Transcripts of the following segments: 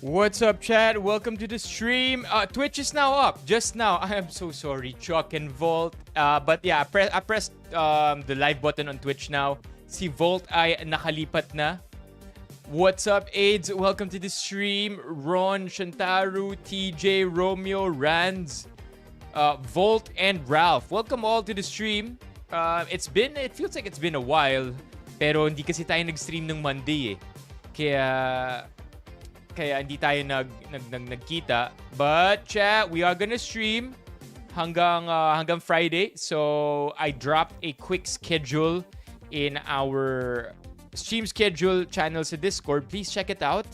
What's up, chat? Welcome to the stream. Twitch is now up. Just now. I am so sorry, Chuck and Volt. But yeah, I pressed the live button on Twitch now. Si Volt ay nakalipat na. What's up, AIDS? Welcome to the stream. Ron, Shantaru, TJ, Romeo, Rands, Volt, and Ralph. Welcome all to the stream. It feels like it's been a while. Pero hindi kasi tayo nag-stream ng Monday eh. Kaya hindi tayo nagkita. But chat, we are gonna stream hanggang Friday. So I dropped a quick schedule in our stream schedule channel sa Discord. Please check it out.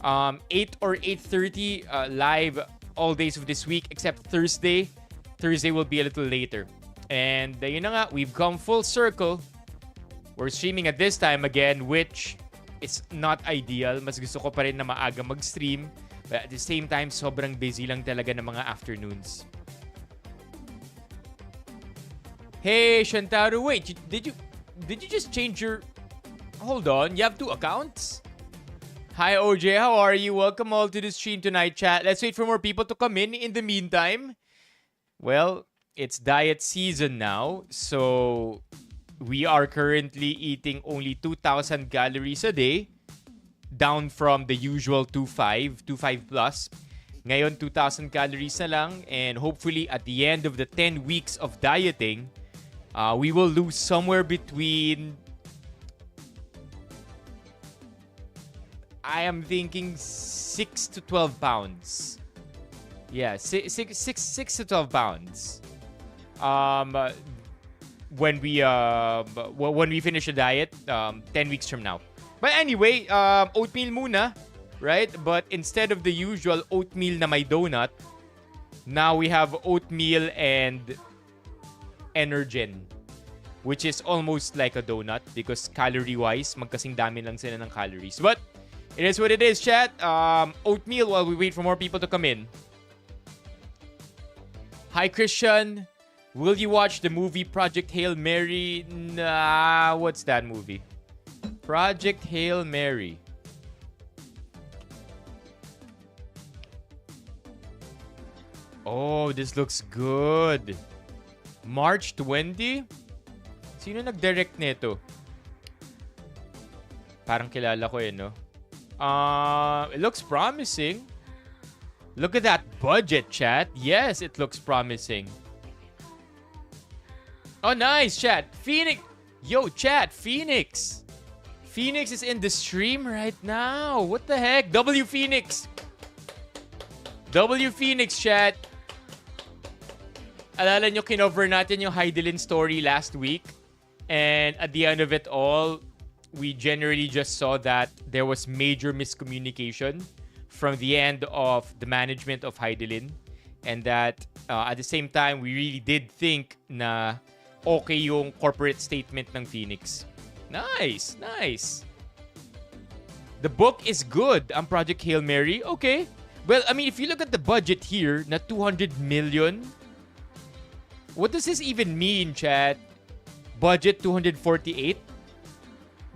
8 or 8:30 live all days of this week except Thursday. Thursday will be a little later. And yun na nga, we've come full circle. We're streaming at this time again, which it's not ideal. Mas gusto ko pa rin na maaga mag-stream. But at the same time, sobrang busy lang talaga ng mga afternoons. Hey, Shantaro, wait. Did you just change your... Hold on. You have 2 accounts? Hi, OJ. How are you? Welcome all to the stream tonight, chat. Let's wait for more people to come in the meantime. Well, it's diet season now. So... we are currently eating only 2,000 calories a day, down from the usual 2,500 plus. Ngayon, 2,000 calories na lang, and hopefully at the end of the 10 weeks of dieting, we will lose somewhere between, I am thinking 6 to 12 pounds. Yeah, 6 to 12 pounds. When we finish the diet 10 weeks from now. But anyway, oatmeal muna, right? But instead of the usual oatmeal na may donut, now we have oatmeal and Energen, which is almost like a donut because calorie-wise, magkasing dami lang sila ng calories. But it is what it is, chat. Oatmeal while we wait for more people to come in. Hi, Christian. Will you watch the movie Project Hail Mary? Nah, what's that movie? Project Hail Mary. Oh, this looks good. March 20? Sino nag-direct nito? Parang kilala ko no? It looks promising. Look at that budget, chat. Yes, it looks promising. Oh, nice, chat. Phoenix. Yo, chat. Phoenix. Phoenix is in the stream right now. What the heck? W Phoenix. W Phoenix, chat. Alala nyo, kinover natin yung Heidelin story last week. And at the end of it all, we generally just saw that there was major miscommunication from the end of the management of Heidelin. And that at the same time, we really did think na okay yung corporate statement ng Phoenix. Nice, nice. The book is good. Ang Project Hail Mary, okay. Well, I mean, if you look at the budget here, na 200 million, what does this even mean, chat? Budget 248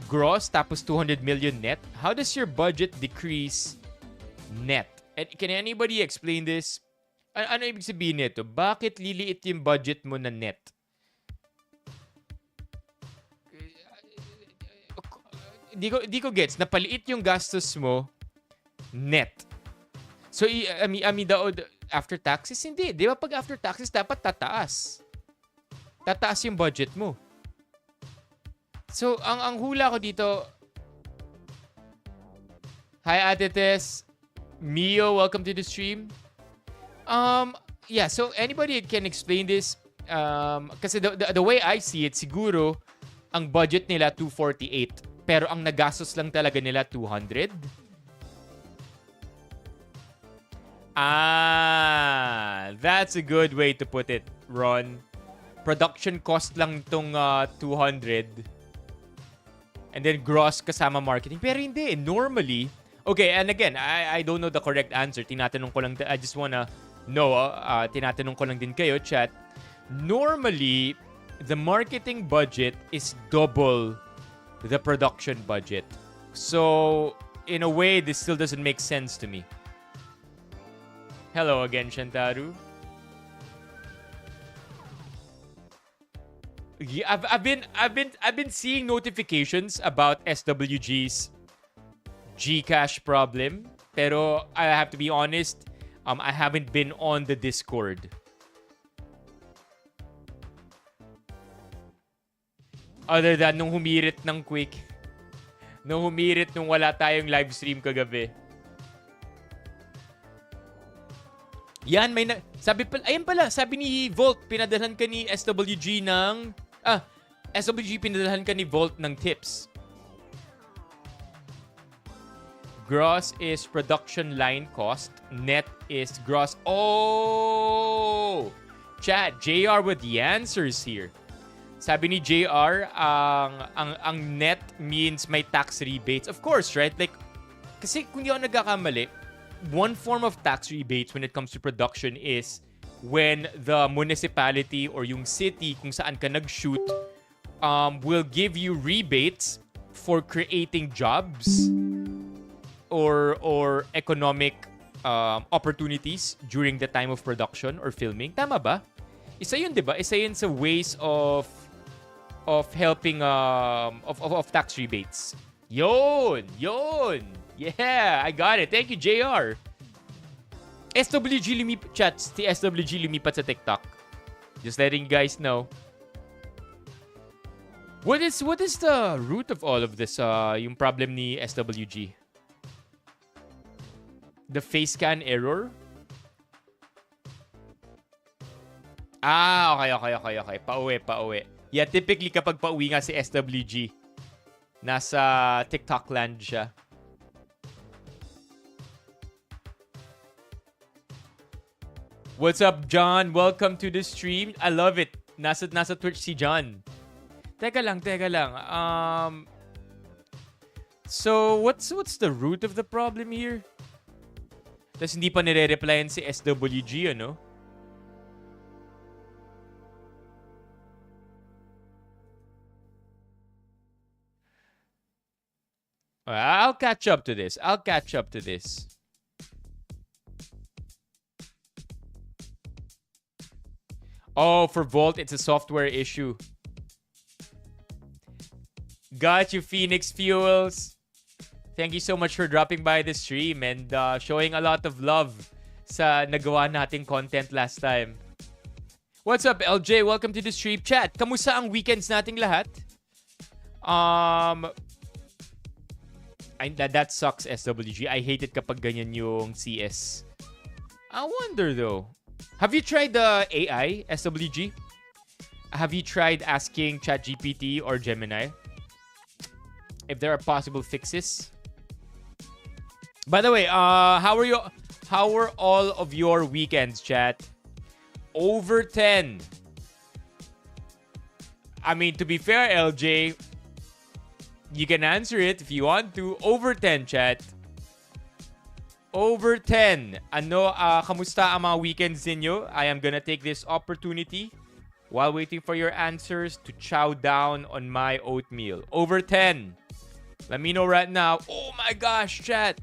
gross, tapos 200 million net. How does your budget decrease net? And can anybody explain this? Ano ibig sabihin nito? Bakit liliit yung budget mo na net? di ko gets. Napaliit yung gastos mo net. So, after taxes, hindi. Di ba pag after taxes, dapat tataas. Tataas yung budget mo. So, ang hula ko dito, hi, Ate Tess. Mio, welcome to the stream. Yeah, so anybody can explain this? Kasi the way I see it, siguro, ang budget nila 248. Pero ang nagastos lang talaga nila 200. That's a good way to put it, Ron. Production cost lang itong 200. And then gross kasama marketing. Pero hindi, normally. Okay, and again, I don't know the correct answer. Tinatanong ko lang, I just wanna know. Tinatanong ko lang din kayo, chat. Normally, the marketing budget is double the production budget. So, in a way, this still doesn't make sense to me. Hello again, Shantaru. Yeah, I've been seeing notifications about SWG's Gcash problem, pero I have to be honest, I haven't been on the Discord. Other than nung humirit ng quick, nung wala tayong live stream kagabi. Yan, sabi ni Volt, pinadalhan ka ni SWG ng, SWG pinadalhan ka ni Volt ng tips. Gross is production line cost, net is gross. Oh! Chat, JR with the answers here. Sabi ni JR, ang net means may tax rebates. Of course, right? Like, kasi kung di ako nagkakamali, one form of tax rebates when it comes to production is when the municipality or yung city kung saan ka nag-shoot will give you rebates for creating jobs or economic opportunities during the time of production or filming. Tama ba? Isa yun, di ba? Isa yun sa ways of helping of tax rebates. Yun! Yeah, I got it. Thank you, JR. SWG lumipat, chats. Si SWG lumipat sa TikTok. Just letting you guys know. What is the root of all of this? Yung problem ni SWG? The face scan error? Okay. Pauwi. Yeah, typically kapag pauwi nga si SWG, nasa TikTok land siya. What's up, John? Welcome to the stream. I love it. Nasa Twitch si John. Teka lang. So, what's the root of the problem here? Tapos hindi pa nire-replyan si SWG, ano? I'll catch up to this. Oh, for Volt, it's a software issue. Got you, Phoenix Fuels. Thank you so much for dropping by the stream and showing a lot of love sa nagawa nating content last time. What's up, LJ? Welcome to the stream. Chat, kamusta ang weekends nating lahat? That sucks, SWG. I hate it kapag ganyan yung CS. I wonder though. Have you tried the AI, SWG? Have you tried asking ChatGPT or Gemini if there are possible fixes? By the way, how were all of your weekends, chat? Over 10. I mean, to be fair, LJ, you can answer it if you want to. Over 10, chat. Over 10. Kamusta ang mga weekends ninyo? I am gonna take this opportunity while waiting for your answers to chow down on my oatmeal. Over 10. Let me know right now. Oh my gosh, chat.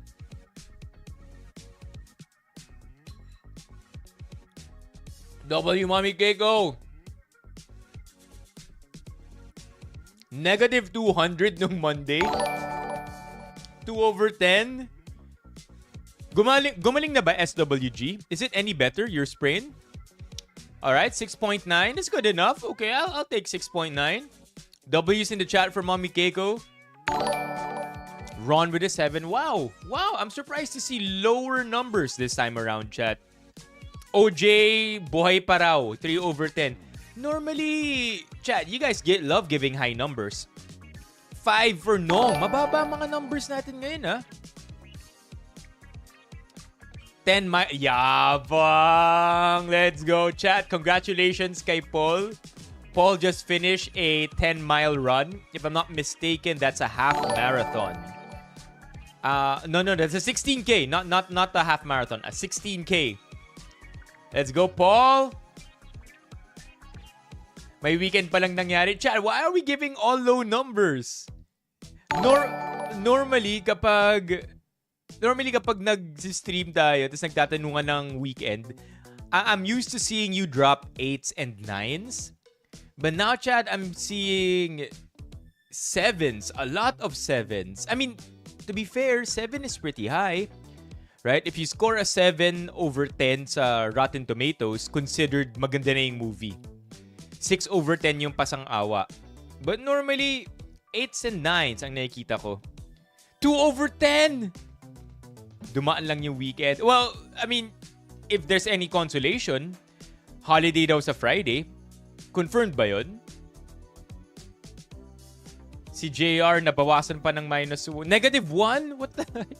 W Mommy Keiko. -200 nung Monday. 2/10. Gumaling na ba SWG? Is it any better, your sprain? Alright, 6.9 is good enough. Okay, I'll take 6.9. W's in the chat for Mommy Keiko. Ron with a 7. Wow, I'm surprised to see lower numbers this time around, chat. OJ, buhay pa raw, 3/10. Normally, chat, you guys love giving high numbers. 5 for no. Mababa mga numbers natin ngayon, ha? 10 Yabang! Let's go, chat. Congratulations kay Paul. Paul just finished a 10-mile run. If I'm not mistaken, that's a half marathon. No, that's a 16K. Not a half marathon. A 16K. Let's go, Paul. May weekend pa lang nangyari. Chat, why are we giving all low numbers? Normally, kapag nag-stream tayo, tapos nagtatanungan ng weekend, I'm used to seeing you drop 8s and 9s. But now, chat, I'm seeing 7s. A lot of 7s. I mean, to be fair, 7 is pretty high. Right? If you score a 7/10 sa Rotten Tomatoes, considered maganda na yung movie. 6/10 yung pasang-awa. But normally, 8s and 9s ang nakikita ko. 2/10! Dumaan lang yung weekend. Well, I mean, if there's any consolation, holiday daw sa Friday. Confirmed ba yun? Si JR, nabawasan pa ng -1. -1? What the heck?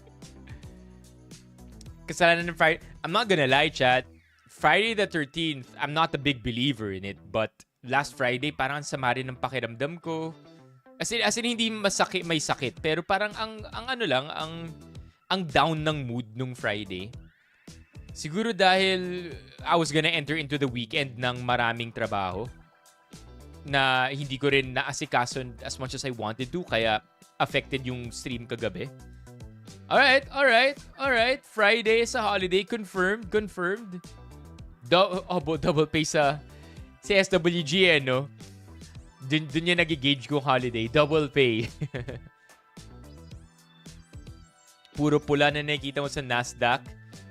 Kasalanan ng Friday. I'm not gonna lie, chat. Friday the 13th, I'm not a big believer in it. But last Friday, parang sama rin ng pakiramdam ko. As in hindi masakit, may sakit. Pero parang ang down ng mood nung Friday. Siguro dahil I was gonna enter into the weekend ng maraming trabaho na hindi ko rin naasikaso as much as I wanted to. Kaya affected yung stream kagabi. Alright. Friday sa holiday. Confirmed. Double pay sa SWG, no? Dun yung nag-gauge kong holiday. Double pay. Puro pula na nakikita mo sa Nasdaq.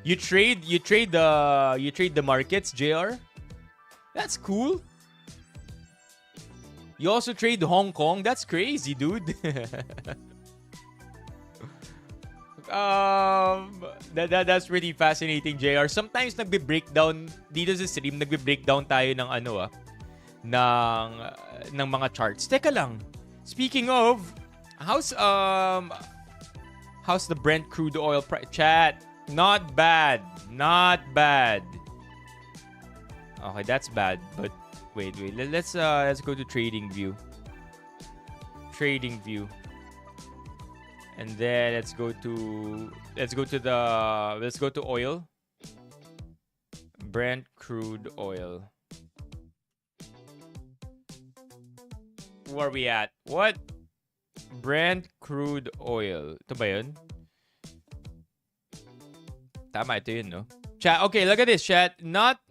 You trade the markets, JR? That's cool. You also trade Hong Kong? That's crazy, dude. That's really fascinating, JR. Sometimes nagbe-breakdown dito sa stream, nagbe-breakdown tayo ng ng mga charts. Teka lang. Speaking of, how's the Brent crude oil price? Chat, not bad. Okay, that's bad. But wait. Let's go to Trading View. And then let's go to oil. Brent crude oil. Where are we at? What? Brent crude oil. Ito ba yun? Tama, ito yun, no? Chat, okay, look at this, chat. Not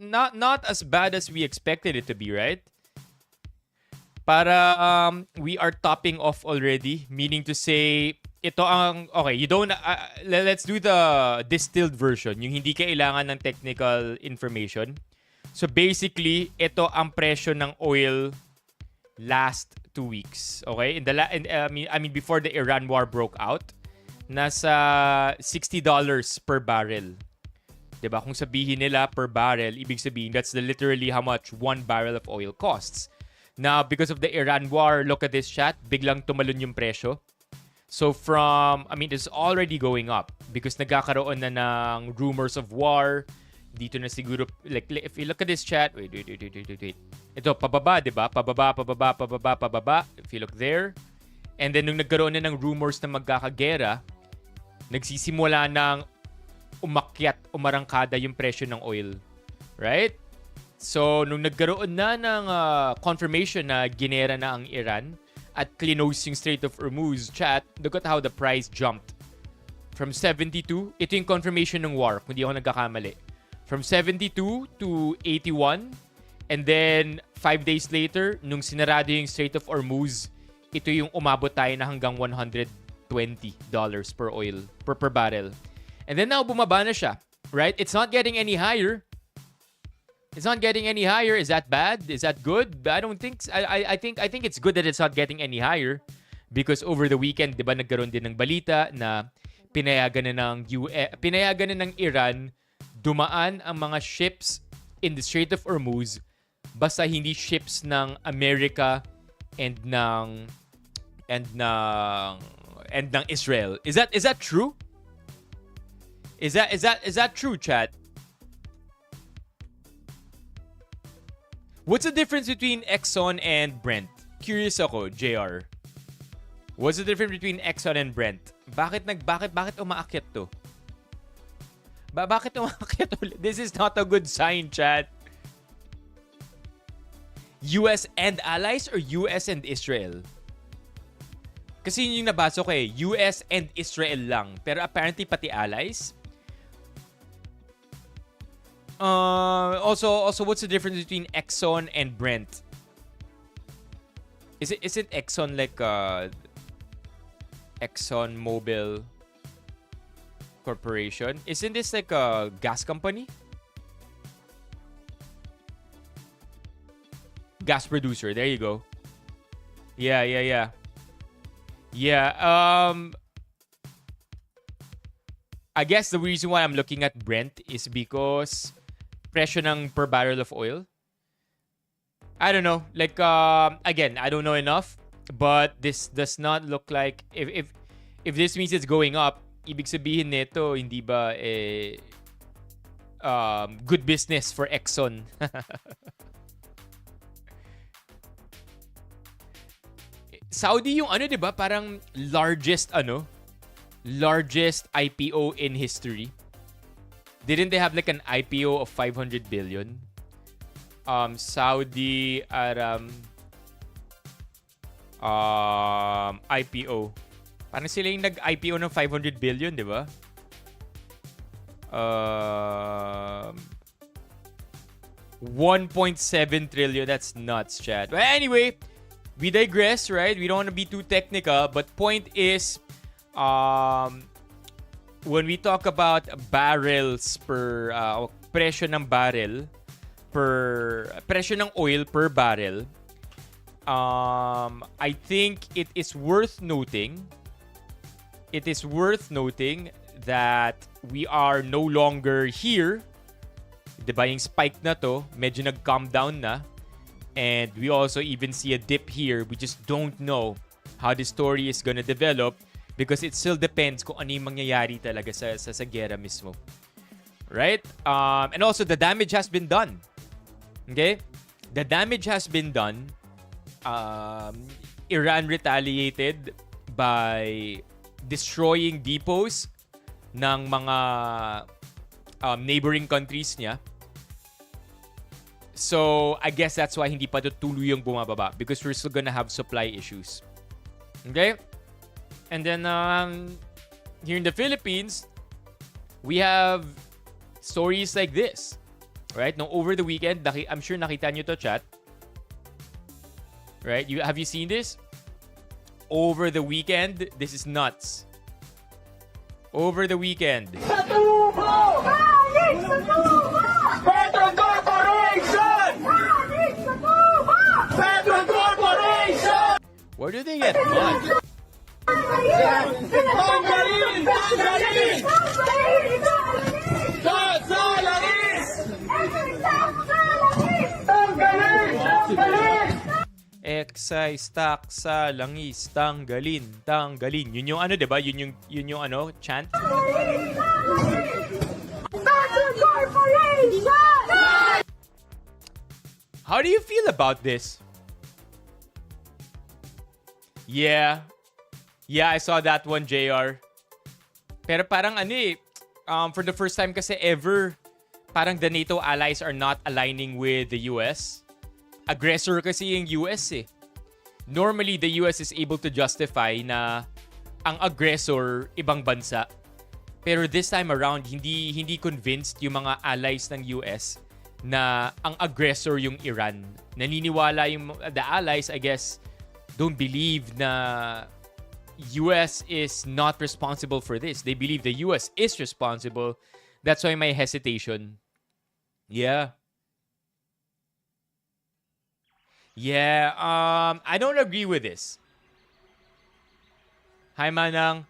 as bad as we expected it to be, right? Para we are topping off already, meaning to say ito ang okay, you don't let's do the distilled version, yung hindi kailangan ng technical information. So basically, ito ang presyo ng oil last 2 weeks, okay? I mean before the Iran war broke out, nasa $60 per barrel. 'Di ba? Kung sabihin nila per barrel, ibig sabihin that's literally how much 1 barrel of oil costs. Now, because of the Iran war, look at this, chat, biglang tumalon yung presyo. So it's already going up because nagkakaroon na ng rumors of war. Dito na siguro, like, if you look at this, chat, wait. Ito, pababa, di ba? Pababa. If you look there. And then, nung nagkaroon na ng rumors na magkakagera, nagsisimula ng umarangkada yung presyo ng oil. Right? So, nung nagkaroon na ng confirmation na ginera na ang Iran at clinose yung Strait of Hormuz, chat, look at how the price jumped. From 72, ito yung confirmation ng war, kung di ako nagkakamali. From 72 to 81, and then 5 days later, nung sinarado yung Strait of Hormuz, ito yung umabot tayo na hanggang $120 $20 per oil per barrel. And then now bumaba na siya, right? It's not getting any higher. It's not getting any higher. Is that bad? Is that good? I don't think I think it's good that it's not getting any higher because over the weekend, 'di ba, nagkaroon din ng balita na pinayagan na ng Iran dumaan ang mga ships in the Strait of Hormuz basta hindi ships ng America and ng Israel. Is that true? Is that true, chat? What's the difference between Exxon and Brent? Curious ako, JR. What's the difference between Exxon and Brent? Bakit umaakyat to? Bakit umaakyat ulit? This is not a good sign, chat. US and allies or US and Israel? Kasi yun yung nabasa ko eh. US and Israel lang. Pero apparently pati allies. Also, what's the difference between Exxon and Brent? Is it Exxon like Exxon Mobil Corporation? Isn't this like a gas company? Gas producer. There you go. Yeah. I guess the reason why I'm looking at Brent is because presyo ng per barrel of oil. I don't know. Like, again, I don't know enough. But this does not look like... If this means it's going up, ibig sabihin nito, hindi ba good business for Exxon? Saudi yung di ba? Parang largest IPO in history. Didn't they have like an IPO of 500 billion? Saudi Aram IPO. Parang sila yung nag-IPO ng 500 billion, di ba? 1.7 trillion. That's nuts, chat. But anyway, we digress, right? We don't want to be too technical, but point is, when we talk about barrels per presyo ng barrel presyo ng oil per barrel, I think it is worth noting that we are no longer here. Diba yung spike na to, medyo nag-calm down na. And we also even see a dip here. We just don't know how the story is gonna develop because it still depends kung ano yung mangyayari talaga sa gera mismo. Right? And also, the damage has been done. Okay? The damage has been done. Iran retaliated by destroying depots ng mga neighboring countries niya. So, I guess that's why hindi pa tuloy yung bumababa because we're still gonna have supply issues. Okay? And then, here in the Philippines, we have stories like this. Right? No, over the weekend, I'm sure nakita nyo to, chat. Right? Have you seen this? Over the weekend, this is nuts. Over the weekend. Where do they get mud? Excise tax sa langis, tanggalin. Yun yung diba? Yun yung chant. How do you feel about this? Yeah, I saw that one, JR. Pero parang for the first time kasi ever, parang the NATO allies are not aligning with the US. Aggressor kasi yung US eh. Normally, the US is able to justify na ang aggressor ibang bansa. Pero this time around, hindi convinced yung mga allies ng US na ang aggressor yung Iran. Naniniwala yung the allies, I guess, don't believe na US is not responsible for this. They believe the US is responsible. That's why my hesitation. Yeah. Yeah, I don't agree with this. Hi, Manang.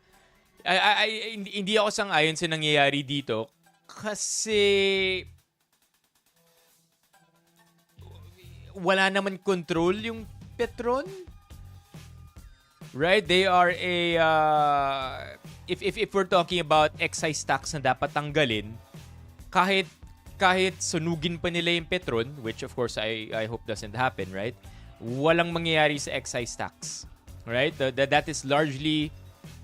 Hindi ako sang-ayon sa nangyayari dito kasi wala naman control yung Petron. Right? They are a if we're talking about excise tax na dapat tanggalin, kahit sunugin pa nila yung Petron, which of course I hope doesn't happen, right? Walang mangyayari sa excise tax. Right? That is largely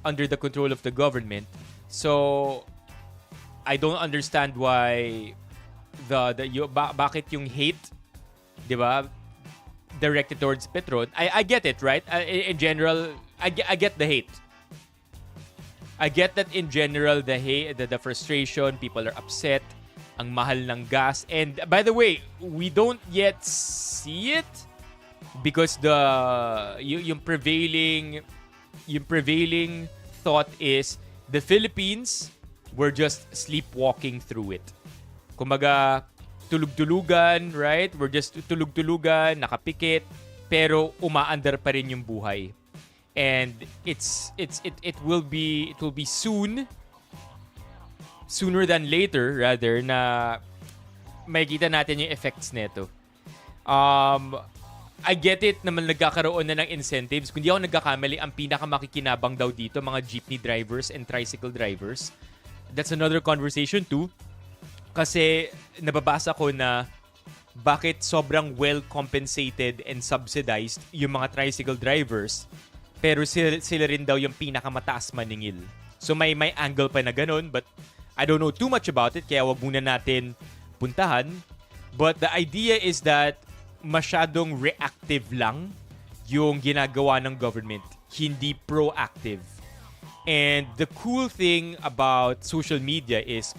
under the control of the government. So I don't understand why bakit yung hate, 'di ba? Directed towards Petron. I get it, right? In general, I get the hate. I get that in general, the hate, the frustration, people are upset, ang mahal ng gas. And by the way, we don't yet see it because yung prevailing thought is the Philippines were just sleepwalking through it. Kumbaga, tulug-tulugan, right? We're just tulug-tulugan, nakapikit, pero umaandar pa rin yung buhay. And it will be sooner than later rather na makikita natin yung effects nito. I get it naman nagkakaroon na ng incentives. Kung di ako nagkakamali, ang pinakamakikinabang daw dito mga jeepney drivers and tricycle drivers. That's another conversation too. Kasi nababasa ko na bakit sobrang well compensated and subsidized yung mga tricycle drivers pero sila rin daw yung pinakamataas maningil. So may angle pa na ganun, but I don't know too much about it kaya wag muna natin puntahan. But the idea is that masyadong reactive lang yung ginagawa ng government, hindi proactive. And the cool thing about social media is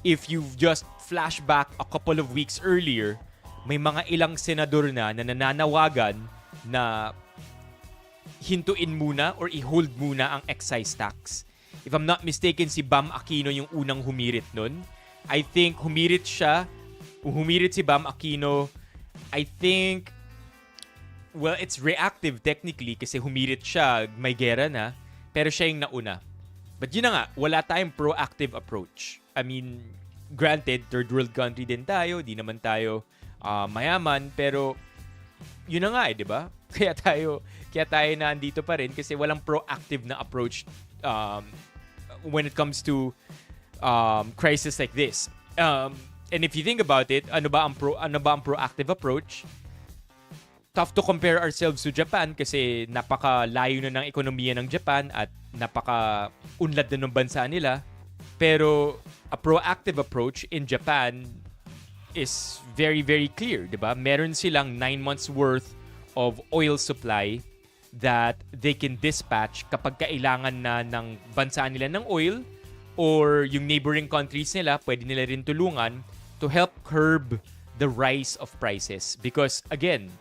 if you just flashback a couple of weeks earlier, may mga ilang senador na nananawagan na hintuin muna or i-hold muna ang excise tax. If I'm not mistaken, si Bam Aquino yung unang humirit nun. I think humirit si Bam Aquino. I think, well, it's reactive technically kasi humirit siya, may gera na, pero siya yung nauna. But yun na nga, wala tayong proactive approach. I mean, granted, third world country din tayo, di naman tayo mayaman, pero yun na nga di ba? Kaya tayo na andito pa rin kasi walang proactive na approach when it comes to crisis like this. And if you think about it, ano ba ang proactive approach? Tough to compare ourselves to Japan kasi napakalayo na ng ekonomiya ng Japan at napaka-unlad na ng bansa nila. Pero a proactive approach in Japan is very, very clear, di ba? Meron silang 9 months worth of oil supply that they can dispatch kapag kailangan na ng bansa nila ng oil or yung neighboring countries nila, pwede nila rin tulungan to help curb the rise of prices. Because again,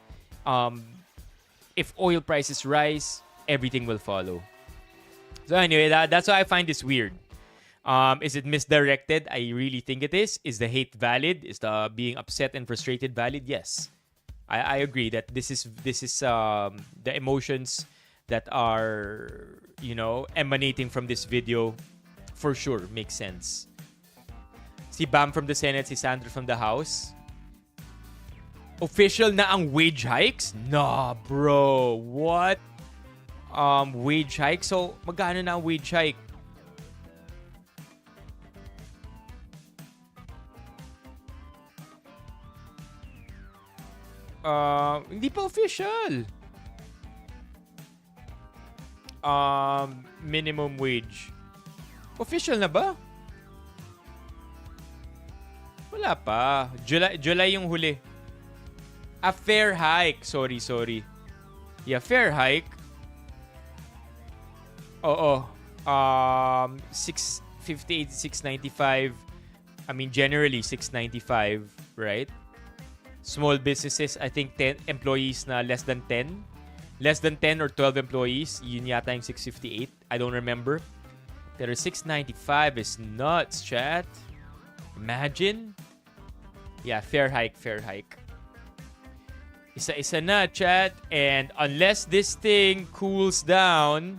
if oil prices rise, everything will follow. So anyway, that's why I find this weird. Is it misdirected? I really think it is. Is the hate valid? Is the being upset and frustrated valid? Yes. I agree that this is the emotions that are, emanating from this video for sure makes sense. Si Bam from the Senate, si Sandra from the House. Official na ang wage hikes? Nah, bro. What? Wage hike? So, magkano na ang wage hike? Hindi pa official. Minimum wage. Official na ba? Wala pa. July yung huli. A fair hike. Sorry. Yeah, fair hike. Oo. 658, 695. I mean, generally 695, right? Small businesses, I think 10 employees na less than 10. less than 10 or 12 employees, yun yata yung 658. I don't remember. Pero 695 is nuts, chat. Imagine. Yeah, fair hike. Isa-isa na, chat. And unless this thing cools down,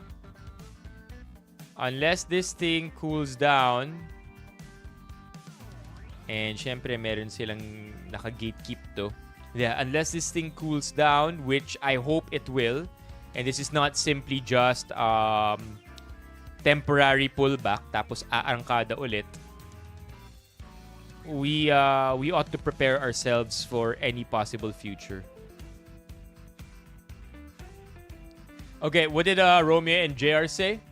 and syempre meron silang naka-gatekeep to. Yeah, unless this thing cools down, which I hope it will, and this is not simply just temporary pullback tapos aarangkada ulit, we ought to prepare ourselves for any possible future. Okay, what did Romeo and JR say?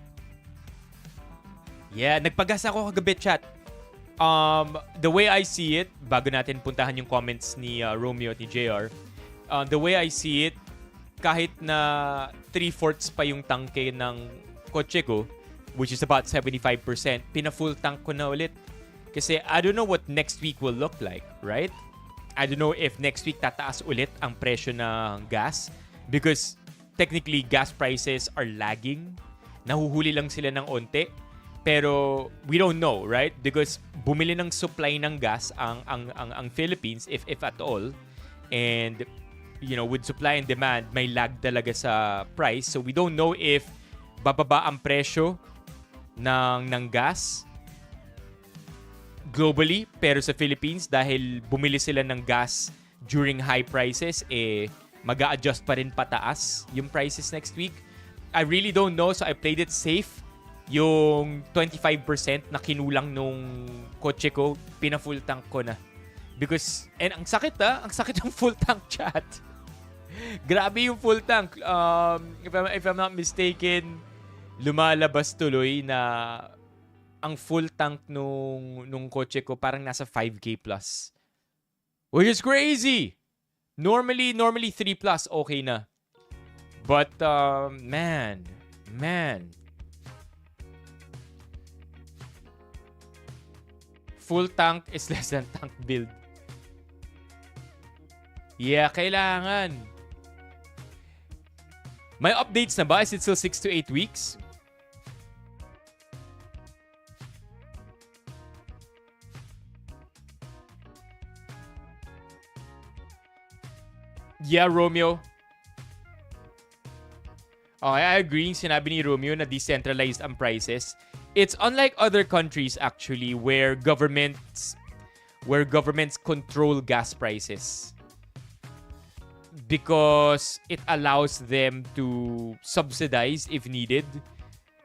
Yeah, nagpagas ako kagabi, chat. The way I see it, bago natin puntahan yung comments ni Romeo at ni JR, the way I see it, kahit na 3/4 pa yung tangke ng kotse ko, which is about 75%, pina-full tank ko na ulit. Kasi I don't know what next week will look like, right? I don't know if next week tataas ulit ang presyo ng gas because technically gas prices are lagging. Nahuhuli lang sila ng onte. Pero we don't know, right? Because bumili ng supply ng gas ang Philippines if at all. And you know, with supply and demand, may lag talaga sa price. So we don't know if bababa ang presyo ng gas globally, pero sa Philippines dahil bumili sila ng gas during high prices, mag-a-adjust pa rin pataas yung prices next week. I really don't know, so I played it safe. Yung 25% na kinulang nung kotse ko, pina-full tank ko na. Because, and ang sakit ng full tank, chat. Grabe yung full tank. If I'm not mistaken, lumalabas tuloy na ang full tank nung kotse ko parang nasa 5K plus. Which is crazy! Normally 3 plus, okay na. But, man. Full tank is less than tank build. Yeah, kailangan. May updates na ba? Is it still 6 to 8 weeks? Yeah, Romeo. Okay, I agree. Sinabi ni Romeo na decentralized ang prices. It's unlike other countries actually where governments control gas prices because it allows them to subsidize if needed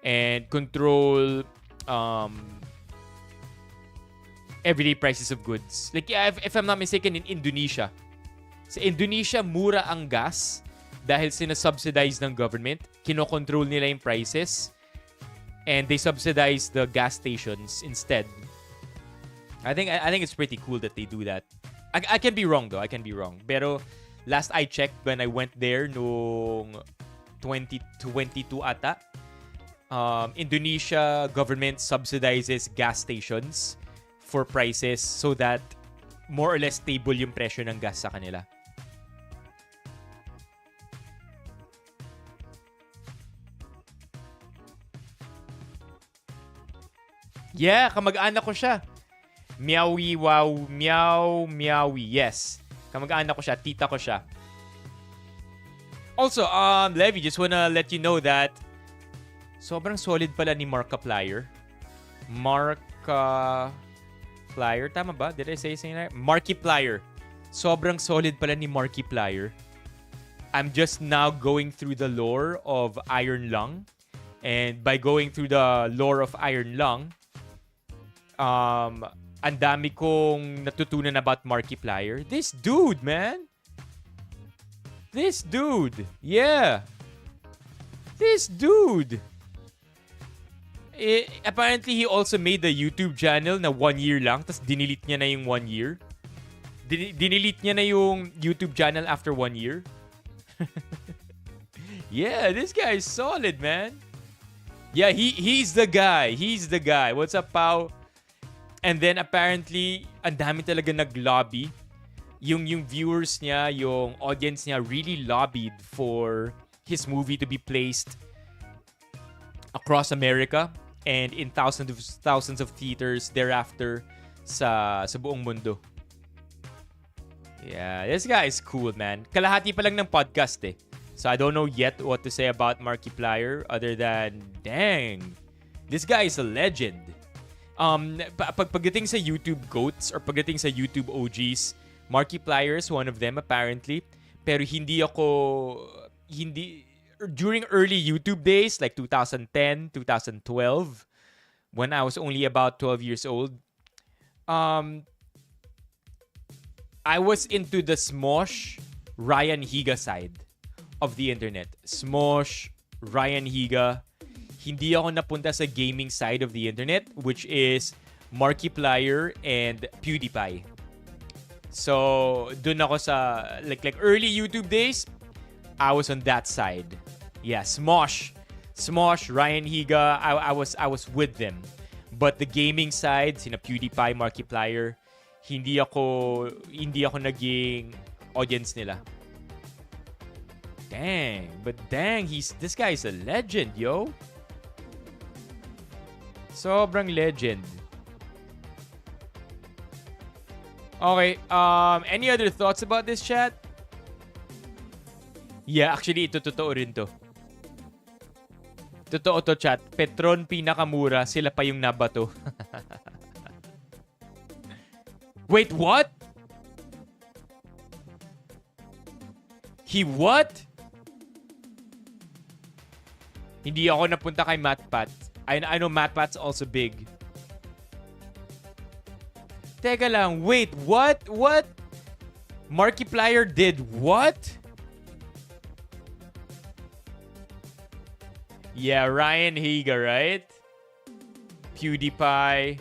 and control everyday prices of goods. Like if I'm not mistaken, in Indonesia. Sa Indonesia, mura ang gas dahil sinasubsidize ng government. Kinokontrol nila yung prices. And they subsidize the gas stations instead. I think it's pretty cool that they do that. I can be wrong though. Pero last I checked when I went there noong 2022 ata, Indonesia government subsidizes gas stations for prices so that more or less stable yung presyo ng gas sa kanila. Yeah, kamag-anak ko siya. Meowie, wow, meowie. Yes. Kamag-anak ko siya, tita ko siya. Also, Levy, just wanna let you know that sobrang solid pala ni Markiplier. Markiplier, tama ba? Did I say something right? Markiplier. Sobrang solid pala ni Markiplier. I'm just now going through the lore of Iron Lung. And by going through the lore of Iron Lung, ang dami kong natutunan about Markiplier. This dude, man. This dude. Yeah. This dude. Apparently, he also made the YouTube channel na 1 year lang. Tapos, dinilit niya na yung 1 year. Dinilit niya na yung YouTube channel after 1 year. Yeah, this guy is solid, man. Yeah, he's the guy. He's the guy. What's up, Pao? And then apparently, ang dami talaga nag-lobby. Yung viewers niya, yung audience niya really lobbied for his movie to be placed across America and in thousands of theaters thereafter sa buong mundo. Yeah, this guy is cool, man. Kalahati pa lang ng podcast eh. So I don't know yet what to say about Markiplier other than, dang, this guy is a legend. Pagdating sa YouTube GOATs or pagdating sa YouTube OGs, Markiplier is one of them apparently. Pero during early YouTube days like 2010, 2012, when I was only about 12 years old, I was into the Smosh Ryan Higa side of the internet. Smosh, Ryan Higa. Hindi ako napunta sa gaming side of the internet, which is Markiplier and PewDiePie. So, dun ako sa like early YouTube days, I was on that side. Yeah, Smosh, Ryan Higa, I was with them. But the gaming side, sina PewDiePie, Markiplier, hindi ako naging audience nila. Dang, this guy is a legend, yo. Sobrang legend. Okay, any other thoughts about this, chat? Yeah, actually, ito totoo rin to. Totoo to, chat. Petron pinakamura, sila pa yung nabato. Wait, what? He what? Hindi ako napunta kay MatPat. I know MatPat's also big. Teka lang, wait, what? What? Markiplier did what? Yeah, Ryan Higa, right? PewDiePie.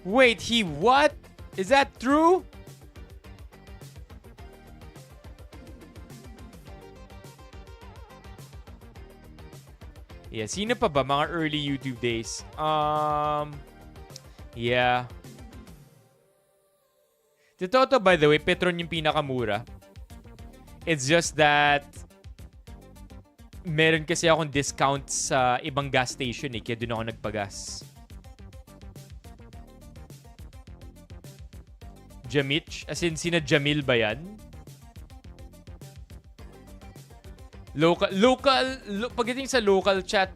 Wait, he what? Is that true? Yeah, sino pa ba mga early YouTube days? Yeah. Totoo to, by the way, Petron yung pinakamura. It's just that meron kasi akong discount sa ibang gas station eh, kaya doon ako nagpagas. Jamich? As in, sina Jamil ba yan? Pagdating sa local chat,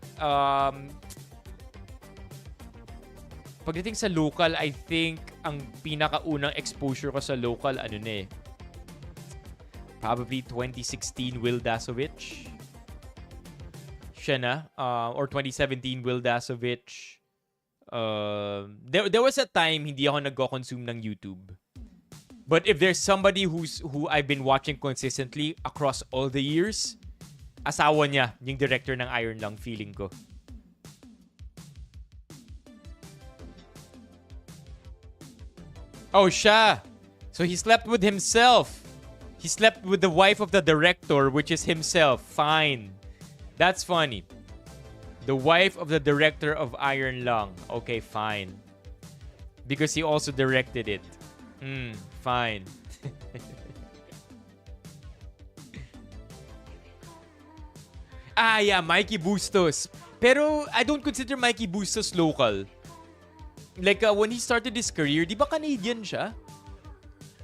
pagdating sa local, I think ang pinakaunang exposure ko sa local, ano na eh, probably 2016 Will Dasovich. Siya na. Or 2017 Will Dasovich. There was a time hindi ako nagko-consume ng YouTube. But if there's somebody who I've been watching consistently across all the years, asawa niya, yung director ng Iron Lung, feeling ko. Oh, siya. So he slept with himself. He slept with the wife of the director, which is himself. Fine. That's funny. The wife of the director of Iron Lung. Okay, fine. Because he also directed it. Fine. Yeah, Mikey Bustos. Pero I don't consider Mikey Bustos local. Like, when he started his career, di ba Canadian siya?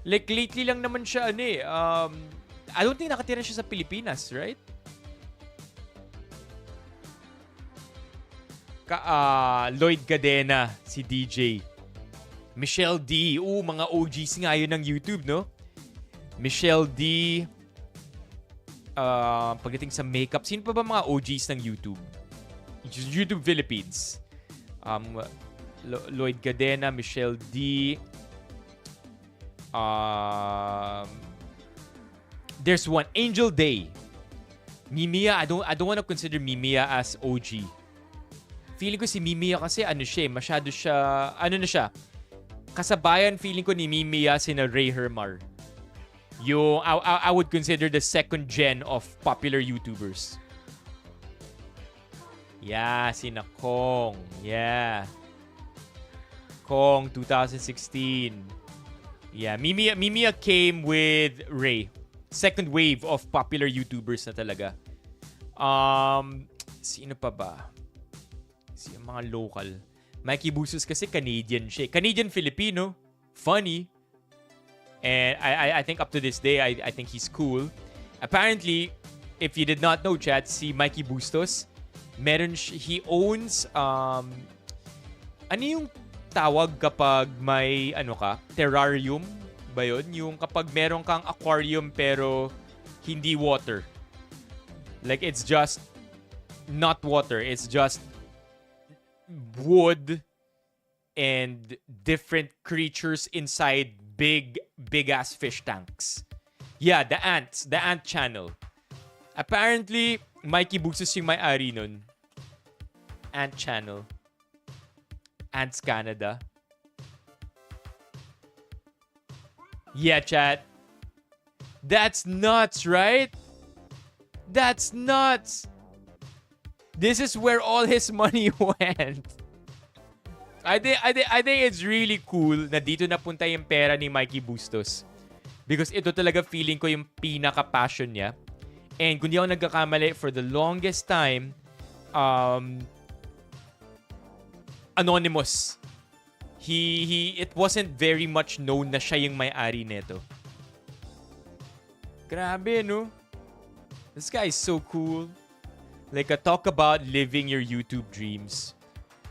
Like, lately lang naman siya, I don't think nakatira siya sa Pilipinas, right? Lloyd Cadena, si DJ. Michelle D. Mga OGs nga yun ng YouTube, no? Michelle D. Pagdating sa makeup, sino pa ba mga OGs ng YouTube? YouTube Philippines. Lloyd Cadena, Michelle D. There's one, Angel Day. Mimiya, I don't want to consider Mimiya as OG. Feeling ko si Mimiya kasi masyado siya, na siya? Kasabayan feeling ko ni Mimiya sina Ray Hermar. Yung, I would consider the second gen of popular YouTubers. Yeah, sina Kong. Yeah. Kong 2016. Yeah, Mimiya came with Ray. Second wave of popular YouTubers na talaga. Sino pa ba? Sino mga local? Mikey Bustos kasi Canadian siya. Canadian-Filipino. Funny. And I think up to this day, I think he's cool. Apparently, if you did not know, chat, si Mikey Bustos, he owns, ano yung tawag kapag may, terrarium ba yun? Yung kapag meron kang aquarium pero hindi water. Like, it's just not water. It's just wood and different creatures inside big ass fish tanks. Yeah, the ant channel. Apparently, Mikey Bustos yung may-ari nun. Ant channel. Ants Canada. Yeah, chat. That's nuts, right? That's nuts. This is where all his money went. I think it's really cool na dito napunta yung pera ni Mikey Bustos. Because ito talaga feeling ko yung pinaka-passion niya. And kung di ako nagkakamali, for the longest time, anonymous. It wasn't very much known na siya yung may-ari nito. Grabe, no? This guy is so cool. Like, talk about living your YouTube dreams.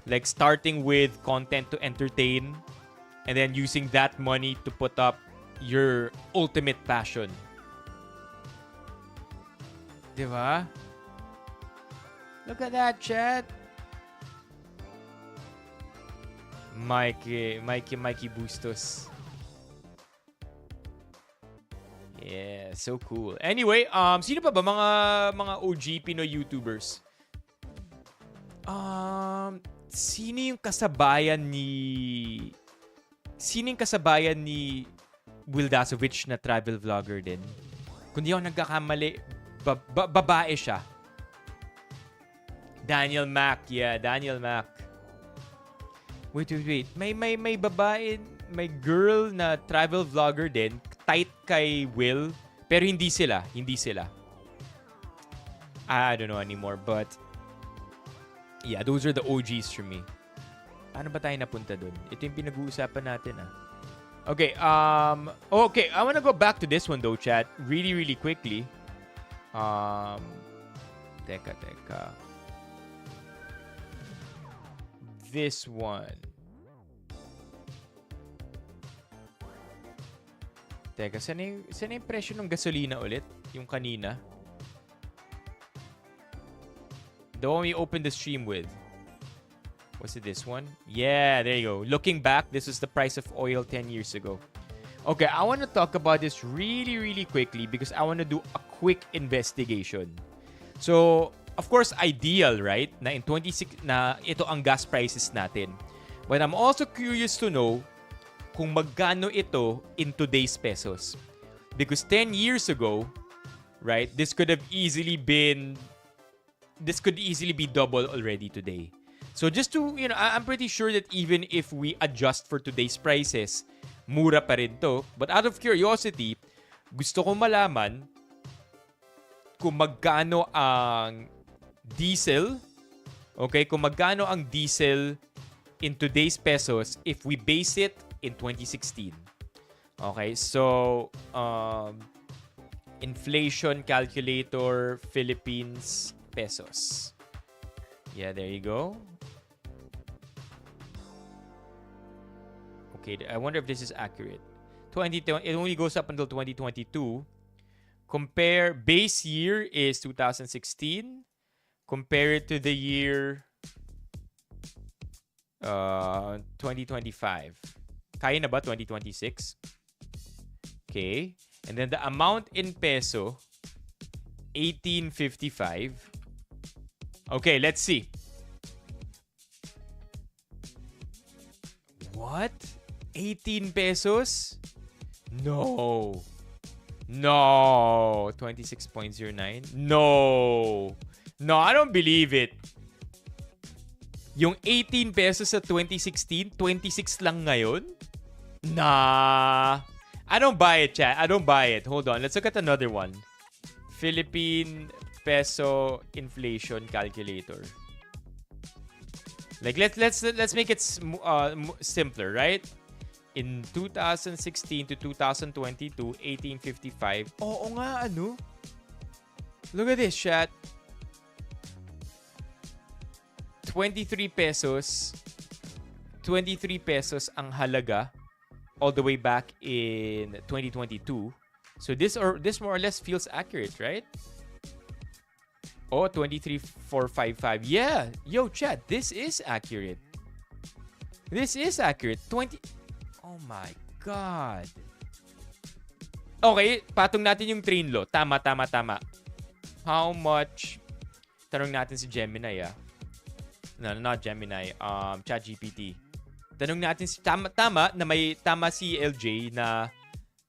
Like, starting with content to entertain and then using that money to put up your ultimate passion. Diba? Look at that, chat. Mikey Bustos. Yeah, so cool. Anyway, sino pa ba mga OG Pinoy YouTubers? Sino yung kasabayan ni Will Dasovich na travel vlogger din? Kung di ako nagkakamali, babae siya. Daniel Mac. Yeah, Daniel Mac. Wait. May babae, may girl na travel vlogger din, tight kay Will, pero hindi sila. I don't know anymore, but yeah, those are the OGs for me. Paano ba tayo napunta dun? Ito yung pinag-uusapan natin, Okay, okay, I wanna go back to this one though, chat. Really quickly. Teka. This one. Teka, saan yung presyo ng gasolina ulit? Yung kanina? The one we opened the stream with. Was it this one? Yeah, there you go. Looking back, this was the price of oil 10 years ago. Okay, I want to talk about this really quickly because I want to do a quick investigation. So, of course, ideal, right? Na in 26 na ito ang gas prices natin. But I'm also curious to know kung magkano ito in today's pesos. Because 10 years ago, right, this could easily be double already today. So just to, I'm pretty sure that even if we adjust for today's prices, mura pa rin to. But out of curiosity, gusto kong malaman kung magkano ang diesel. Okay, kung magkano ang diesel in today's pesos if we base it in 2016. Okay, so inflation calculator, Philippines pesos. Yeah, there you go. Okay, I wonder if this is accurate. It only goes up until 2022. Compare, base year is 2016. Compare it to the year 2025. Kaya na ba 2026? Okay. And then the amount in peso, 1855. Okay, let's see. What? 18 pesos? No. 26.09? No, I don't believe it. Yung 18 pesos sa 2016, 26 lang ngayon? Nah. I don't buy it, chat. I don't buy it. Hold on. Let's look at another one. Philippine peso inflation calculator. Like let's make it simpler, right? In 2016 to 2022, 1855. Oo nga, ano? Look at this, chat. 23 pesos. 23 pesos ang halaga all the way back in 2022. So this more or less feels accurate, right? Oh, 23,455. Yeah. Yo, chat, this is accurate. This is accurate. 20. Oh my God. Okay, patong natin yung train law. Tama. How much? Tanong natin si Gemini, ah. No, not Gemini. ChatGPT. Tanong natin si tama na may tama si LJ na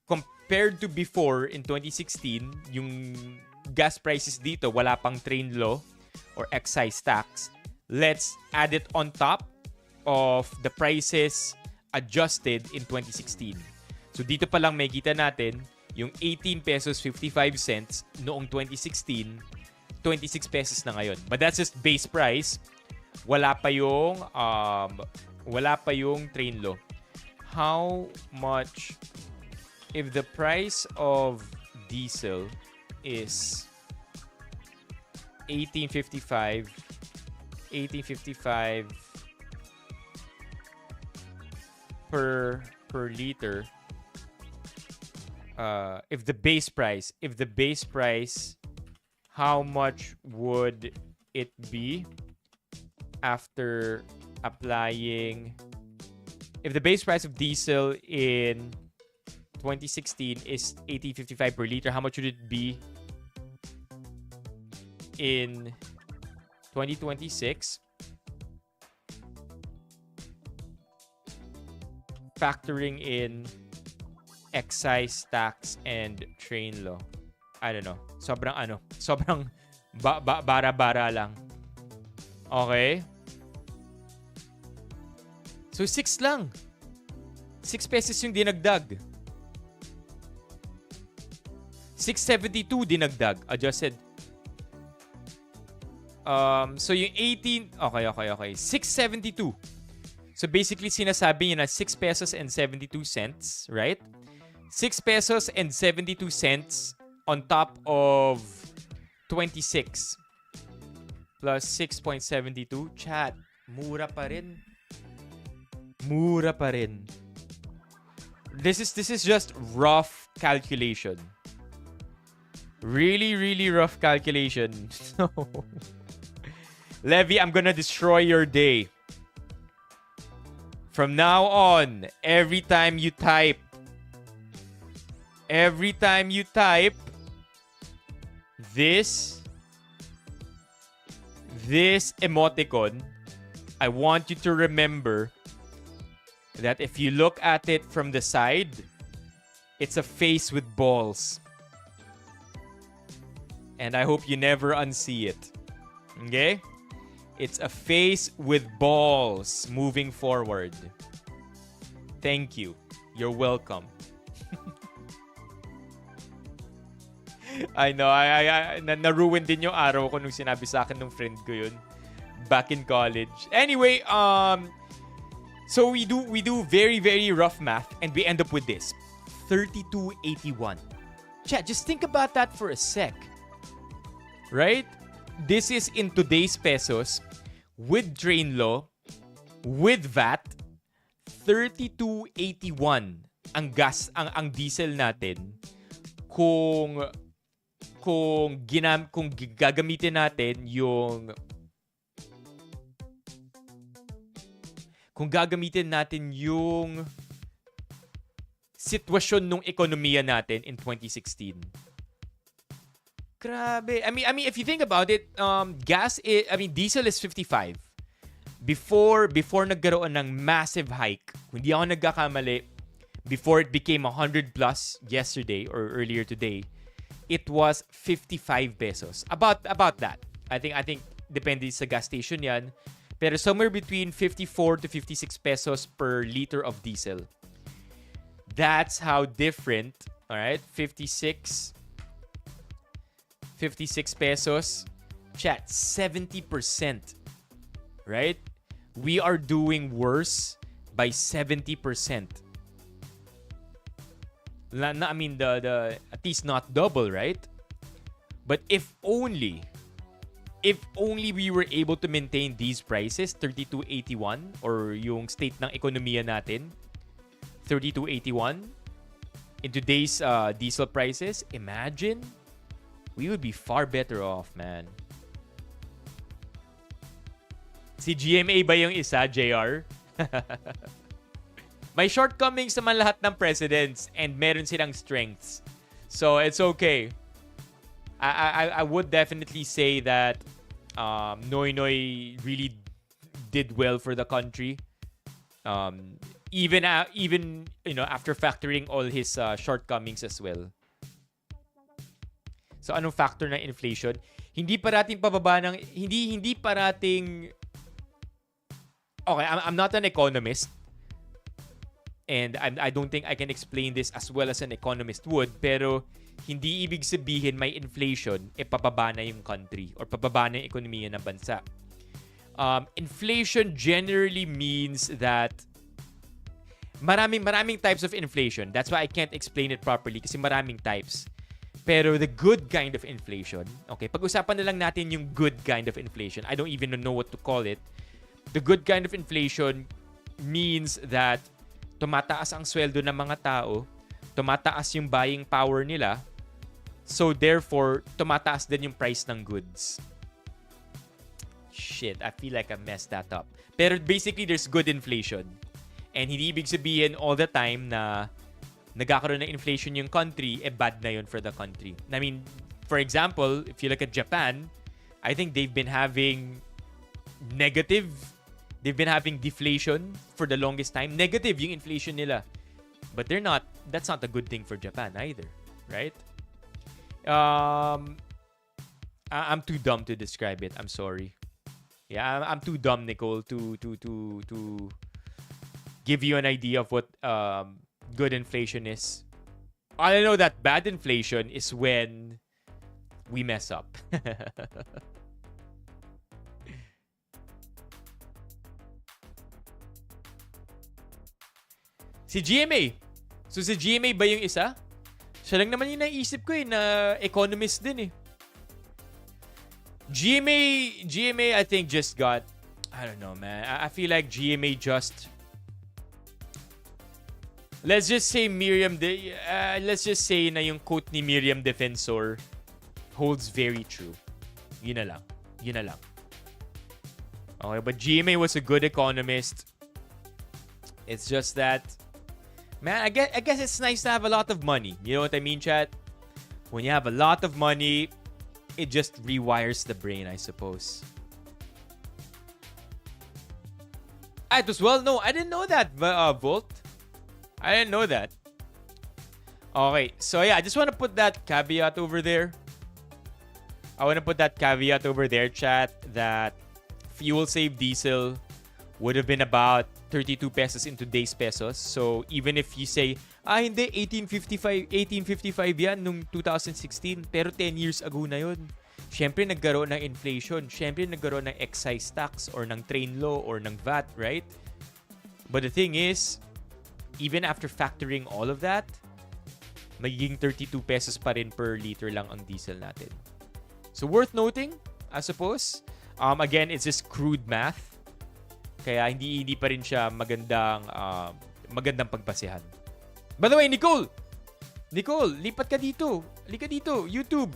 compared to before in 2016, yung gas prices dito wala pang train law or excise tax. Let's add it on top of the prices adjusted in 2016. So dito pa lang may kita natin yung 18 pesos 55 cents noong 2016, 26 pesos na ngayon. But that's just base price. Wala pa yung train law. How much if the price of diesel is 1855 per liter, if the base price, how much would it be after applying? If the base price of diesel in 2016 is 1855 per liter, how much would it be in 2026? Factoring in excise tax and train law. I don't know. Sobrang bara-bara lang. Okay? So 6 lang. 6 pesos yung dinagdag. 672 dinagdag. Adjusted. So yung 18... Okay. 672. So basically, sinasabi niya na 6 pesos and 72 cents, right? 6 pesos and 72 cents on top of 26 plus 6.72. Chat, mura pa rin. This is just rough calculation. Really, really rough calculation. So, Levy, I'm gonna destroy your day. From now on, every time you type this emoticon, I want you to remember that if you look at it from the side, it's a face with balls. And I hope you never unsee it. Okay? It's a face with balls moving forward. Thank you. You're welcome. I know. Na-ruin din yung araw ko nung sinabi sa akin ng friend ko yun. Back in college. Anyway, so we do very, very rough math and we end up with this. 3281. Chat, just think about that for a sec. Right? This is in today's pesos with train law, with VAT, 3281 ang diesel natin kung gagamitin natin yung sitwasyon ng ekonomiya natin in 2016. Grabe. I mean, if you think about it, diesel is 55. Before nagkaroon ng massive hike, hindi ako nagkakamali, before it became 100 plus yesterday or earlier today, it was 55 pesos. About that. I think depende sa gas station yan. Pero somewhere between 54 to 56 pesos per liter of diesel. That's how different, all right? 56 56 pesos. Chat, 70%. Right? We are doing worse by 70%. I mean, the at least not double, right? But if only we were able to maintain these prices, 32.81, or yung state ng ekonomiya natin, 32.81, in today's diesel prices, imagine, we would be far better off, man. Si GMA ba yung isa, JR? May shortcomings naman lahat ng presidents and meron silang strengths. So, it's okay. I would definitely say that Noy Noy really did well for the country. Even after factoring all his shortcomings as well. So, anong factor ng inflation? Hindi parating pababa ng... Hindi parating... Okay, I'm not an economist. And I don't think I can explain this as well as an economist would. Pero, hindi ibig sabihin may inflation, pababa na yung country or pababa na yung ekonomiya ng bansa. Inflation generally means that maraming types of inflation. That's why I can't explain it properly kasi maraming types. Pero the good kind of inflation, okay, pag-usapan na lang natin yung good kind of inflation. I don't even know what to call it. The good kind of inflation means that tumataas ang sweldo ng mga tao, tumataas yung buying power nila, so therefore, tumataas din yung price ng goods. Shit, I feel like I messed that up. Pero basically, there's good inflation. And hindi ibig sabihin all the time na nagkakaroon ng inflation yung country, bad na yun for the country. I mean, for example, if you look at Japan, I think they've been having deflation for the longest time. Negative yung inflation nila. But that's not a good thing for Japan either, right? I'm too dumb to describe it. I'm sorry. Yeah, I'm too dumb, Nicole, to give you an idea of what good inflation is. I know that bad inflation is when we mess up. Si GMA. So si GMA ba yung isa? Siya lang naman yung naisip ko na economist din eh. GMA I think just got, I don't know, man. I feel like GMA just, let's just say let's just say na yung quote ni Miriam Defensor holds very true. Yun na lang. Okay, but GMA was a good economist. It's just that, man, I guess it's nice to have a lot of money. You know what I mean, chat? When you have a lot of money, it just rewires the brain, I suppose. It was well, no, I didn't know that, Volt. I didn't know that. Okay, so yeah, I just want to put that caveat over there. Chat, that fuel save diesel would have been about 32 pesos in today's pesos. So, even if you say, hindi, 1855 yan nung 2016, pero 10 years ago na yun. Siyempre, nagkaroon ng inflation. Siyempre, nagkaroon ng excise tax or ng train law or ng VAT, right? But the thing is, even after factoring all of that, magiging 32 pesos pa rin per liter lang ang diesel natin. So, worth noting, I suppose. Again, it's just crude math. Kaya hindi pa rin siya magandang pagbasehan. By the way, Nicole, lipat ka dito. Lika dito, YouTube.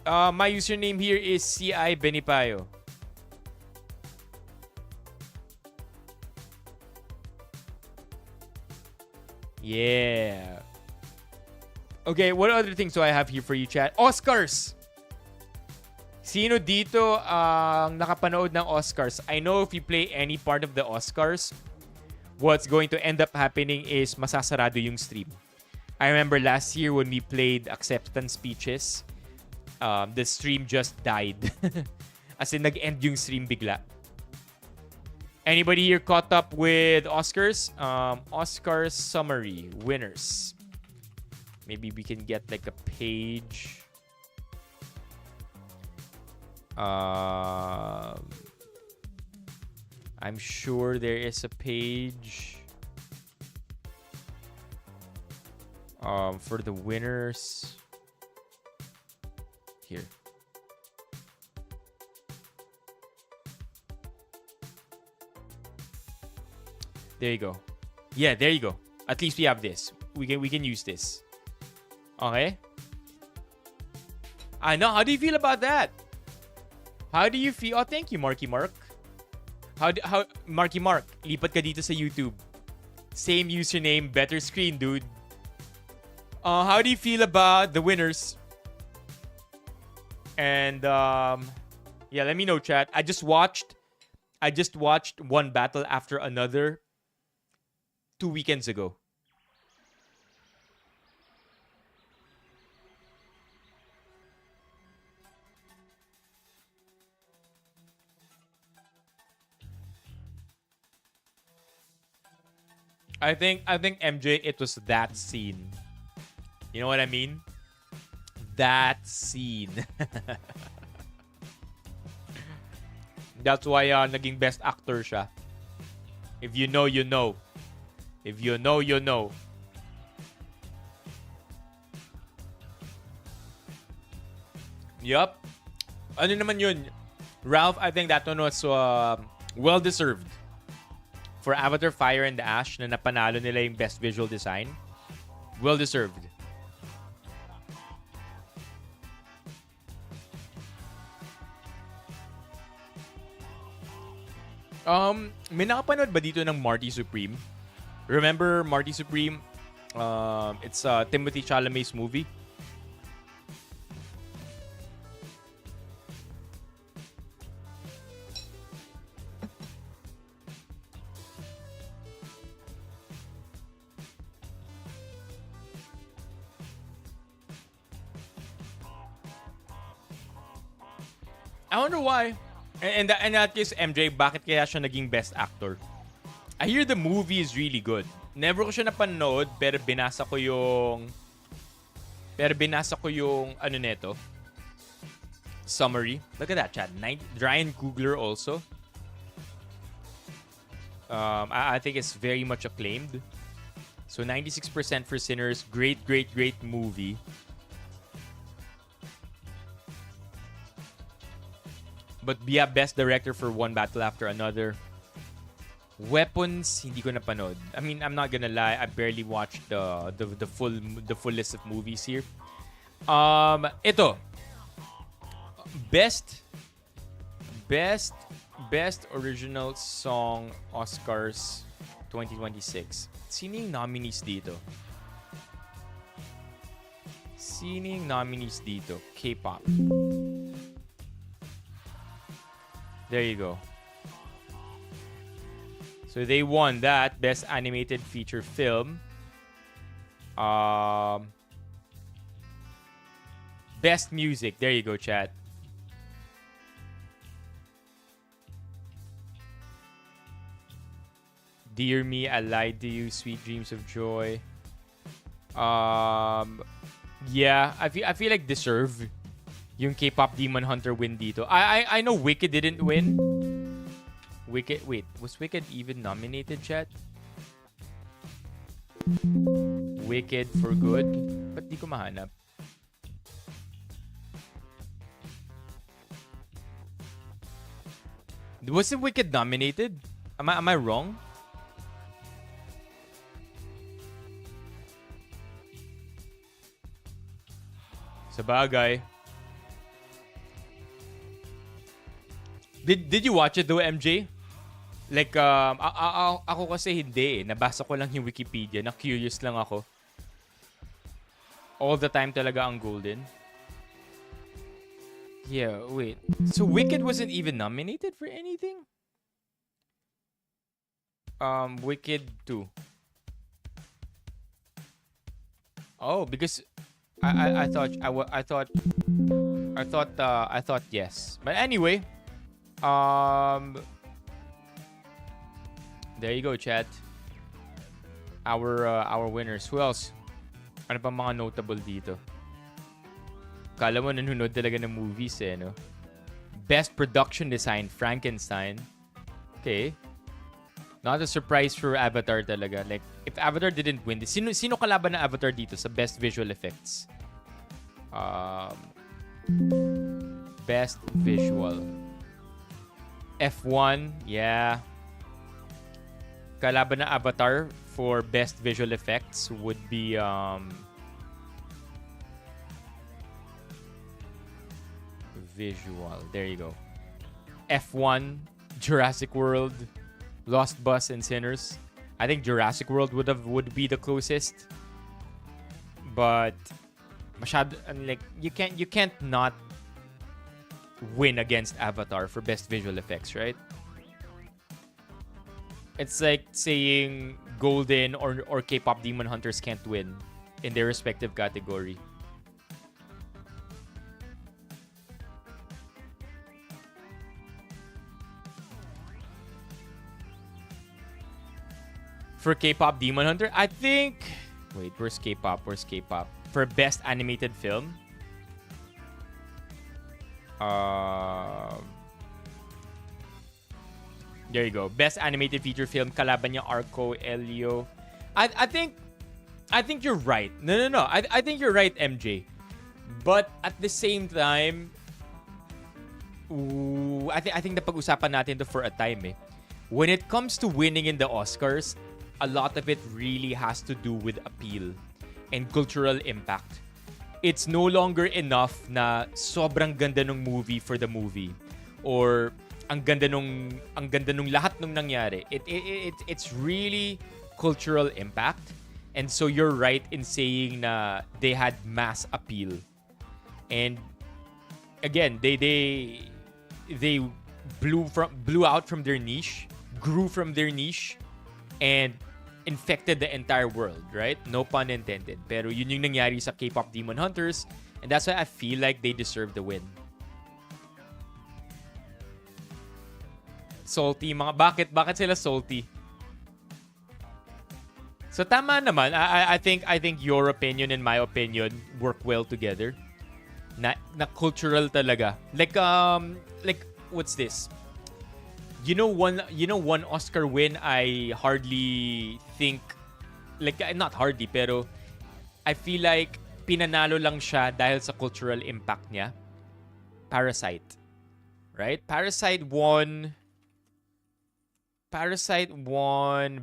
My username here is CI Benipayo. Yeah. Okay, what other things do I have here for you, chat? Oscars! Sino dito ang nakapanood ng Oscars? I know if you play any part of the Oscars, what's going to end up happening is masasarado yung stream. I remember last year when we played acceptance speeches, the stream just died. As in, nag-end yung stream bigla. Anybody here caught up with Oscars? Oscars summary, winners. Maybe we can get like a page. Um, I'm sure there is a page for the winners. Here. There you go. Yeah, there you go. At least we have this. We can use this. Okay? I know. How do you feel about that? How do you feel? Oh, thank you, Marky Mark. How Marky Mark, lipat ka dito sa YouTube. Same username, better screen, dude. How do you feel about the winners? And yeah, let me know, chat. I just watched one battle after another 2 weekends ago. I think MJ, it was that scene. You know what I mean? That scene. That's why naging best actor siya. If you know, you know. If you know, you know. Yup. Ano naman yun? Ralph, I think that one was well-deserved. For Avatar Fire and Ash na napanalo nila yung best visual design. Well-deserved. May nakapanood ba dito ng Marty Supreme? Remember Marty Supreme? It's Timothy Chalamet's movie. I wonder why. In that case, MJ, bakit kaya siya naging best actor? I hear the movie is really good. Never ko siya napanood, pero binasa ko yung ano neto. Summary. Look at that, chat. Ryan Coogler also. I think it's very much acclaimed. So 96% for Sinners. Great movie. But yeah, best director for One Battle After Another. Weapons, hindi ko napanood. I mean, I'm not gonna lie, I barely watched the full list of movies here. Ito. Best original song Oscars 2026. Sino yung nominees dito? K-pop. There you go. So they won that best animated feature film. Best music. There you go, chat. Dear Me, I Lied to You, Sweet Dreams of Joy. Yeah, I feel like deserve yung K-pop Demon Hunter win dito. I know Wicked didn't win. Wicked, wait, was Wicked even nominated, chat? Wicked for Good? Ba't di ko mahanap? Wasn't Wicked nominated? Am I wrong? Sabagay. Did you watch it though, MJ? Like, ako kasi hindi eh. Nabasa ko lang yung Wikipedia. Na-curious lang ako. All the time talaga ang golden. Yeah, wait. So Wicked wasn't even nominated for anything? Wicked 2. Oh, because I thought yes. But anyway, there you go, chat. Our winners. Who else? Ano pa mga notable dito? Kala mo nanonood talaga ng movies eh, no? Best production design, Frankenstein. Okay. Not a surprise for Avatar talaga. Like, if Avatar didn't win, sino kalaban ng Avatar dito sa best visual effects? Best visual. F1, yeah. Kalaban ng Avatar for best visual effects would be visual. There you go. F1, Jurassic World, Lost Bus, and Sinners. I think Jurassic World would be the closest. But like you can't not win against Avatar for best visual effects, right? It's like saying Golden or K-pop Demon Hunters can't win in their respective category. For K-pop Demon Hunter, I think... Wait, where's K-pop? For best animated film? There you go. Best animated feature film. Kalaban niya Arco, Elio. I think you're right. No. I think you're right, MJ. But at the same time, I think napag-usapan natin to for a time eh. When it comes to winning in the Oscars, a lot of it really has to do with appeal and cultural impact. It's no longer enough na sobrang ganda ng movie for the movie or ang ganda nung lahat nung nangyari. It's really cultural impact. And so you're right in saying na they had mass appeal. And again, they blew out from their niche, grew from their niche, and infected the entire world, right? No pun intended. Pero yun yung nangyari sa K-pop Demon Hunters, and that's why I feel like they deserve the win. Salty mga bakit sila salty? So tama naman. I think your opinion and my opinion work well together. Na cultural talaga. Like what's this? You know one Oscar win I hardly think, like not hardly pero I feel like pinanalo lang siya dahil sa cultural impact niya. Parasite. Right? Parasite won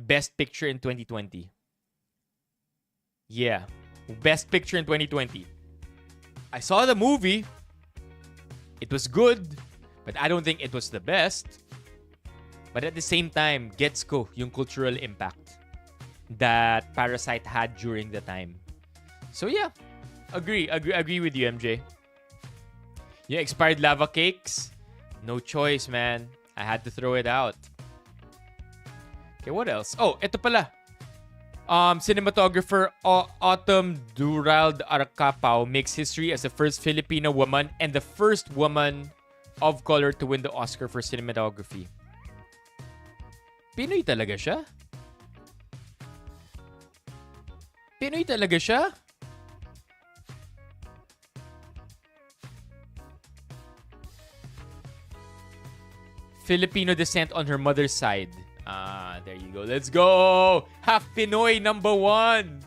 Best Picture in 2020. Yeah. Best Picture in 2020. I saw the movie. It was good, but I don't think it was the best. But at the same time, gets ko yung cultural impact that Parasite had during the time. So yeah, agree with you, MJ. Yung expired lava cakes, no choice, man. I had to throw it out. Okay, what else? Oh, ito pala. Cinematographer Autumn Durald Arcapao makes history as the first Filipino woman and the first woman of color to win the Oscar for cinematography. Pinoy talaga siya? Pinoy talaga siya? Filipino descent on her mother's side. There you go. Let's go! Half Pinoy, number 1!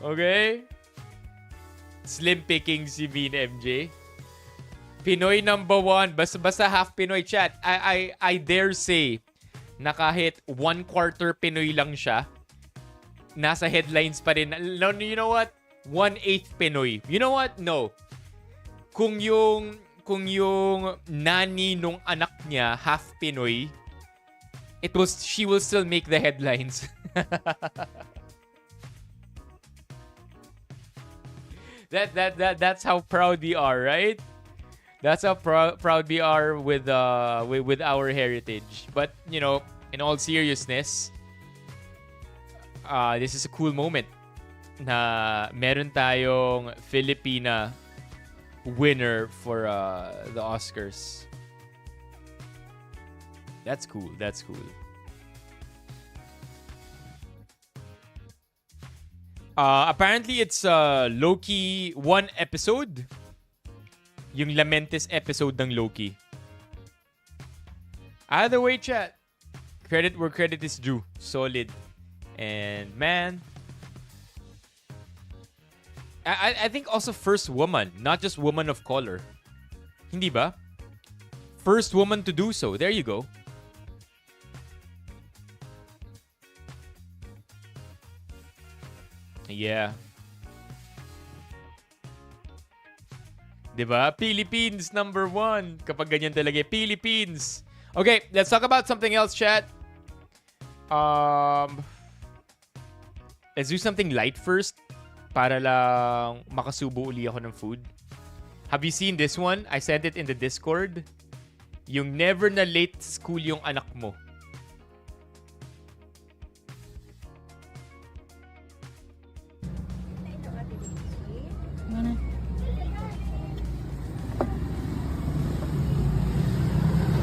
Okay? Slim picking si Vin MJ. Pinoy number 1. Basta half Pinoy, chat. I dare say na kahit 1/4 Pinoy lang siya, nasa headlines pa rin. You know what? 1/8 Pinoy. You know what? No. Kung yung nani nung anak niya half Pinoy, she will still make the headlines. That's how proud we are, right? That's how proud we are with our heritage. But you know, in all seriousness, this is a cool moment na meron tayong Filipina winner for the Oscars. That's cool. Apparently it's low-key one episode Yung Lamentes episode ng Loki. Either way, chat. Credit where credit is due. Solid. And man, I think also first woman, not just woman of color. Hindi ba? First woman to do so. There you go. Yeah. Diba? Philippines number 1. Kapag ganyan talaga. Philippines. Okay, let's talk about something else, chat. Let's do something light first para lang makasubo uli ako ng food. Have you seen this one? I sent it in the Discord. Yung never na late school yung anak mo.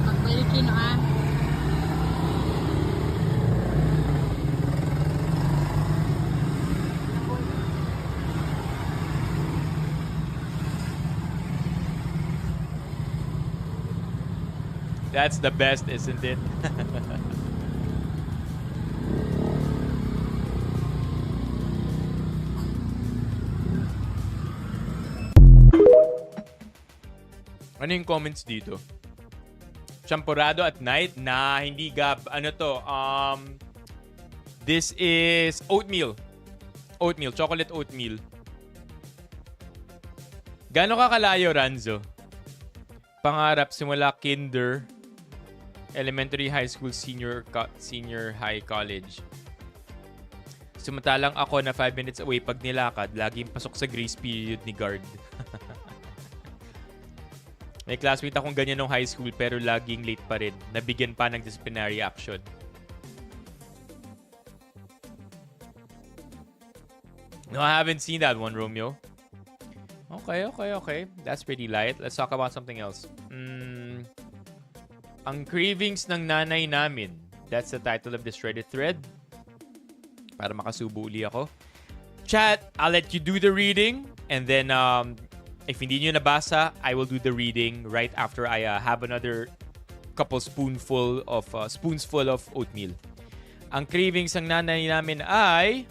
Magbalikin ah. That's the best, isn't it? Ano yung comments dito? Champurado at night na hindi gab. Ano to? This is oatmeal. Oatmeal. Chocolate oatmeal. Gano'n ka kalayo, Ranzo? Pangarap simula kinder, elementary, high school, senior high, college. Sumantalang ako na 5 minutes away pag nilakad, laging pasok sa grace period ni guard. May classmate akong ganyan nung high school pero laging late pa rin. Nabigyan pa ng disciplinary action. No, I haven't seen that one, Romeo. Okay. That's pretty light. Let's talk about something else. Ang cravings ng nanay namin. That's the title of this Reddit thread. Para makasubo uli ako. Chat, I'll let you do the reading. And then, if hindi nyo nabasa, I will do the reading right after I have another couple spoonsful of oatmeal. Ang cravings ng nanay namin ay...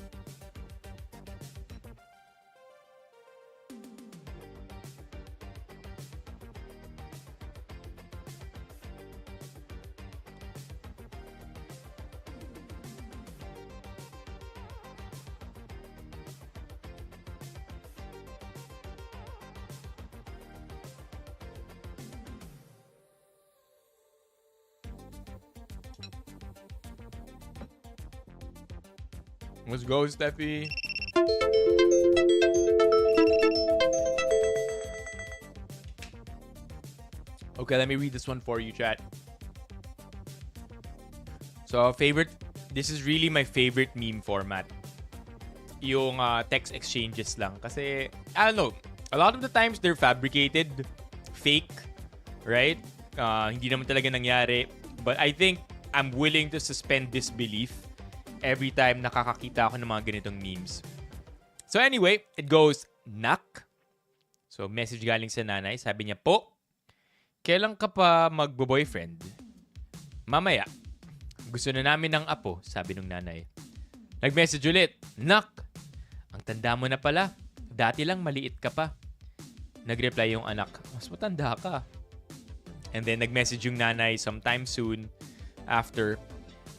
Let's go, Steffi. Okay, let me read this one for you, chat. So, this is really my favorite meme format. Yung text exchanges lang. Kasi, I don't know, a lot of the times they're fabricated, fake, right? Hindi naman talaga nangyari. But I think I'm willing to suspend disbelief every time nakakakita ako ng mga ganitong memes. So anyway, it goes, Nak. So message galing sa nanay. Sabi niya, po, kailan ka pa magbo-boyfriend? Mamaya. Gusto na namin ng apo, sabi ng nanay. Nag-message ulit, Nak, ang tanda mo na pala. Dati lang maliit ka pa. Nag-reply yung anak, mas matanda ka. And then nag-message yung nanay sometime soon after,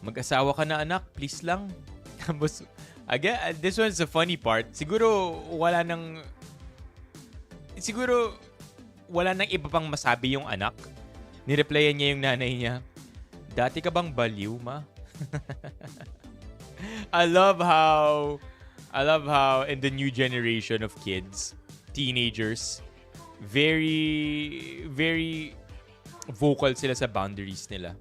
mag-asawa ka na anak, please lang. Tapos, again, this one's the funny part. Siguro wala nang iba pang masabi yung anak. Nireplyan niya yung nanay niya, dati ka bang baliw, ma? I love how in the new generation of kids, teenagers, very, very vocal sila sa boundaries nila.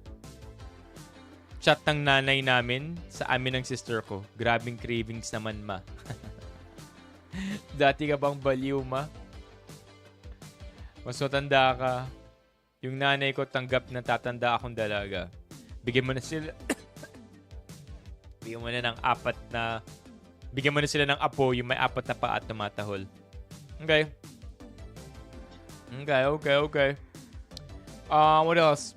Chat ng nanay namin sa amin ng sister ko. Grabing cravings naman, ma. Dati ka bang baliw, ma? Mas matanda ka. Yung nanay ko tanggap na tatanda akong dalaga. Bigyan mo na sila ng apo yung may 4 na paa at tumatahol. Okay. Okay. What else?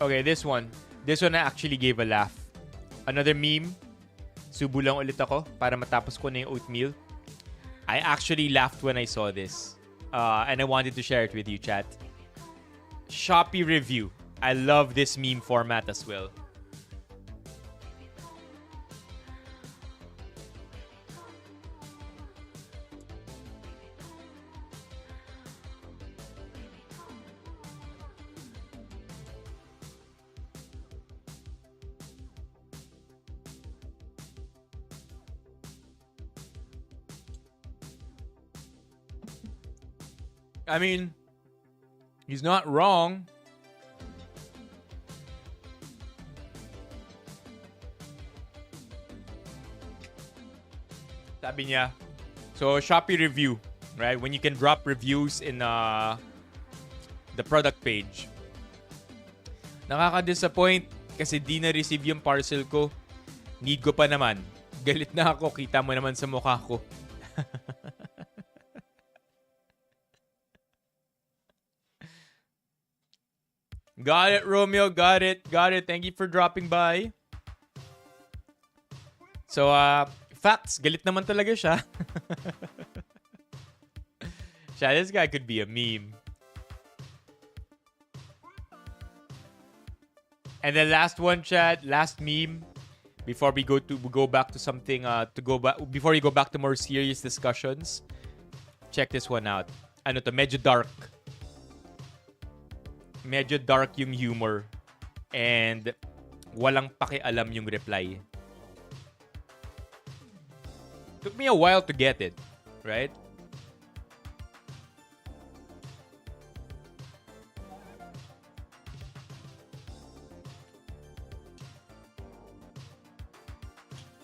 Okay, this one. This one I actually gave a laugh. Another meme. Subo lang ulit ako para matapos ko na yung oatmeal. I actually laughed when I saw this. And I wanted to share it with you, chat. Shopee review. I love this meme format as well. I mean, he's not wrong. Sabi niya, so Shopee review, right? When you can drop reviews in the product page. Nakaka-disappoint kasi di na-receive yung parcel ko. Need ko pa naman. Galit na ako, kita mo naman sa mukha ko. Got it, Romeo. Got it. Thank you for dropping by. So, facts. Galit naman talaga siya. This guy could be a meme. And then last one, chat. Last meme. Before we go back to something, before we go back to more serious discussions. Check this one out. Ano to? Medyo dark. Medyo dark yung humor. And walang pakialam yung reply. Took me a while to get it. Right?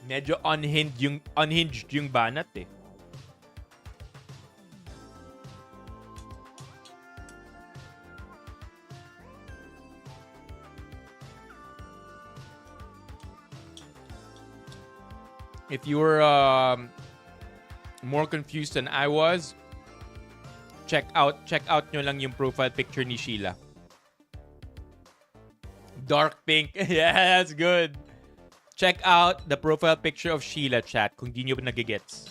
Medyo unhinged yung banat eh. If you were more confused than I was, check out nyo lang yung profile picture ni Sheila. Dark pink. Yeah, that's good. Check out the profile picture of Sheila, chat, kung di nyo pa nagigets.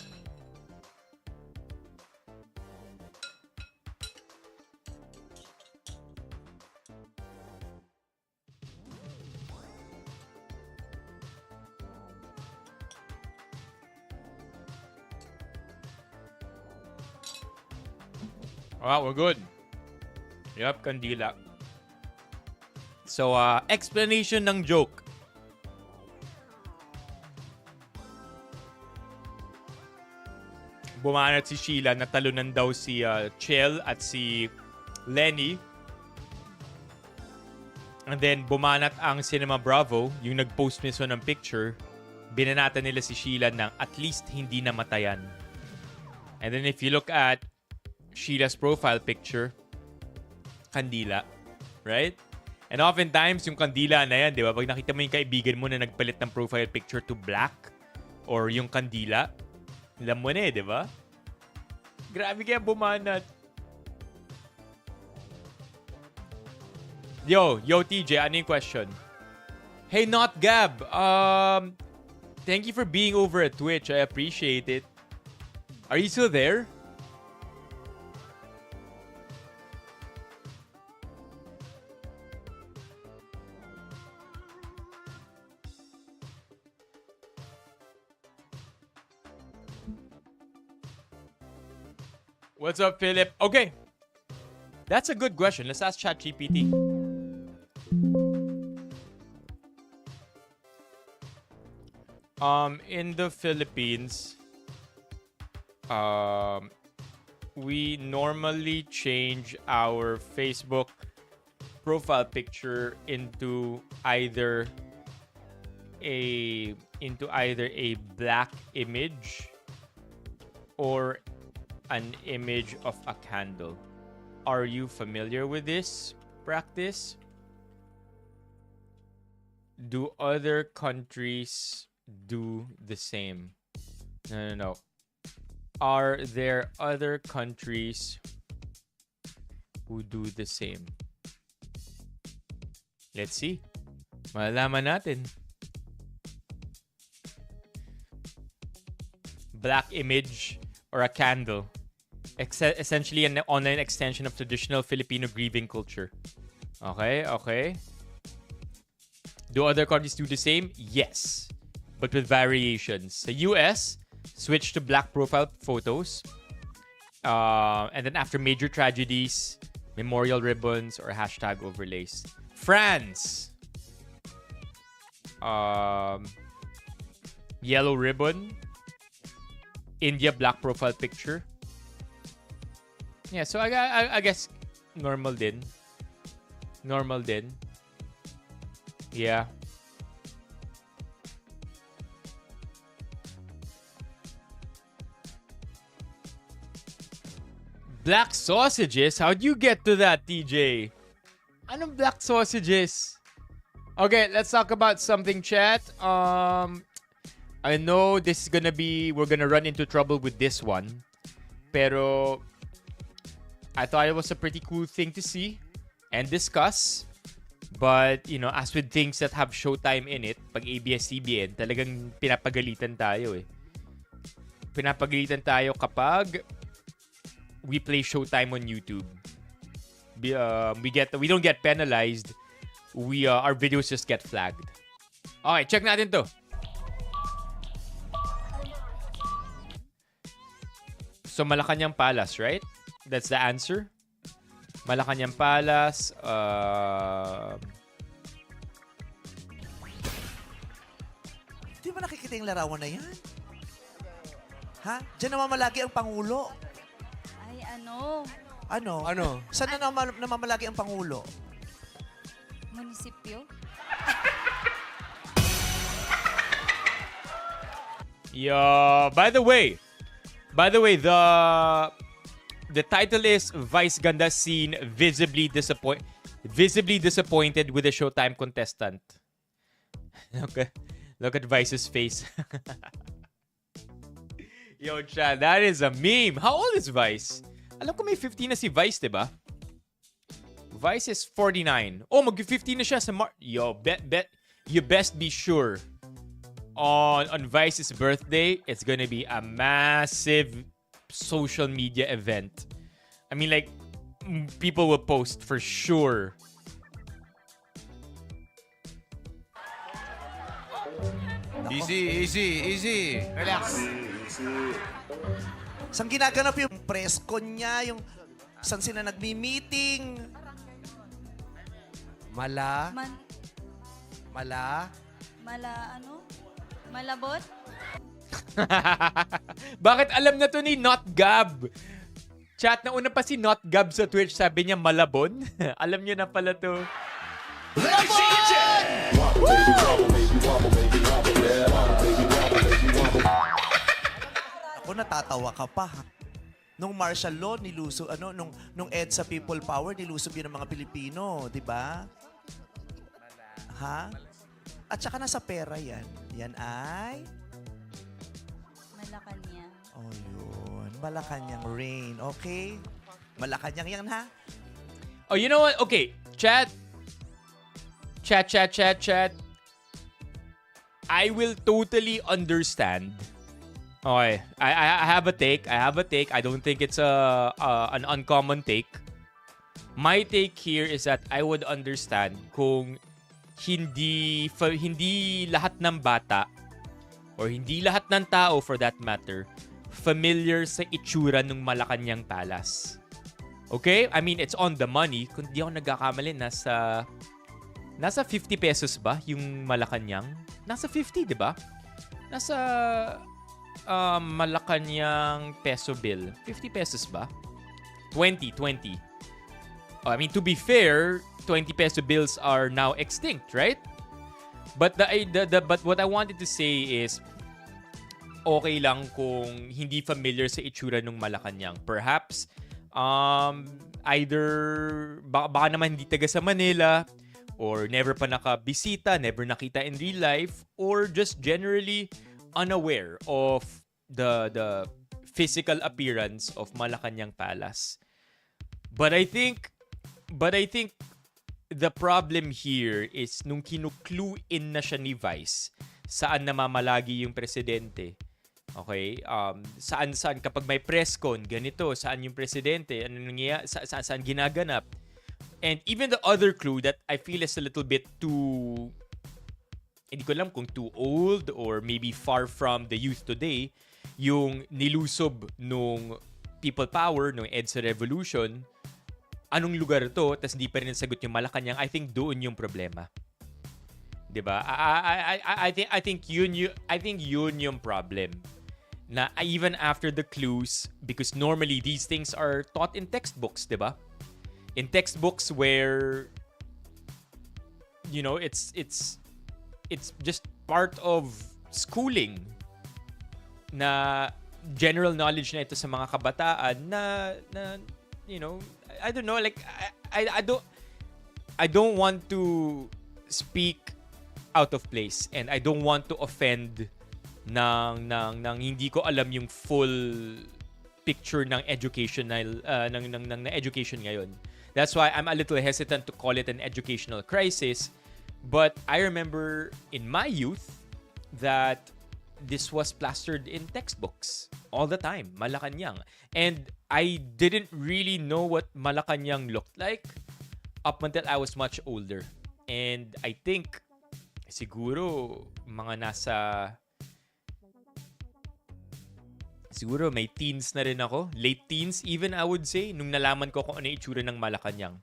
Alright, we're good. Yep, kandila. So, explanation ng joke. Bumanat si Sheila, natalunan daw si Chell at si Lenny. And then, bumanat ang Cinema Bravo, yung nag-post mismo ng picture. Binanatan nila si Sheila ng at least hindi namatayan. And then, if you look at Sheila's profile picture, kandila. Right? And oftentimes, yung kandila na yan, di ba? Pag nakita mo yung kaibigan mo na nagpalit ng profile picture to black or yung kandila, alam mo na eh, di ba? Grabe kaya bumanat. Yo, TJ, ano yung question? Hey, not Gab. Thank you for being over at Twitch. I appreciate it. Are you still there? What's up, Philip? Okay. That's a good question. Let's ask ChatGPT. In the Philippines, we normally change our Facebook profile picture into either a black image or an image of a candle. Are you familiar with this practice? Do other countries do the same? No. Are there other countries who do the same. Let's see. Malalaman natin. Black image or a candle. Essentially an online extension of traditional Filipino grieving culture. Okay, okay. Do other countries do the same? Yes. But with variations. The US switched to black profile photos. And then after major tragedies, memorial ribbons or hashtag overlays. France. Yellow ribbon. India, black profile picture. Yeah, so I guess normal din. Normal din. Yeah. Black sausages? How'd you get to that, TJ? Anong black sausages? Okay, let's talk about something, chat. I know this is gonna be... We're gonna run into trouble with this one. Pero... I thought it was a pretty cool thing to see and discuss. But, you know, as with things that have Showtime in it, pag ABS-CBN, talagang pinapagalitan tayo eh. Pinapagalitan tayo kapag we play Showtime on YouTube. We don't get penalized. Our videos just get flagged. Okay, check natin to. So, Malacanang Palace, right? That's the answer. Malacanang Palace. Di ba nakikita yung larawan na yan? Ha? Diyan namamalagi ang Pangulo. Ay, ano? Ano? Ano? Saan na namamalagi ang Pangulo? Munisipyo? Yeah. By the way, the title is Vice Ganda Scene visibly disappointed with the Showtime contestant. Look at Vice's face. Yo, Chad, that is a meme. How old is Vice? Alam ko may 15 na si Vice, diba? Vice is 49. Oh, mag-15 na siya sa Yo, you best be sure. On Vice's birthday, it's gonna be a massive social media event. I mean, like, people will post for sure. Easy. Relax. Saan ginaganap yung press con niya? Yung saan sila nagmi-meeting? Mala? Ano? Malabot? Bakit alam na to ni Not Gab? Chat, nauna pa si Not Gab sa Twitch, sabi niya Malabon. Alam niyo na pala to. Ako natatawa ka pa. Nung martial law, nung EDSA People Power, nilusob yun ng mga Pilipino, di ba? Ha? At saka nasa pera yan. Yan ay... Malacanang. Oh, yun. Malacanang rain. Okay? Malacanang yan, ha? Oh, you know what? Okay, chat. I will totally understand. Okay, I have a take. I don't think it's an uncommon take. My take here is that I would understand kung hindi lahat ng bata or hindi lahat ng tao for that matter familiar sa itsura ng Malacanang Palace. Okay? I mean, it's on the money. Kung di ako nagkakamali, nasa 50 pesos ba yung Malacanang? Nasa 50, di ba? Nasa Malacanang peso bill. 50 pesos ba? 20. I mean, to be fair, 20 peso bills are now extinct, right? But but what I wanted to say is, okay lang kung hindi familiar sa itsura ng Malacanang. Perhaps, either baka naman hindi taga sa Manila, or never pa nakabisita, never nakita in real life, or just generally unaware of the physical appearance of Malacanang Palace. But I think But I think the problem here is nung kinu-clue in na siya ni Vice, saan namamalagi yung presidente. Okay? Saan kapag may press con, ganito, saan yung presidente, ano nangyayari, saan ginaganap. And even the other clue that I feel is a little bit too, hindi ko alam kung too old or maybe far from the youth today, yung nilusob nung people power, nung EDSA revolution, anong lugar to, tas hindi pa rin nasagot yung Malacanang, I think doon yung problema. 'Di ba? I think yun yung problem. Na even after the clues, because normally these things are taught in textbooks, 'di ba? In textbooks where it's just part of schooling na general knowledge na ito sa mga kabataan na I don't know, like I don't want to speak out of place and I don't want to offend ng hindi ko alam yung full picture ng educational ng education ngayon. That's why I'm a little hesitant to call it an educational crisis, but I remember in my youth that this was plastered in textbooks all the time, Malacanang. And I didn't really know what Malacanang looked like up until I was much older. And I think siguro may teens na rin ako. Late teens even, I would say, nung nalaman ko kung ano yung itsura ng Malacanang.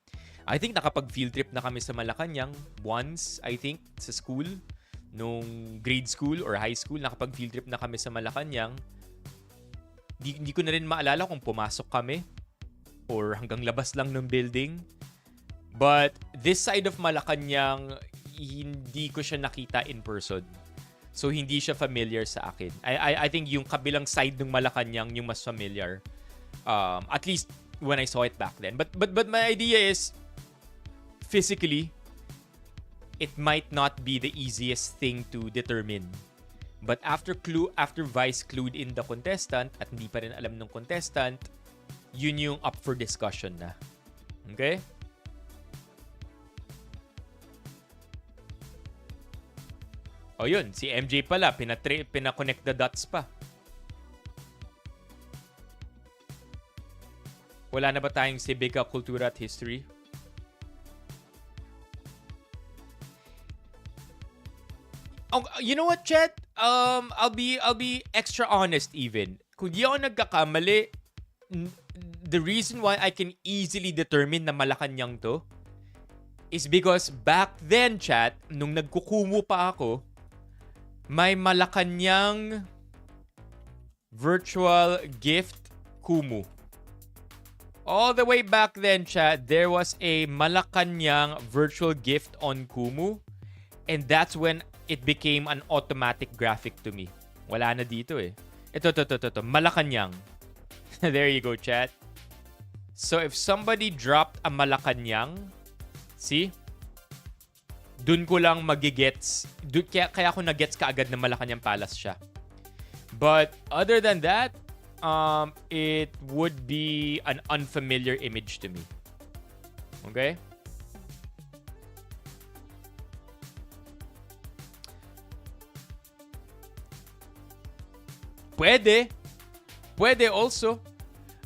I think nakapag-field trip na kami sa Malacanang once, I think, sa school. Nung grade school or high school, nakapag-field trip na kami sa Malacanang. Hindi ko na rin maalala kung pumasok kami or hanggang labas lang ng building. But this side of Malacanang, hindi ko siya nakita in person. So, hindi siya familiar sa akin. I think yung kabilang side ng Malacanang yung mas familiar. At least when I saw it back then. But my idea is, physically, it might not be the easiest thing to determine. But after Vice clued in the contestant at hindi pa rin alam ng contestant, yun yung up for discussion na. Okay? O yun, si MJ pala, pinaconnect the dots pa. Wala na ba tayong civica, kultura at history? Oh, you know what, Chet? I'll be extra honest even. Kung di ako nagkakamali, the reason why I can easily determine na Malacanang to is because back then, Chat, nung nagkukumu pa ako, may Malacanang virtual gift kumu. All the way back then, Chat, there was a Malacanang virtual gift on Kumu, and that's when it became an automatic graphic to me. Wala na dito eh. Ito. Malacanang. There you go, chat. So if somebody dropped a Malacanang, see? Dun ko lang magigets. Kaya ko nagets kaagad na Malacanang Palace siya. But other than that, it would be an unfamiliar image to me. Okay? Pwede also.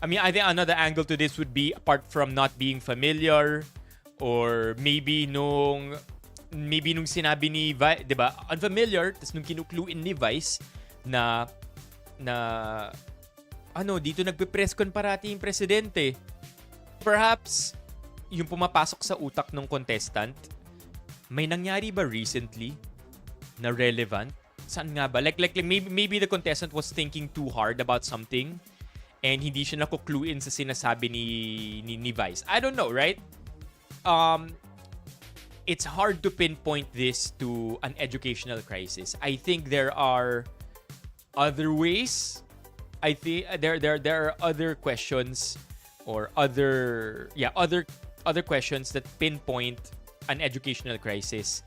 I mean, I think another angle to this would be, apart from not being familiar, or maybe nung sinabi ni Vice, 'di ba? Unfamiliar, tapos nung kinukluin ni Vice na dito nagpe-press con parati yung presidente. Perhaps yung pumapasok sa utak ng contestant, may nangyari ba recently na relevant? Saan nga ba? Like maybe the contestant was thinking too hard about something and hindi siya naku-clue in sa sinasabi ni Vice. I don't know, right? It's hard to pinpoint this to an educational crisis. I think there are other ways. I think there are other questions or other questions that pinpoint an educational crisis.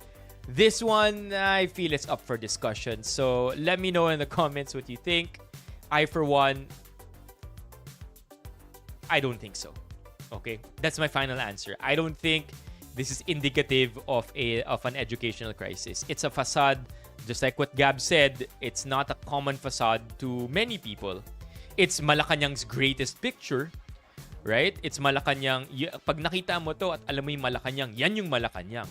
This one, I feel it's up for discussion. So let me know in the comments what you think. I, for one, I don't think so. Okay? That's my final answer. I don't think this is indicative of an educational crisis. It's a facade, just like what Gab said. It's not a common facade to many people. It's Malacanang's greatest picture, right? It's Malacanang. Pag nakita mo to at alam mo yung Malacanang, yan yung Malacanang.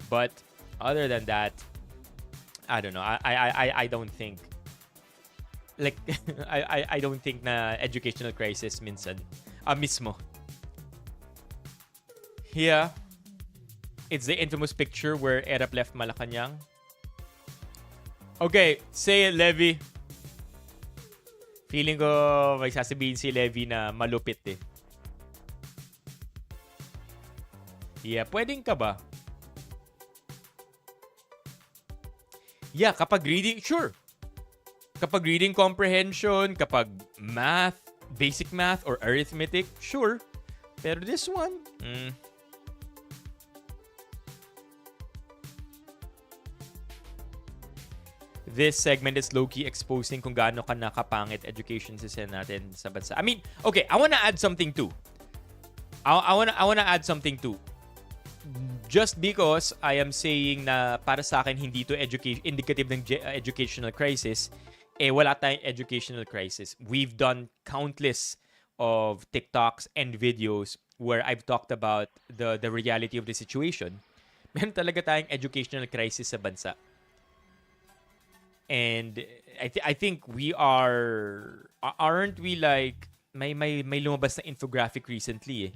But other than that, I don't know. I don't think like I don't think na educational crisis minsan mismo. Here, it's the infamous picture where Erap left Malacanang. Okay, say it, Levy. Feeling ko may sasabihin si Levy na malupit eh. Yeah, pwedeng ka ba? Yeah, kapag reading, sure. Kapag reading comprehension, kapag math, basic math or arithmetic, sure. Pero this one, This segment is low-key exposing kung gaano ka nakapangit education system natin sa bansa. I mean, okay, I wanna add something too. I wanna add something too. Just because I am saying na para sa akin hindi to indicative ng educational crisis, wala tayong educational crisis. We've done countless of TikToks and videos where I've talked about the reality of the situation. Meron talaga tayong educational crisis sa bansa. And I think we aren't we like may lumabas na infographic recently eh.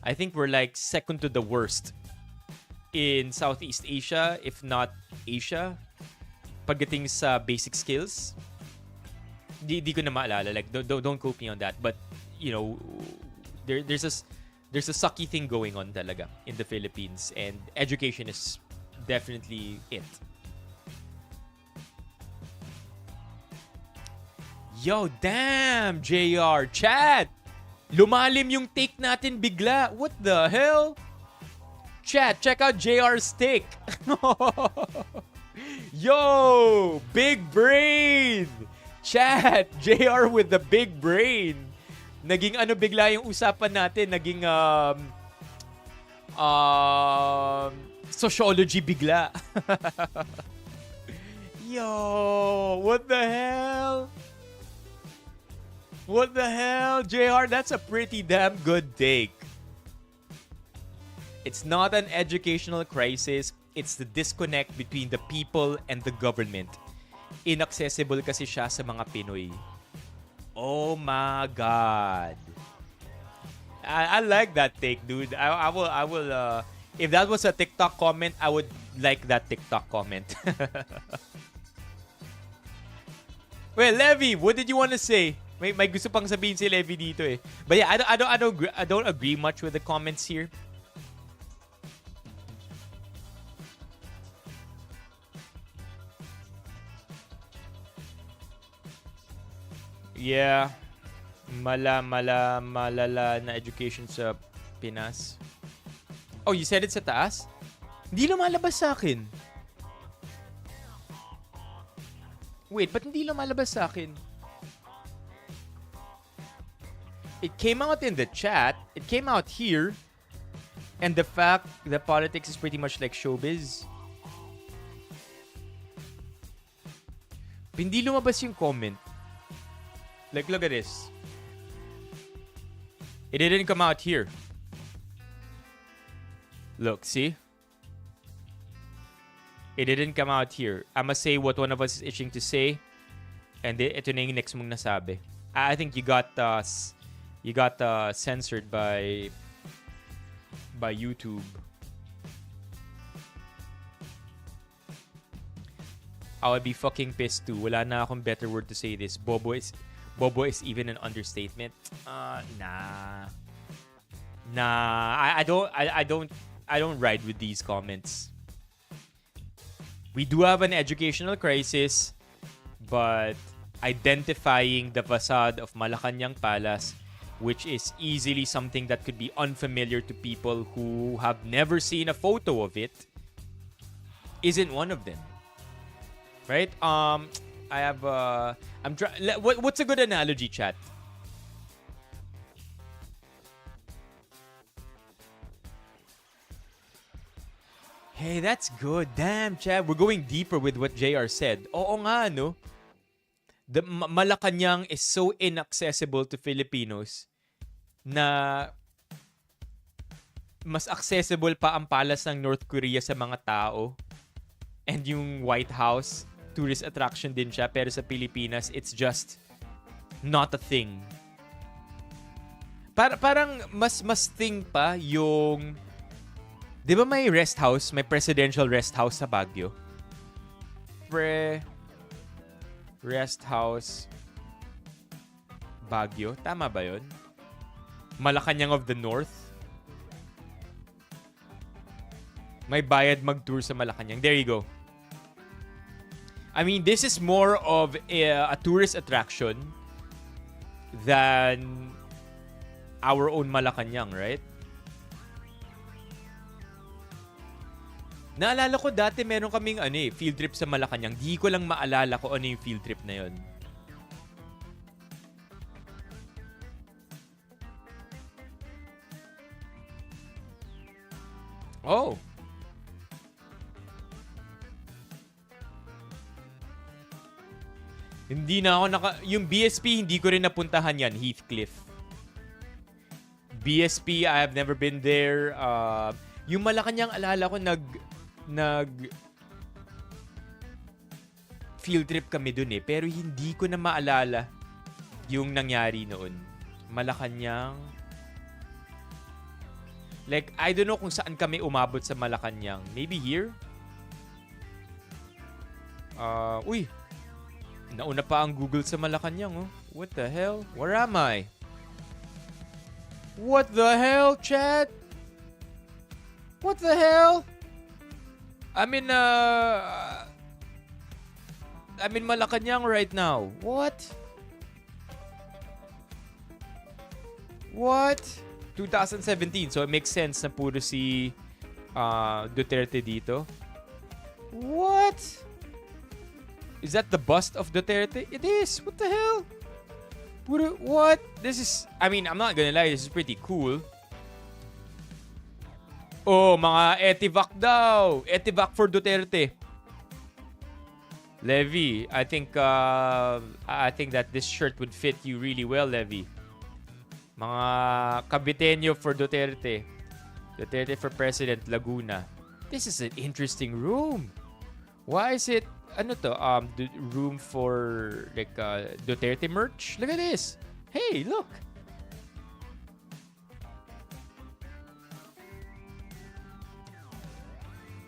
I think we're like second to the worst in Southeast Asia, if not Asia, pagdating sa basic skills. Di ko na maalala, like don't quote me on that, but you know, there's a sucky thing going on talaga in the Philippines, and education is definitely it. Yo, damn, JR. Chat! Lumalim yung take natin bigla. What the hell? Chat, check out JR's take. Yo! Big brain! Chat, JR with the big brain. Naging ano bigla yung usapan natin? Naging sociology bigla. Yo! What the hell? What the hell, JR? That's a pretty damn good take. It's not an educational crisis. It's the disconnect between the people and the government. Inaccessible kasi siya sa mga Pinoy. Oh my God. I like that take, dude. I will if that was a TikTok comment, I would like that TikTok comment. Well, Levy, what did you want to say? May gusto pang sabihin si Levy dito eh. But yeah, I don't agree much with the comments here. Yeah. Malala na education sa Pinas. Oh, you said it sa taas? Hindi lumalabas sa akin. Wait, ba't hindi lumalabas sa akin? It came out in the chat. It came out here. And the fact that politics is pretty much like showbiz. Hindi lumabas yung comment. Like, look at this. It didn't come out here. Look, see? It didn't come out here. I'ma say what one of us is itching to say. And ito na yung next mong nasabi. I think you got censored by YouTube. I would be fucking pissed too. Wala na akong better word to say this. Bobo is even an understatement. Nah. I don't ride with these comments. We do have an educational crisis, but identifying the facade of Malacanang Palace, which is easily something that could be unfamiliar to people who have never seen a photo of it, isn't one of them. Right? What's a good analogy, chat? Hey, that's good. Damn, Chad. We're going deeper with what JR said. Oo nga, no? The Malacanang is so inaccessible to Filipinos na mas accessible pa ang palace ng North Korea sa mga tao. And yung White House, tourist attraction din siya. Pero sa Pilipinas, it's just not a thing. Parang mas thing pa yung... Di ba may rest house, may presidential rest house sa Baguio? Rest house Baguio. Tama ba yun? Malacanang of the North. May bayad mag-tour sa Malacanang. There you go. I mean, this is more of a tourist attraction than our own Malacanang, right? Naalala ko dati meron kaming field trip sa Malacanang. Di ko lang maalala ko ano yung field trip na yun. Oh. Hindi na ako yung BSP hindi ko rin napuntahan yan, Heathcliff. BSP, I have never been there. Yung Malacanang alala ko nag field trip kami dun pero hindi ko na maalala yung nangyari noon. Malacanang. Like, I don't know kung saan kami umabot sa Malacanang. Maybe here? Uy! Nauna pa ang Google sa Malacanang, oh. What the hell? Where am I? What the hell, chat? What the hell? I'm in Malacanang right now. What? 2017. So it makes sense na puro si Duterte dito. What? Is that the bust of Duterte? It is. What the hell? What? This is... I mean, I'm not gonna lie. This is pretty cool. Oh, mga etivac daw. Etivac for Duterte. Levy, I think that this shirt would fit you really well, Levy. Mga Kabitenyo for Duterte. Duterte for President, Laguna. This is an interesting room. Why is it the room for like Duterte merch? Look at this. Hey, look.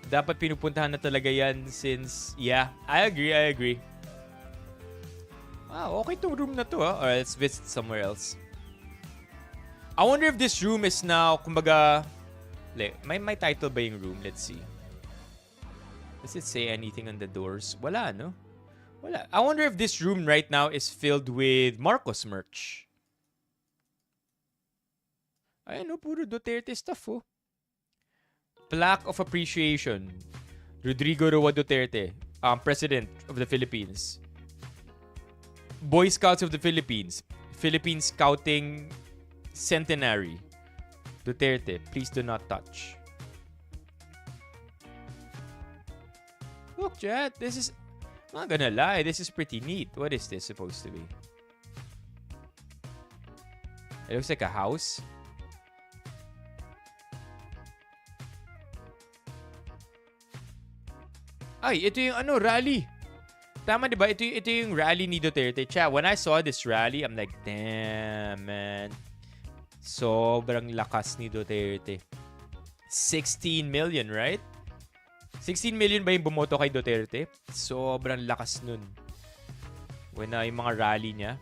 Dapat pinupuntahan na talaga yan since, yeah, I agree. Okay tong room na to, ha? Alright, let's visit somewhere else. I wonder if this room is now, kumbaga, may title ba yung room? Let's see. Does it say anything on the doors? Wala, no? Wala. I wonder if this room right now is filled with Marcos merch. Ayan, no? Puro Duterte stuff, oh. Plaque of Appreciation. Rodrigo Roa Duterte, President of the Philippines. Boy Scouts of the Philippines. Philippine Scouting Centenary. Duterte, please do not touch. Look, chat, this is... I'm not gonna lie, this is pretty neat. What is this supposed to be? It looks like a house. Ay, ito yung rally. Tama, di ba? Ito yung rally ni Duterte. Chat, when I saw this rally, I'm like, damn, man. Sobrang lakas ni Duterte. 16 million, right? 16 million ba yung bumoto kay Duterte? Sobrang lakas nun. When yung mga rally niya.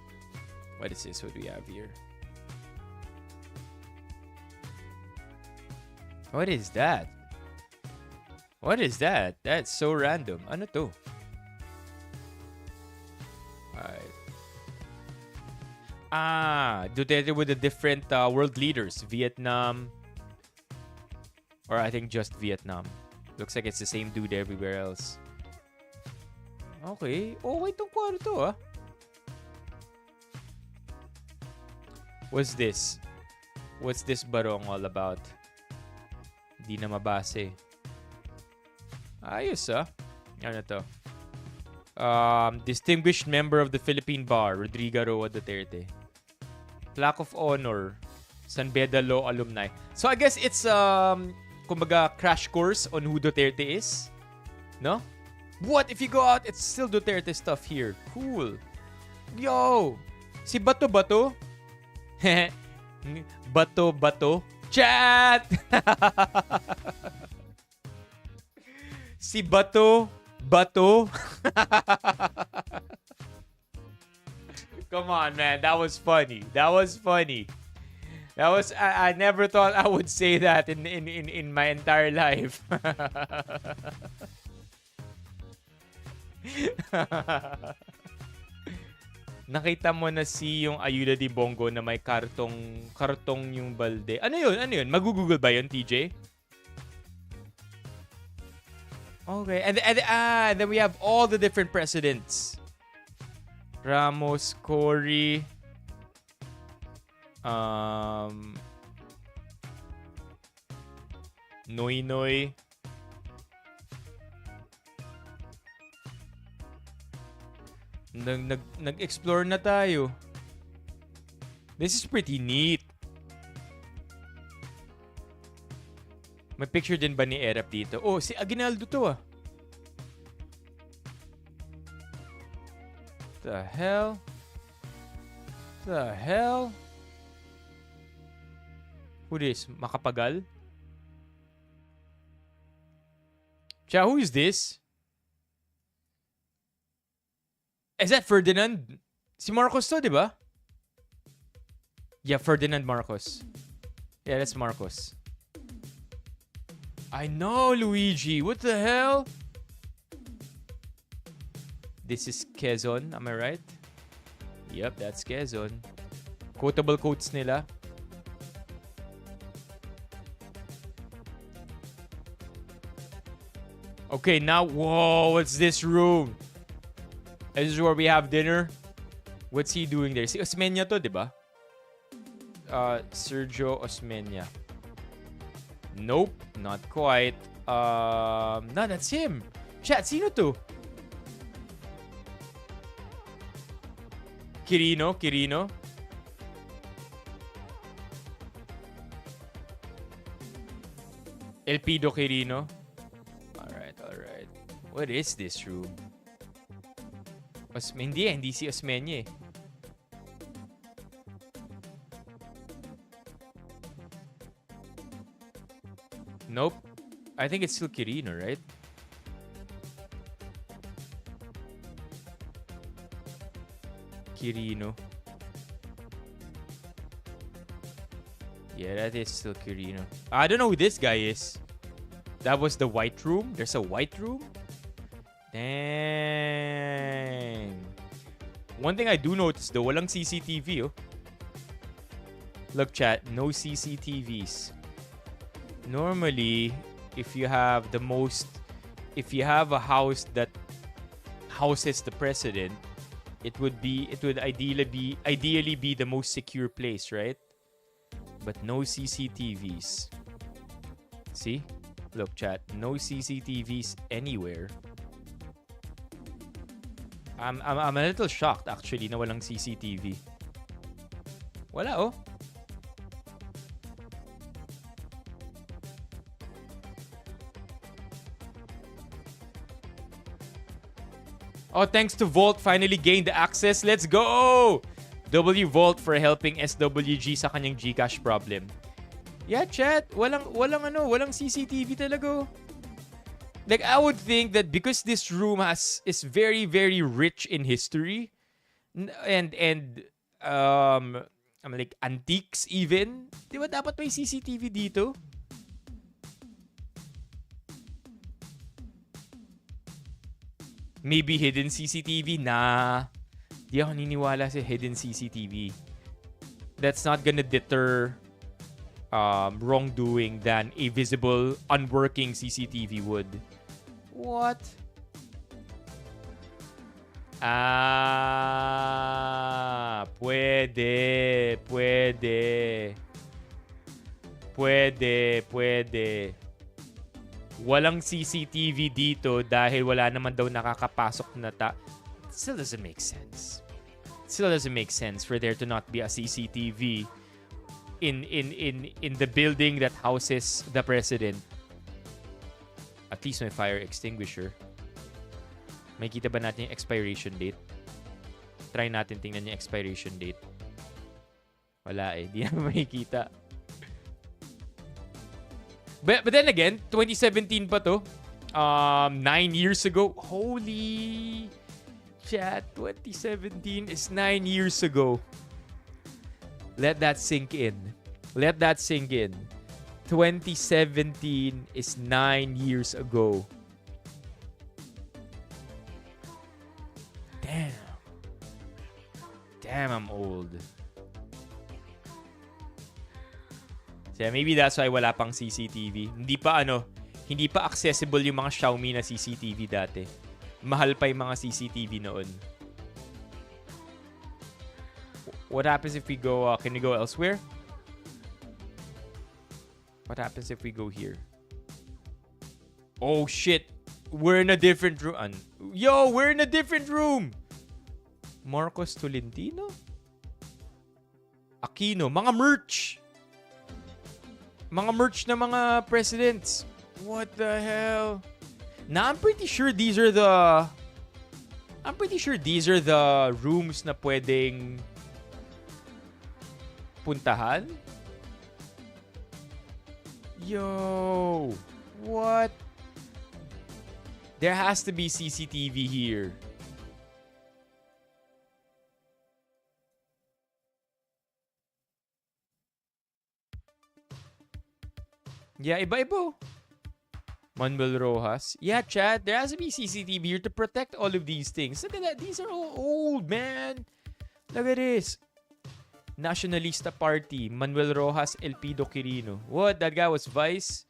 What is this? What do we have here? What is that? What is that? That's so random. Ano to? Alright. Duterte with the different world leaders. Vietnam. Or I think just Vietnam. Looks like it's the same dude everywhere else. Okay. Okay tong kwarto to, ah. What's this? What's this barong all about? Di na mabase. Ayos Ano to? Distinguished member of the Philippine Bar, Rodrigo Roa Duterte. Plaque of Honor, San Beda Law alumni. So I guess it's kumbaga crash course on who Duterte is. No? What if you go out, it's still Duterte stuff here. Cool. Yo! Si Bato Bato? Bato Bato? Chat! Si Bato Bato? Come on, man. That was funny. I never thought I would say that in my entire life. Nakita mo na yung ayuda di Bongo na may kartong yung balde. Ano yun? Magugoogle ba yun, TJ? Okay. And then we have all the different presidents. Ramos, Cory, Noy. Nag-explore na tayo. This is pretty neat. May picture din ba ni Erap dito? Oh, si Aguinaldo to The hell? Who this? Makapagal? Cha, who is this? Is that Ferdinand? Si Marcos to, di ba? Yeah, Ferdinand Marcos. Yeah, that's Marcos. I know, Luigi. What the hell? This is Quezon, am I right? Yep, that's Quezon. Quotable quotes nila. Okay, now, whoa, what's this room? This is where we have dinner. What's he doing there? Si Osmeña to, di ba? Sergio Osmeña. Nope, not quite. No, that's him. Chat, sino to? Quirino. Elpido Quirino. Alright. What is this room? Hindi si Osmeña Nope. I think it's still Quirino, right? Quirino. Yeah, that is still Quirino. I don't know who this guy is. That was the white room? There's a white room? Dang. One thing I do notice though, walang CCTV, Look, chat, no CCTVs. Normally, if you have a house that houses the president, it would ideally be the most secure place, right? But no CCTVs. See? Look, chat, no CCTVs anywhere. I'm a little shocked actually na walang CCTV. Wala, Oh, thanks to Volt, finally gained the access. Let's go! W Volt for helping SWG sa kanyang GCash problem. Yeah, chat. Walang CCTV talaga. Like, I would think that because this room is very, very rich in history and like antiques even, di ba dapat may CCTV dito? Maybe hidden CCTV? Nah. Di ako niniwala sa hidden CCTV. That's not gonna deter wrongdoing than a visible, unworking CCTV would. What? Puede. walang CCTV dito dahil wala naman daw nakakapasok na still doesn't make sense. Still doesn't make sense for there to not be a CCTV in the building that houses the president. At least may fire extinguisher. May kita ba natin yung expiration date? Try natin tingnan yung expiration date. Wala eh. Di na makikita. But then again, 2017 pa to. 9 years ago. Holy chat. 2017 is 9 years ago. Let that sink in. Let that sink in. 2017 is 9 years ago. Damn. Damn, I'm old. So maybe that's why wala pang CCTV. Hindi pa accessible yung mga Xiaomi na CCTV dati. Mahal pa yung mga CCTV noon. What happens if we go, can we go elsewhere? What happens if we go here? Oh shit! We're in a different room. Yo, we're in a different room! Marcos Tolentino? Aquino. Mga merch! Mga merch na mga presidents. What the hell? Now, I'm pretty sure these are the rooms na pwedeng puntahan. Yo! What? There has to be CCTV here. Yeah, iba-iba. Manuel Rojas. Yeah, chat. There has to be CCTV here to protect all of these things. Look at that. These are all old, man. Look at this. Nationalista Party. Manuel Rojas, Elpido Quirino. What? That guy was Vice?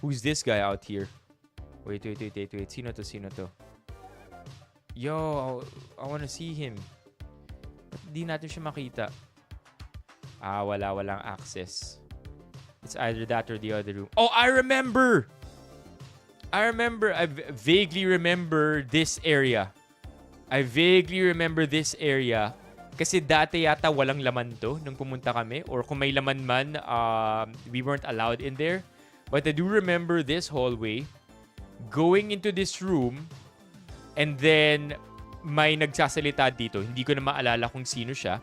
Who's this guy out here? Wait. Sino to? Yo, I wanna see him. Di natin siya makita. Walang access. It's either that or the other room. Oh, I remember! I vaguely remember this area. Kasi dati yata walang laman to nung pumunta kami. Or kung may laman man, we weren't allowed in there. But I do remember this hallway, going into this room, and then may nagsasalita dito. Hindi ko na maalala kung sino siya.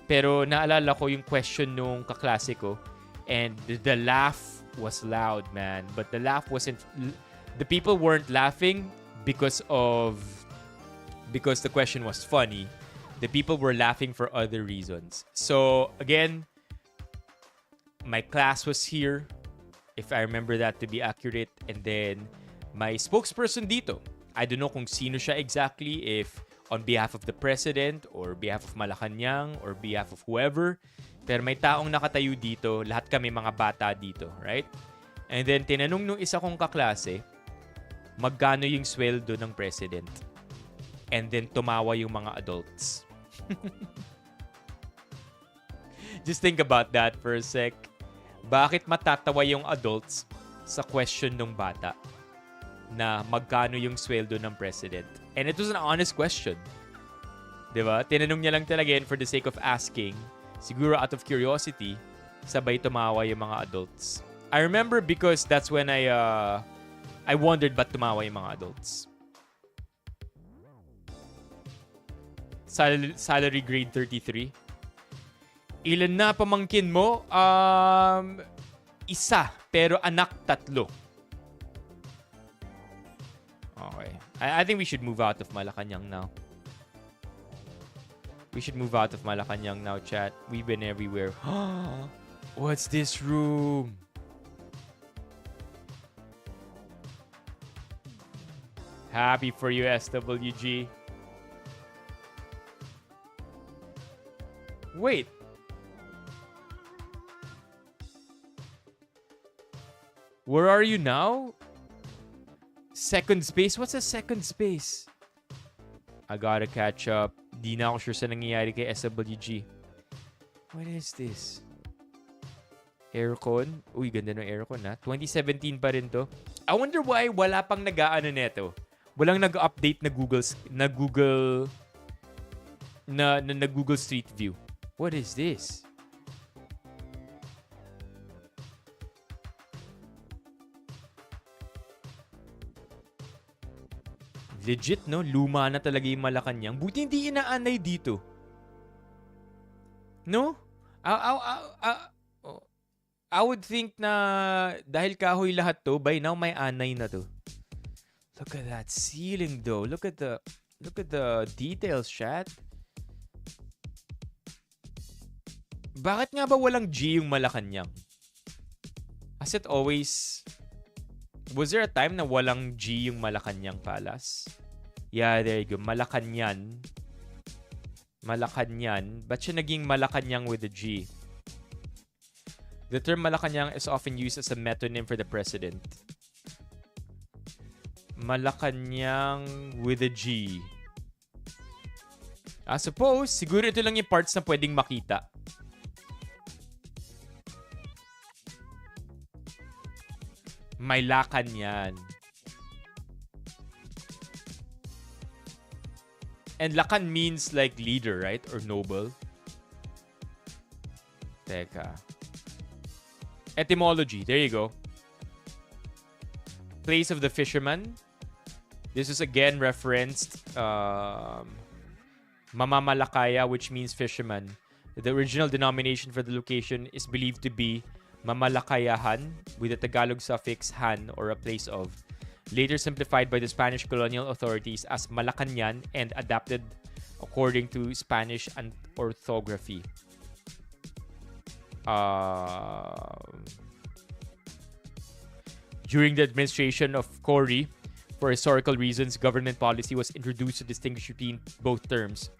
Pero naalala ko yung question nung kaklase ko. And the laugh was loud, man. But the laugh wasn't... The people weren't laughing because the question was funny. The people were laughing for other reasons. So, again, my class was here, if I remember that to be accurate. And then, my spokesperson dito. I don't know kung sino siya exactly, if on behalf of the president, or behalf of Malacanang, or behalf of whoever. Pero may taong nakatayo dito. Lahat kami mga bata dito, right? And then, tinanong nung isa kong kaklase, magkano yung sweldo ng president? And then, tumawa yung mga adults. Just think about that for a sec. Bakit matatawa yung adults sa question ng bata na magkano yung sweldo ng president? And it was an honest question. Diba? Tinanong niya lang talaga yun for the sake of asking. Siguro out of curiosity, sabay tumawa yung mga adults. I remember because that's when I wondered ba't tumawa yung mga adults. Salary grade 33. Ilan na pamangkin mo? Isa, pero anak 3. Okay. I think we should move out of Malacanang now. We should move out of Malacanang now, chat. We've been everywhere. What's this room? Happy for you, SWG. Wait. Where are you now? Second space? What's a second space? I gotta catch up. Di na ako sure sa nangyayari kay SWG. What is this? Aircon. Uy, ganda ng aircon ha. 2017 pa rin to. I wonder why wala pang nag-aano neto. Walang nag-update na Google Street View. What is this? Legit, no? Luma na talaga yung Malacanang. Buti hindi inaanay dito. No? I would think na dahil kahoy lahat to, by now may anay na to. Look at that ceiling though. Look at the details, chat. Bakit nga ba walang G yung Malacanang? Has it always... Was there a time na walang G yung Malacanang Palace? Yeah, there you go. Malacanang. Ba't siya naging Malacanang with a G? The term Malacanang is often used as a metonym for the president. Malacanang with a G. I suppose, siguro ito lang yung parts na pwedeng makita. May lakan yan. And lakan means like leader, right? Or noble. Teka. Etymology. There you go. Place of the fisherman. This is again referenced Mamamalakaya, which means fisherman. The original denomination for the location is believed to be Mamalakayahan with the Tagalog suffix han or a place of, later simplified by the Spanish colonial authorities as Malacañan and adapted according to Spanish orthography. During the administration of Cory, for historical reasons, government policy was introduced to distinguish between both terms.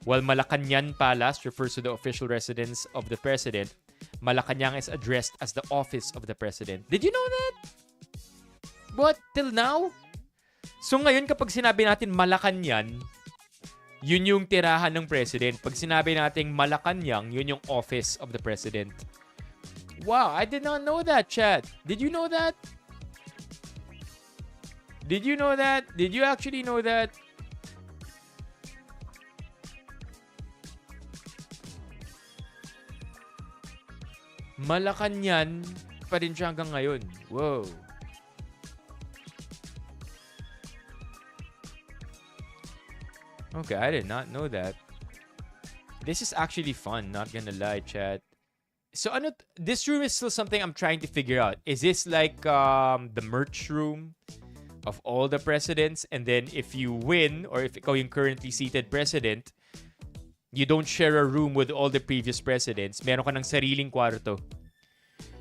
While Malacañan Palace refers to the official residence of the president, Malacañang is addressed as the office of the president. Did you know that? What? Till now? So ngayon kapag sinabi natin Malacañang, yun yung tirahan ng president. Pag sinabi natin Malacañang, yun yung office of the president. Wow, I did not know that, chat. Did you know that? Did you know that? Did you actually know that? Malacanang pa rin siya hanggang ngayon. Whoa. Okay, I did not know that. This is actually fun, not gonna lie, chat. So this room is still something I'm trying to figure out. Is this like the merch room of all the presidents? And then if you win, or if ikaw yung currently seated president, you don't share a room with all the previous presidents. Meron ka ng sariling kwarto.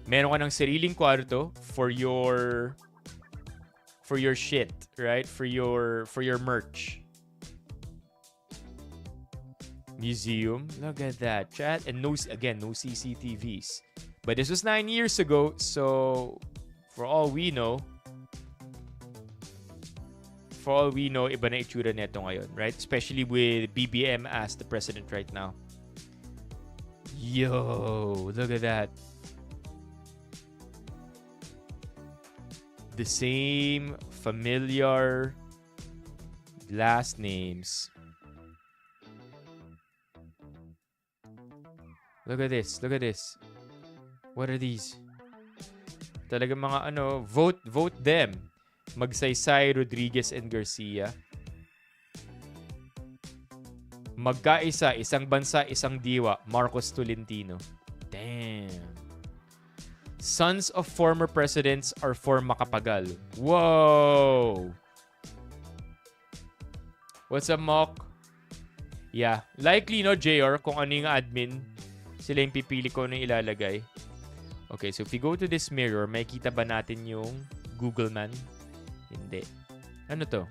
Meron ka ng sariling kwarto for your shit, right? For your merch. Museum. Look at that, chat. And no CCTVs. But this was 9 years ago, so for all we know, iba na itsura neto ngayon, right? Especially with BBM as the president right now. Yo, look at that. The same familiar last names. Look at this. What are these? Talagang mga vote them. Magsaysay, Rodriguez, and Garcia. Magkaisa, isang bansa, isang diwa, Marcos Tolentino. Damn. Sons of former presidents are for makapagal. Whoa! What's up, Mock? Yeah. Likely, no, JR, kung ano yung admin, sila yung pipili ko nung ilalagay. Okay, so if we go to this mirror, makikita ba natin yung Google Man? Hindi. Ano to?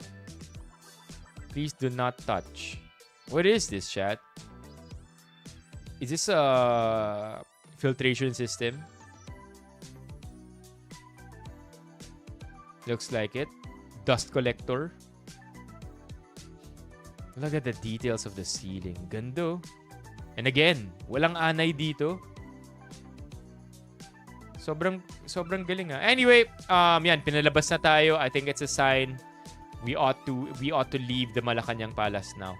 Please do not touch. What is this, chat? Is this a filtration system? Looks like it. Dust collector. Look at the details of the ceiling. Gando. And again, walang anay dito. Sobrang galing ah. Anyway, yan, pinalabas na tayo. I think it's a sign we ought to leave the Malacanang Palace now.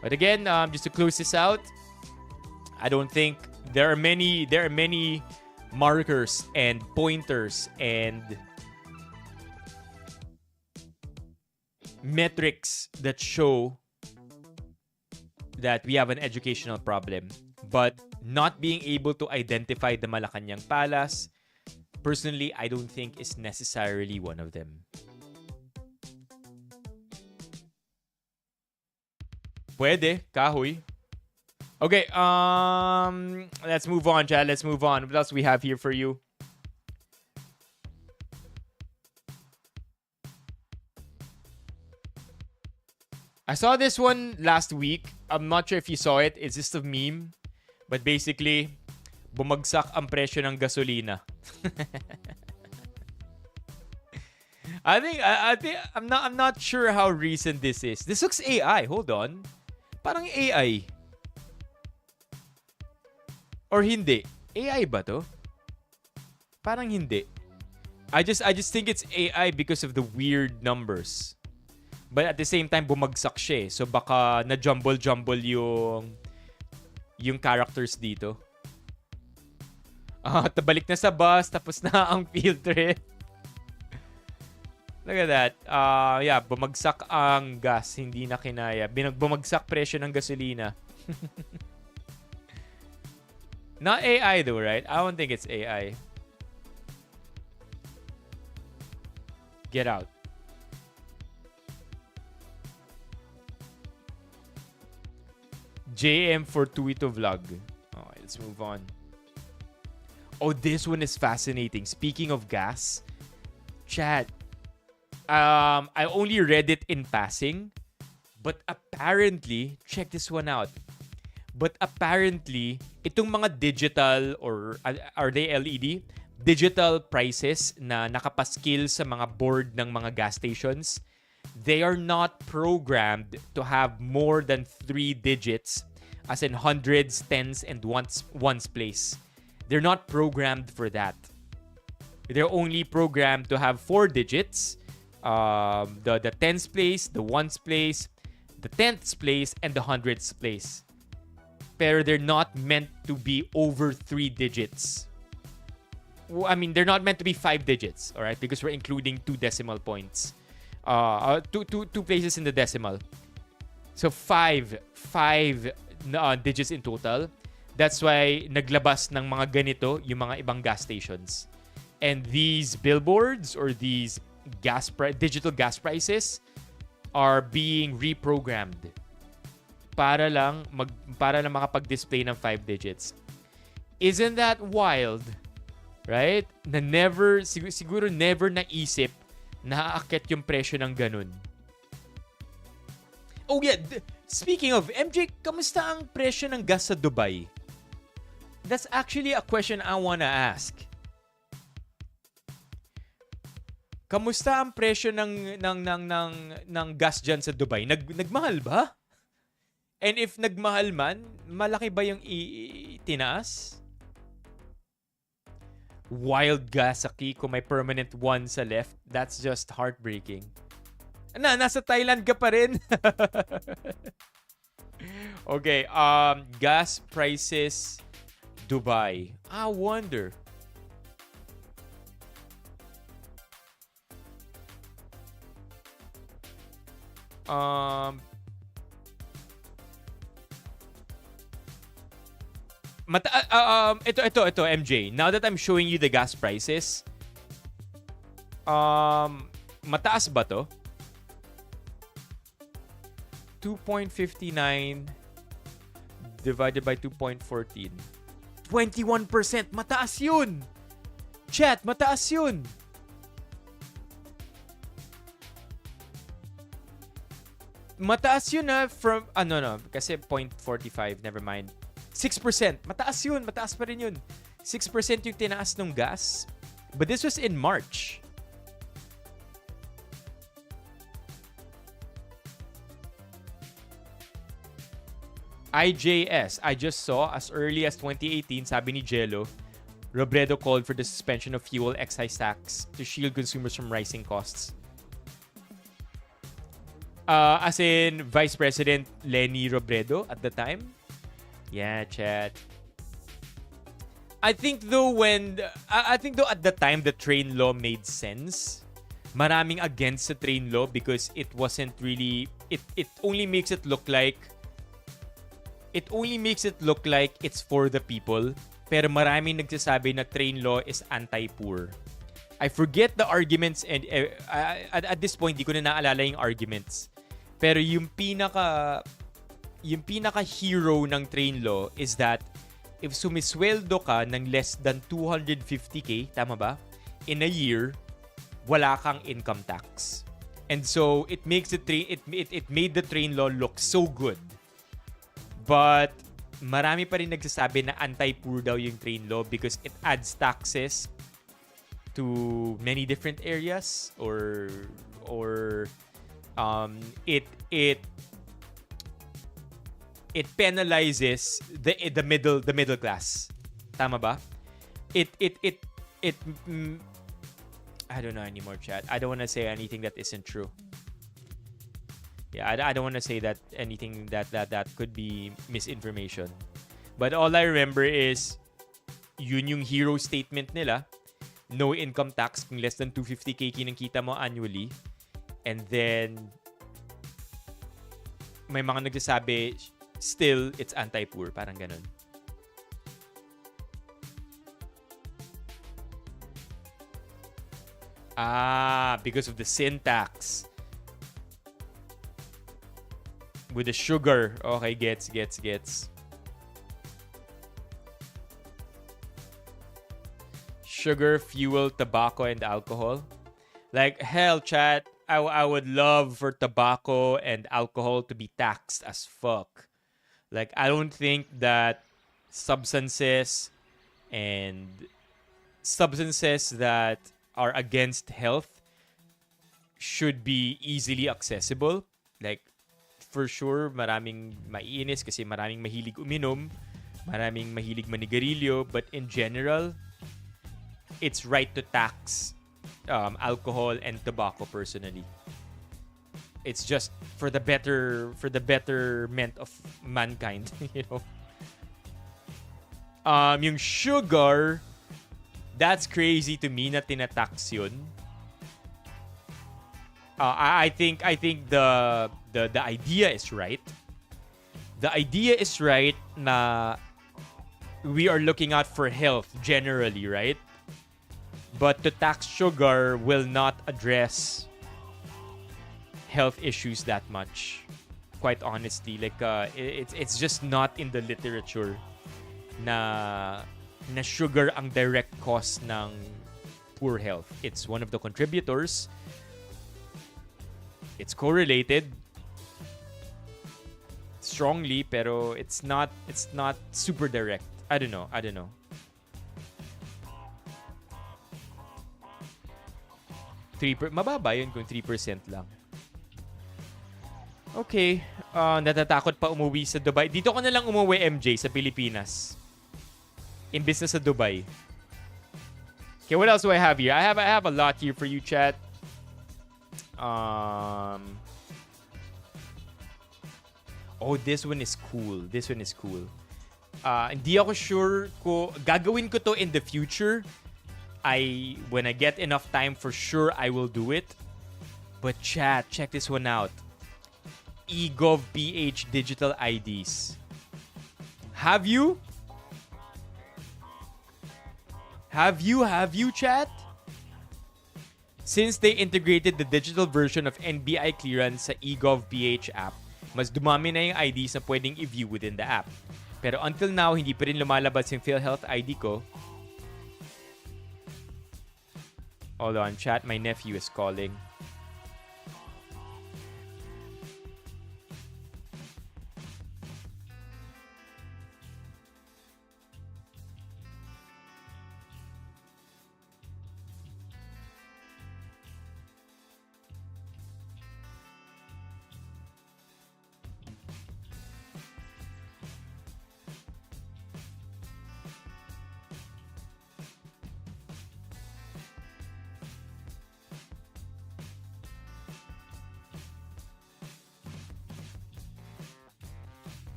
But again, just to close this out, I don't think there are many markers and pointers and metrics that show that we have an educational problem. But not being able to identify the Malacanang Palace, personally, I don't think is necessarily one of them. Pwede, kahoy. Okay, let's move on, Chad. Let's move on. What else we have here for you? I saw this one last week. I'm not sure if you saw it. It's just a meme. But basically, bumagsak ang presyo ng gasolina. I think I'm not sure how recent this is. This looks AI. Hold on. Parang AI. Or hindi. AI ba to? Parang hindi. I just think it's AI because of the weird numbers. But at the same time, bumagsak siya eh. So baka na-jumble yung characters dito. Tabalik na sa bus, tapos na ang field trip. Look at that. Yeah, bumagsak ang gas. Hindi na kinaya. Bumagsak presyo ng gasolina. Not AI though, right? I don't think it's AI. Get out. JM for Tuito Vlog. Okay, let's move on. Oh, this one is fascinating. Speaking of gas, chat. I only read it in passing, but apparently, check this one out. But apparently, itong mga digital or are they LED? Digital prices na nakapaskil sa mga board ng mga gas stations, they are not programmed to have more than 3 digits, as in hundreds, tens, and ones place. They're not programmed for that. They're only programmed to have 4 digits, the tens place, the ones place, the tenths place, and the hundreds place. Pero they're not meant to be over 3 digits. I mean, they're not meant to be 5 digits, all right? Because we're including 2 decimal points. Two places in the decimal. So five digits in total. That's why naglabas ng mga ganito yung mga ibang gas stations. And these billboards or these digital gas prices are being reprogrammed para lang makapag-display ng 5 digits. Isn't that wild? Right? Na siguro never naisip na aakyat yung presyo ng ganun. Oh yeah, speaking of, MJ, kamusta ang presyo ng gas sa Dubai? That's actually a question I wanna ask. Kamusta ang presyo ng gas dyan sa Dubai? Nagmahal ba? And if nagmahal man, malaki ba yung tinaas? Wild gas sa Kiko, may permanent one sa left. That's just heartbreaking. Nasa Thailand ka pa rin. Okay, gas prices Dubai. I wonder. Ito, MJ. Now that I'm showing you the gas prices, mataas ba to? 2.59 divided by 2.14. 21%. Mataas yun! Chat, mataas yun! Mataas yun from, no, kasi 0.45, never mind. 6%. Mataas yun. Mataas pa rin yun. 6% yung tinaas ng gas. But this was in March. IJS, I just saw as early as 2018, sabi ni Jello, Robredo called for the suspension of fuel excise tax to shield consumers from rising costs. As in Vice President Leni Robredo at the time? Yeah, chat. I think though at the time the train law made sense. Maraming against the train law because it wasn't really it only makes it look like it's for the people. Pero maraming nagsasabi na train law is anti-poor. I forget the arguments and at this point di ko na naalala yung arguments. Pero yung pinaka hero ng train law is that if sumisweldo ka ng less than 250k, tama ba? In a year, wala kang income tax. And so it makes it made the train law look so good. But marami pa rin nagsasabi na anti-poor daw yung train law because it adds taxes to many different areas or it penalizes the middle class. Tama ba? It I don't know anymore, chat. I don't want to say anything that isn't true. Yeah, I don't want to say that anything that could be misinformation. But all I remember is yun yung hero statement nila. No income tax kung less than 250k kinakita mo annually. And then may mga nagsasabi still it's anti-poor, parang ganun. Because of the sin tax. With the sugar. Okay, gets. Sugar, fuel, tobacco, and alcohol. Like, hell, chat. I would love for tobacco and alcohol to be taxed as fuck. Like, I don't think that substances that are against health should be easily accessible. Like, for sure, maraming maiinis kasi maraming mahilig uminom, maraming mahilig manigarilyo, but in general, it's right to tax alcohol and tobacco personally. It's just for the betterment of mankind, you know. Yung sugar, that's crazy to me na tinatax yun. I think the idea is right. The idea is right na we are looking out for health generally, right? But to tax sugar will not address health issues that much. Quite honestly, like it's just not in the literature na sugar ang direct cause ng poor health. It's one of the contributors. It's correlated strongly, pero it's not super direct. I don't know. Mababa yun kung 3% lang. Okay. Natatakot pa umuwi sa Dubai. Dito ka na lang umuwi, MJ, sa Pilipinas. Imbis na sa Dubai. Okay, what else do I have here? I have a lot here for you, chat. Oh, this one is cool. Hindi ako sure ko gagawin ko to in the future. When I get enough time, for sure I will do it. But chat, check this one out. eGov.ph digital IDs. Have you, chat? Since they integrated the digital version of NBI clearance sa eGov.ph app, mas dumami na yung IDs na pwedeng i-view within the app. Pero until now, hindi pa rin lumalabas yung PhilHealth ID ko. Hold on, chat. My nephew is calling.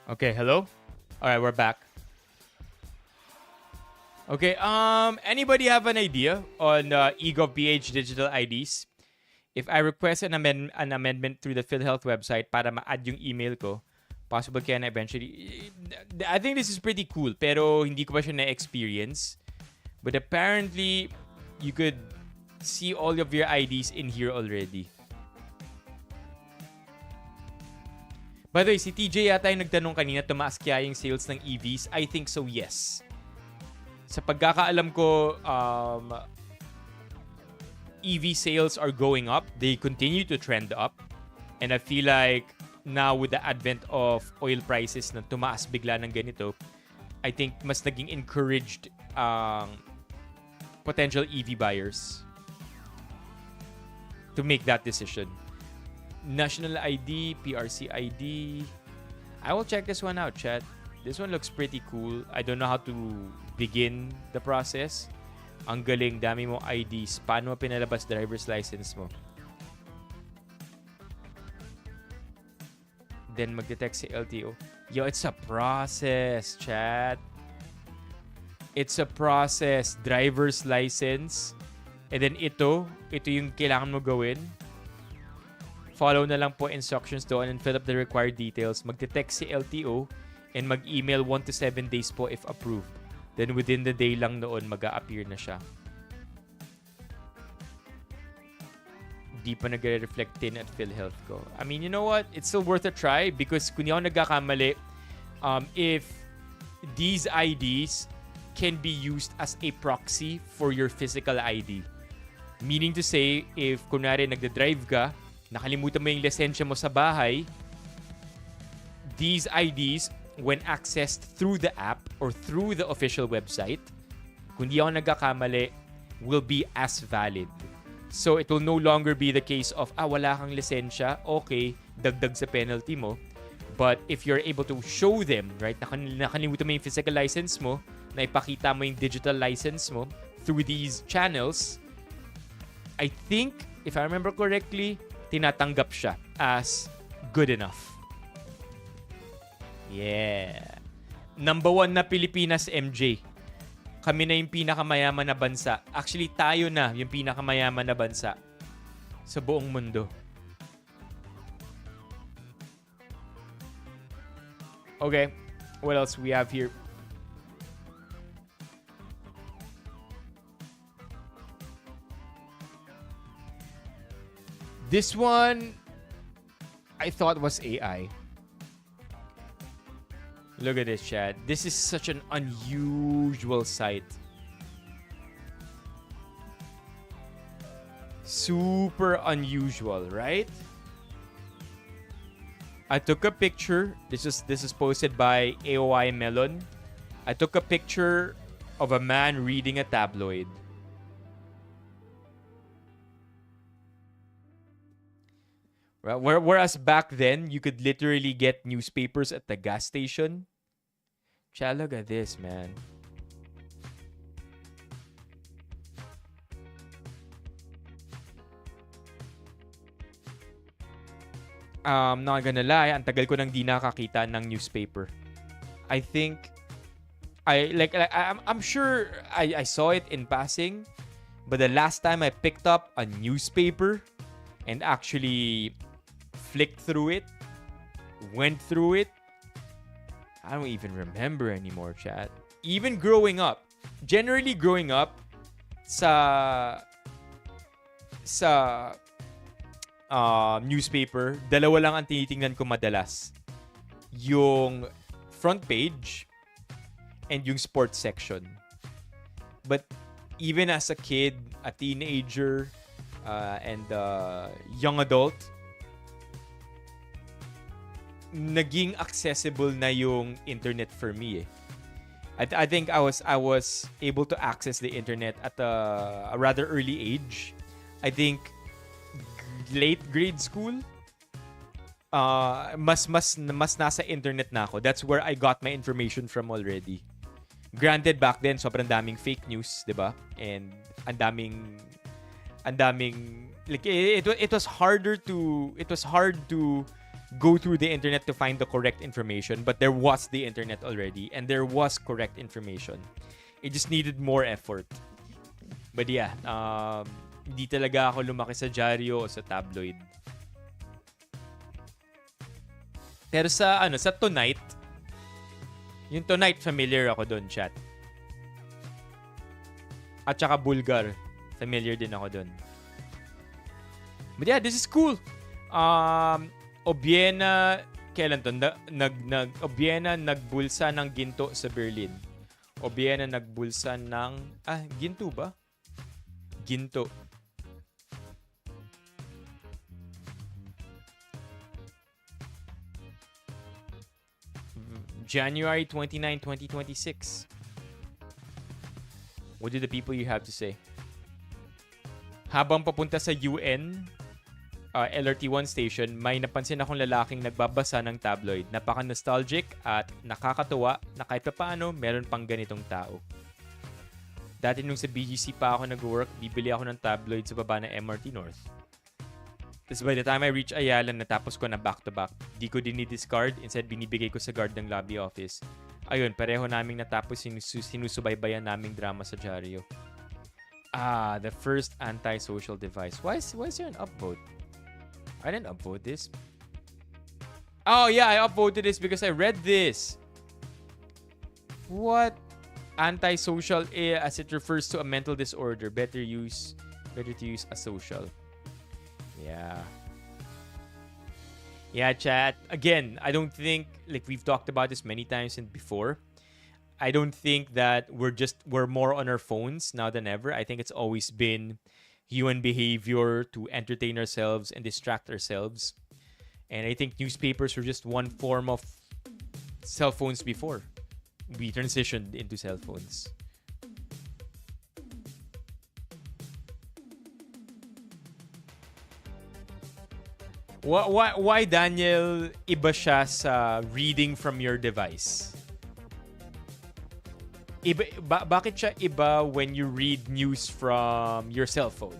Okay, hello? All right, we're back. Okay, anybody have an idea on eGovPH digital IDs? If I request an amendment through the PhilHealth website para ma-add yung email ko, possible kaya na eventually. I think this is pretty cool, pero hindi ko pa siya na-experience. But apparently, you could see all of your IDs in here already. By the way, si TJ yata yung nagtanong kanina, tumaas kaya yung sales ng EVs? I think so, yes. Sa pagkakaalam ko, EV sales are going up. They continue to trend up. And I feel like now with the advent of oil prices na tumaas bigla ng ganito, I think mas naging encouraged potential EV buyers to make that decision. National ID, PRC ID. I will check this one out, chat. This one looks pretty cool. I don't know how to begin the process. Ang galing, dami mo IDs. Paano mo pinalabas driver's license mo? Then magdetect si LTO. Yo, it's a process, chat. It's a process. Driver's license. And then ito yung kailangan mo gawin. Follow na lang po instructions doon and fill up the required details. Magdetect si LTO and mag-email 1 to 7 days po if approved. Then within the day lang noon, mag-a-appear na siya. Di pa nag-reflect din at PhilHealth ko. I mean, you know what? It's still worth a try because kung di ako nagkakamali, if these IDs can be used as a proxy for your physical ID. Meaning to say, if kunwari nagda-drive ka, nakalimutan mo yung lisensya mo sa bahay, these IDs, when accessed through the app or through the official website, kung di ako nagkakamali, will be as valid. So it will no longer be the case of, wala kang lisensya, okay, dagdag sa penalty mo. But if you're able to show them, right, nakalimutan mo yung physical license mo, na ipakita mo yung digital license mo through these channels, I think, if I remember correctly, tinatanggap siya as good enough. Yeah. Number 1 na Pilipinas, MJ. Kami na yung pinakamayaman na bansa. Actually, tayo na yung pinakamayaman na bansa sa buong mundo. Okay. What else we have here? This one, I thought was AI. Look at this, chat. This is such an unusual sight. Super unusual, right? I took a picture. This is posted by AOI Melon. I took a picture of a man reading a tabloid. Whereas back then, you could literally get newspapers at the gas station. Chat, look at this, man. Not gonna lie, ang tagal ko nang di nakakita ng newspaper. I think, I'm sure I saw it in passing, but the last time I picked up a newspaper and actually flicked through it, went through it, I don't even remember anymore, chat. Even growing up, generally growing up, sa newspaper, dalawa lang ang tinitingnan ko madalas. Yung front page and yung sports section. But even as a kid, a teenager, and young adult, naging accessible na yung internet for me. I think I was able to access the internet at a rather early age. I think late grade school, mas nasa internet na ako. That's where I got my information from already. Granted, back then sobrang daming fake news, 'di ba? And ang daming like it was hard to go through the internet to find the correct information, but there was the internet already and there was correct information. It just needed more effort. But yeah, hindi talaga ako lumaki sa dyaryo o sa tabloid. Pero sa Tonight, yung Tonight familiar ako doon, chat. At saka Bulgar, familiar din ako doon. But yeah, this is cool. Obiena, kailan to? Obiena nagbulsa ng ginto sa Berlin. Obiena nagbulsa ng ginto ba? Ginto. January 29, 2026. What do the people you have to say? Habang papunta sa UN, LRT1 station, may napansin akong lalaking nagbabasa ng tabloid. Napaka-nostalgic at nakakatuwa na kahit paano meron pang ganitong tao. Dati nung sa BGC pa ako nag-work, bibili ako ng tabloid sa baba ng MRT North. Tapos by the time I reach Ayala, natapos ko na back-to-back. Di ko dinidiscard, instead binibigay ko sa guard ng lobby office. Ayun, pareho naming natapos sinusubaybayan naming drama sa dyaryo. The first anti-social device. Why is there an upvote? I didn't upvote this. Oh yeah, I upvoted this because I read this. What? Anti-social as it refers to a mental disorder. Better to use asocial. Yeah. Yeah, chat. Again, I don't think, like we've talked about this many times and before, I don't think that we're more on our phones now than ever. I think it's always been human behavior to entertain ourselves and distract ourselves. And I think newspapers were just one form of cell phones before we transitioned into cell phones. Why Daniel, iba siya sa reading from your device? Bakit siya iba when you read news from your cell phone?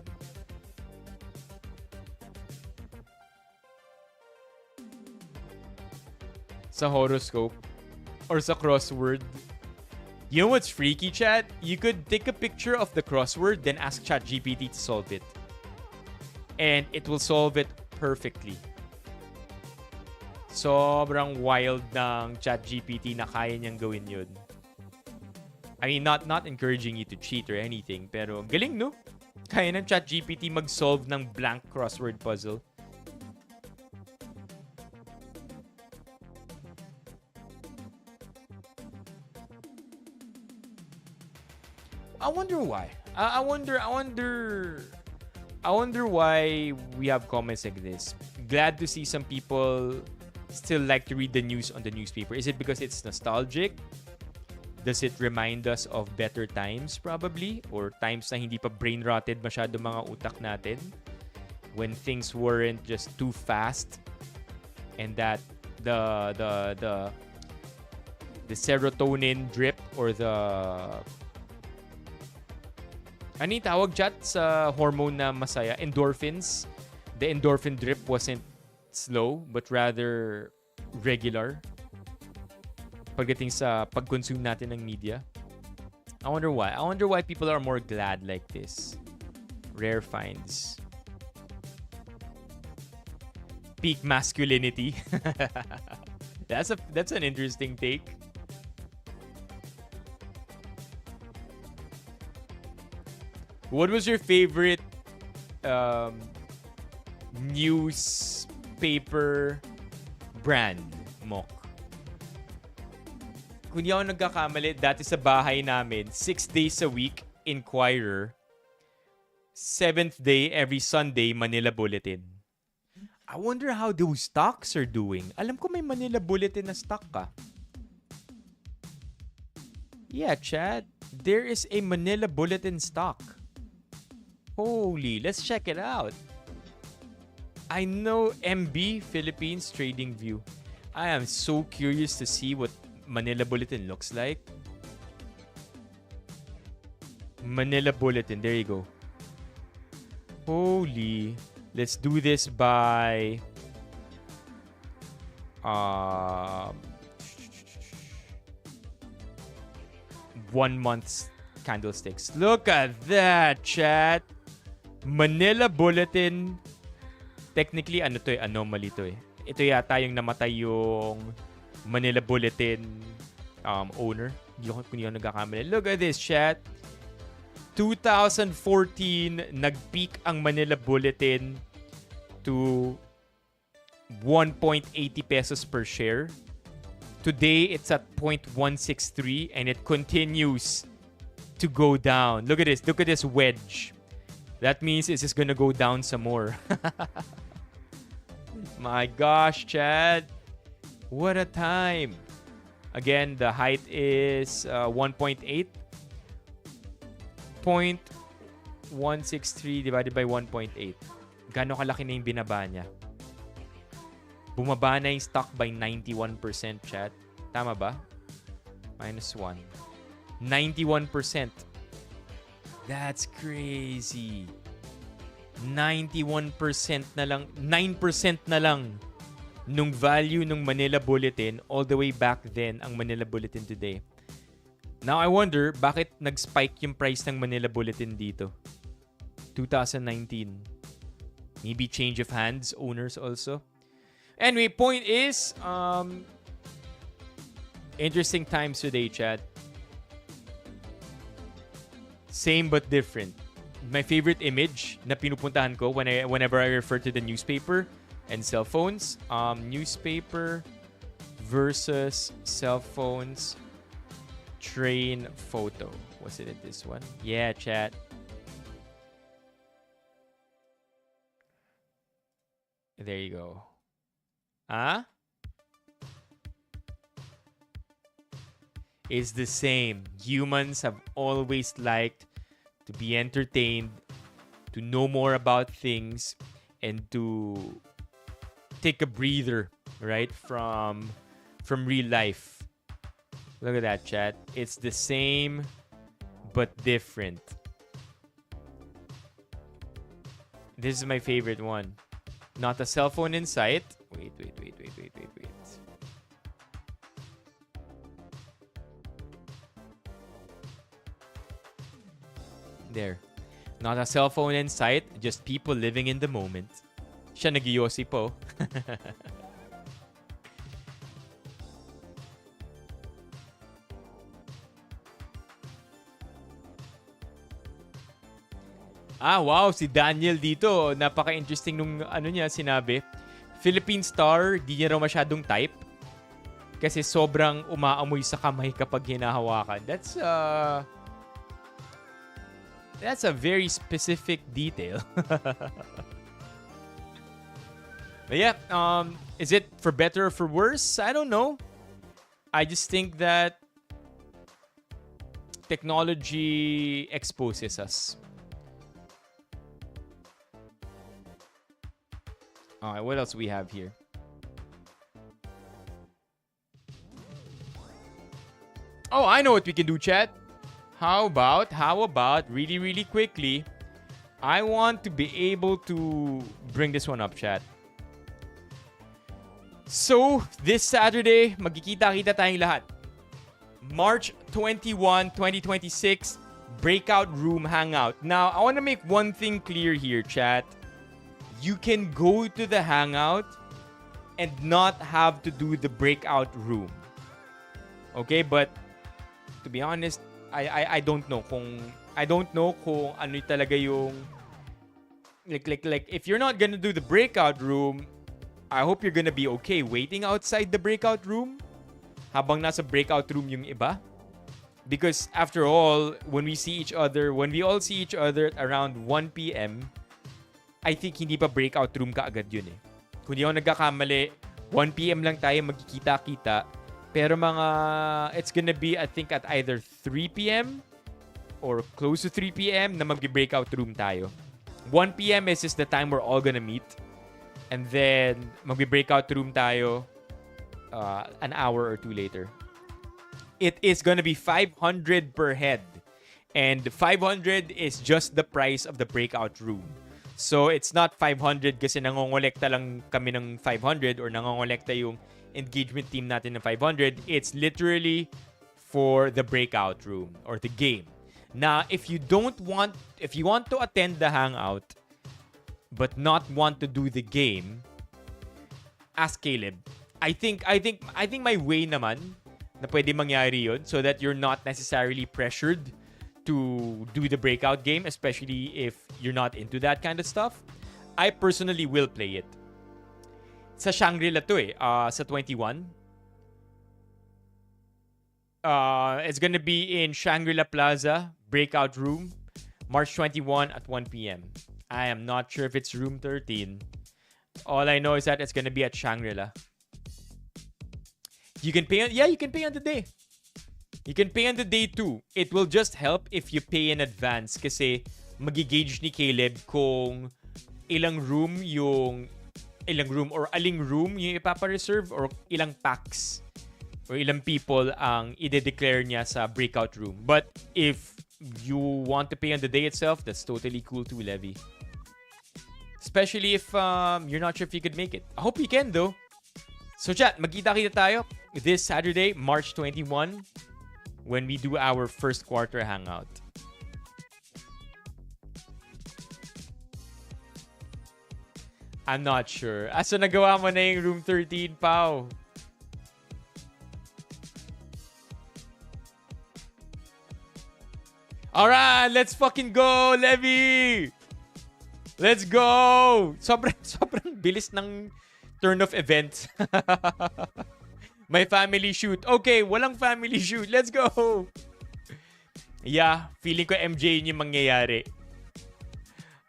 Sa horoscope? Or sa crossword? You know what's freaky, chat? You could take a picture of the crossword, then ask ChatGPT to solve it. And it will solve it perfectly. Sobrang wild ng ChatGPT na kaya niyang gawin yun. I mean, not encouraging you to cheat or anything, pero galing, no? Kaya ng ChatGPT mag-solve ng blank crossword puzzle. I wonder why. I wonder why we have comments like this. Glad to see some people still like to read the news on the newspaper. Is it because it's nostalgic? Does it remind us of better times probably? Or times na hindi pa brain rotted masyado mga utak natin? When things weren't just too fast and that the serotonin drip or the ano yung tawag chat sa hormone na masaya? Endorphins. The endorphin drip wasn't slow but rather regular. Pagdating sa pag-consume natin ng media. I wonder why. I wonder why people are more glad like this. Rare finds. Peak masculinity. That's an interesting take. What was your favorite newspaper brand, Mok? Kung di ako nagkakamali, dati sa bahay namin, 6 days a week, Inquirer. 7th day, every Sunday, Manila Bulletin. I wonder how those stocks are doing. Alam ko may Manila Bulletin na stock ka. Yeah, Chad. There is a Manila Bulletin stock. Holy, let's check it out. I know MB, Philippines Trading View. I am so curious to see what Manila Bulletin looks like. Manila Bulletin, there you go. Holy, let's do this by Um, 1 month's candlesticks. Look at that, chat. Manila Bulletin. Technically, ano to eh? Anomaly to eh. Ito yata yung namatay yung Manila Bulletin owner. Kung hindi ako nagkakamali. Look at this, chat. 2014, nag-peak ang Manila Bulletin to 1.80 pesos per share. Today, it's at 0.163 and it continues to go down. Look at this. Look at this wedge. That means it's just gonna go down some more. My gosh, Chad. What a time. Again, the height is 1.8. 0.163 divided by 1.8. Gano'ng kalaki na yung binaba niya? Bumaba na yung stock by 91%, chat. Tama ba? -1. 91%. That's crazy. 91% na lang. 9% na lang nung value ng Manila Bulletin all the way back then ang Manila Bulletin today. Now, I wonder, bakit nag-spike yung price ng Manila Bulletin dito? 2019. Maybe change of hands, owners also. Anyway, point is, interesting times today, chat. Same but different. My favorite image na pinupuntahan ko whenever I refer to the newspaper and cell phones. Newspaper versus cell phones. Train photo. Was it in this one? Yeah, chat. There you go. Huh? It's the same. Humans have always liked to be entertained, to know more about things, and to take a breather, right, from real life. Look at that, chat. It's the same, but different. This is my favorite one. Not a cell phone in sight. Wait. There. Not a cell phone in sight, just people living in the moment. Siya nag-iossi po. Wow, si Daniel dito. Napaka-interesting nung niya sinabi. Philippine Star, di niya raw masyadong type. Kasi sobrang umaamoy sa kamay kapag hinahawakan. That's a very specific detail. But yeah, is it for better or for worse? I don't know. I just think that technology exposes us. Alright, what else we have here? Oh, I know what we can do, chat. How about, really, really quickly, I want to be able to bring this one up, chat. So, this Saturday, magkikita-kita tayong lahat. March 21, 2026, Breakout Room Hangout. Now, I want to make one thing clear here, chat. You can go to the Hangout and not have to do the breakout room. Okay, but to be honest, I don't know kung ano talaga yung like if you're not gonna do the breakout room, I hope you're gonna be okay waiting outside the breakout room habang nasa breakout room yung iba. Because after all, when we all see each other at around 1 p.m., I think hindi pa breakout room ka agad yun eh. Kung di ako nagkakamali, 1 p.m. lang tayo magkikita-kita. Pero it's gonna be, I think, at either 3 p.m. or close to 3 p.m. na mag-breakout room tayo. 1 p.m. is just the time we're all gonna meet. And then, mag-breakout room tayo an hour or two later. It is gonna be 500 per head. And 500 is just the price of the breakout room. So, it's not 500 kasi nangongolekta lang kami ng 500 or nangongolekta yung engagement team natin ng 500. It's literally for the breakout room or the game. Now, if you want to attend the hangout but not want to do the game, ask Caleb. I think my way naman na pwede mangyari yun so that you're not necessarily pressured to do the breakout game, especially if you're not into that kind of stuff. I personally will play it. Sa Shangri-La to sa 21. It's gonna be in Shangri-La Plaza, breakout room, March 21 at 1 p.m. I am not sure if it's room 13. All I know is that it's gonna be at Shangri-La. You can pay you can pay on the day. You can pay on the day too. It will just help if you pay in advance kasi magigauge ni Caleb kung ilang room or aling room yung ipapa-reserve or ilang packs or ilang people ang ide-declare niya sa breakout room. But if you want to pay on the day itself, that's totally cool too, Levy. Especially if you're not sure if you could make it. I hope you can though. So chat, magkita-kita tayo this Saturday, March 21, when we do our first quarter hangout. I'm not sure. Asa nagawa mo na yung room 13, Pao? Alright, let's fucking go, Levy! Let's go! Sobrang bilis ng turn of events. My family shoot. Okay, walang family shoot. Let's go! Yeah, feeling ko MJ yung mangyayari.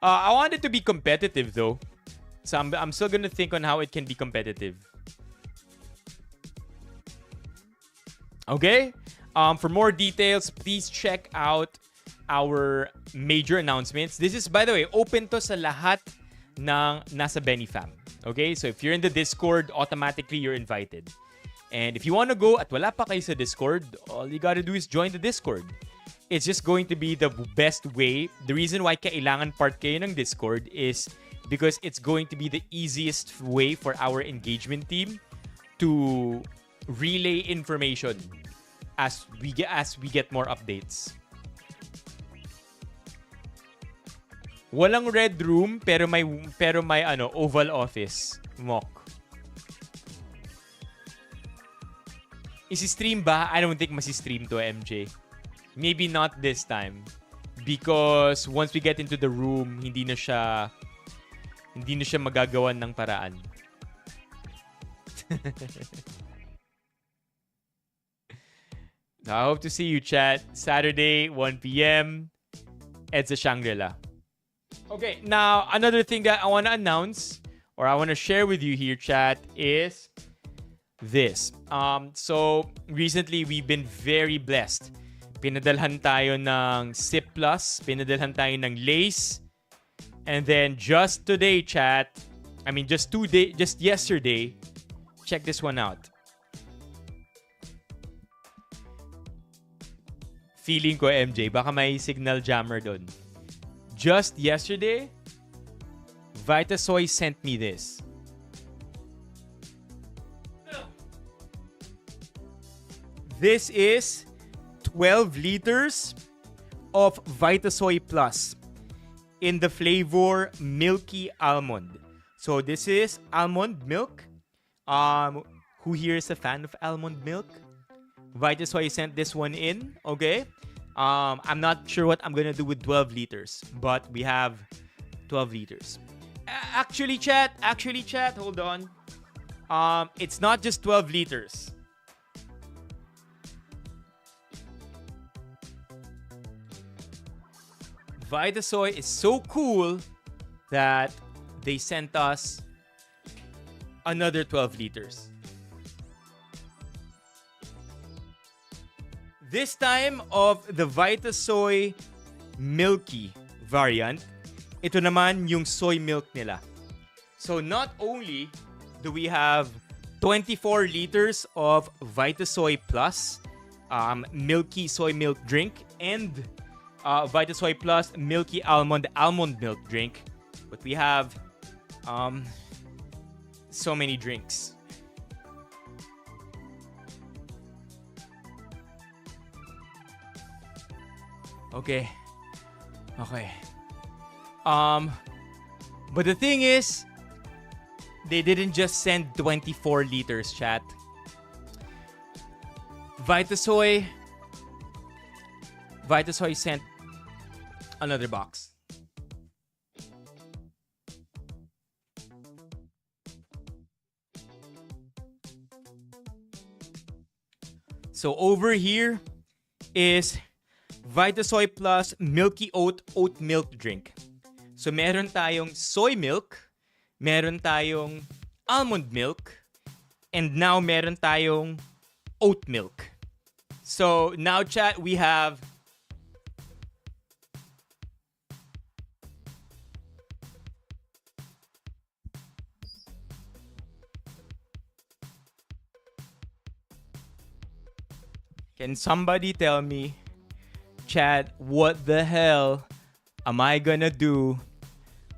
I want it to be competitive though. So I'm still gonna think on how it can be competitive. Okay? For more details, please check out our major announcements. This is, by the way, open to sa lahat ng nasa Benifam. Okay? So if you're in the Discord, automatically you're invited. And if you want to go at wala pa kayo sa Discord, all you gotta do is join the Discord. It's just going to be the best way. The reason why kailangan part kayo ng Discord is because it's going to be the easiest way for our engagement team to relay information as we get more updates. Walang red room pero may oval office. Mock. Isi-stream ba? I don't think masi-stream to, MJ. Maybe not this time. Because once we get into the room, hindi na siya magagawan ng paraan. I hope to see you, chat. Saturday, 1 p.m. It's a Shangri-La. Okay, now another thing that I want to announce or I want to share with you here, chat, is this. So recently we've been very blessed. Pinadalhan tayo ng Sip Plus, pinadalhan tayo ng Lace, and then just today, chat, just yesterday, check this one out. Feeling ko, MJ, baka may signal jammer doon. Just yesterday, Vitasoy sent me this. This is 12 liters of Vitasoy Plus in the flavor Milky Almond. So this is almond milk. Who here is a fan of almond milk? Vitasoy sent this one in, okay? I'm not sure what I'm gonna do with 12 liters, but we have 12 liters. Actually, chat, hold on. It's not just 12 liters. Vitasoy is so cool that they sent us another 12 liters. This time of the Vitasoy Milky variant, ito naman yung soy milk nila. So not only do we have 24 liters of Vitasoy Plus Milky Soy Milk drink and Vitasoy Plus Milky Almond Milk drink, but we have so many drinks. Okay. Okay. But the thing is, they didn't just send 24 liters, chat. Vitasoy sent another box. So over here is Vitasoy Plus Milky Oat milk drink. So meron tayong soy milk, meron tayong almond milk, and now meron tayong oat milk. So now, chat, we have Can somebody tell me, chat, what the hell am I gonna do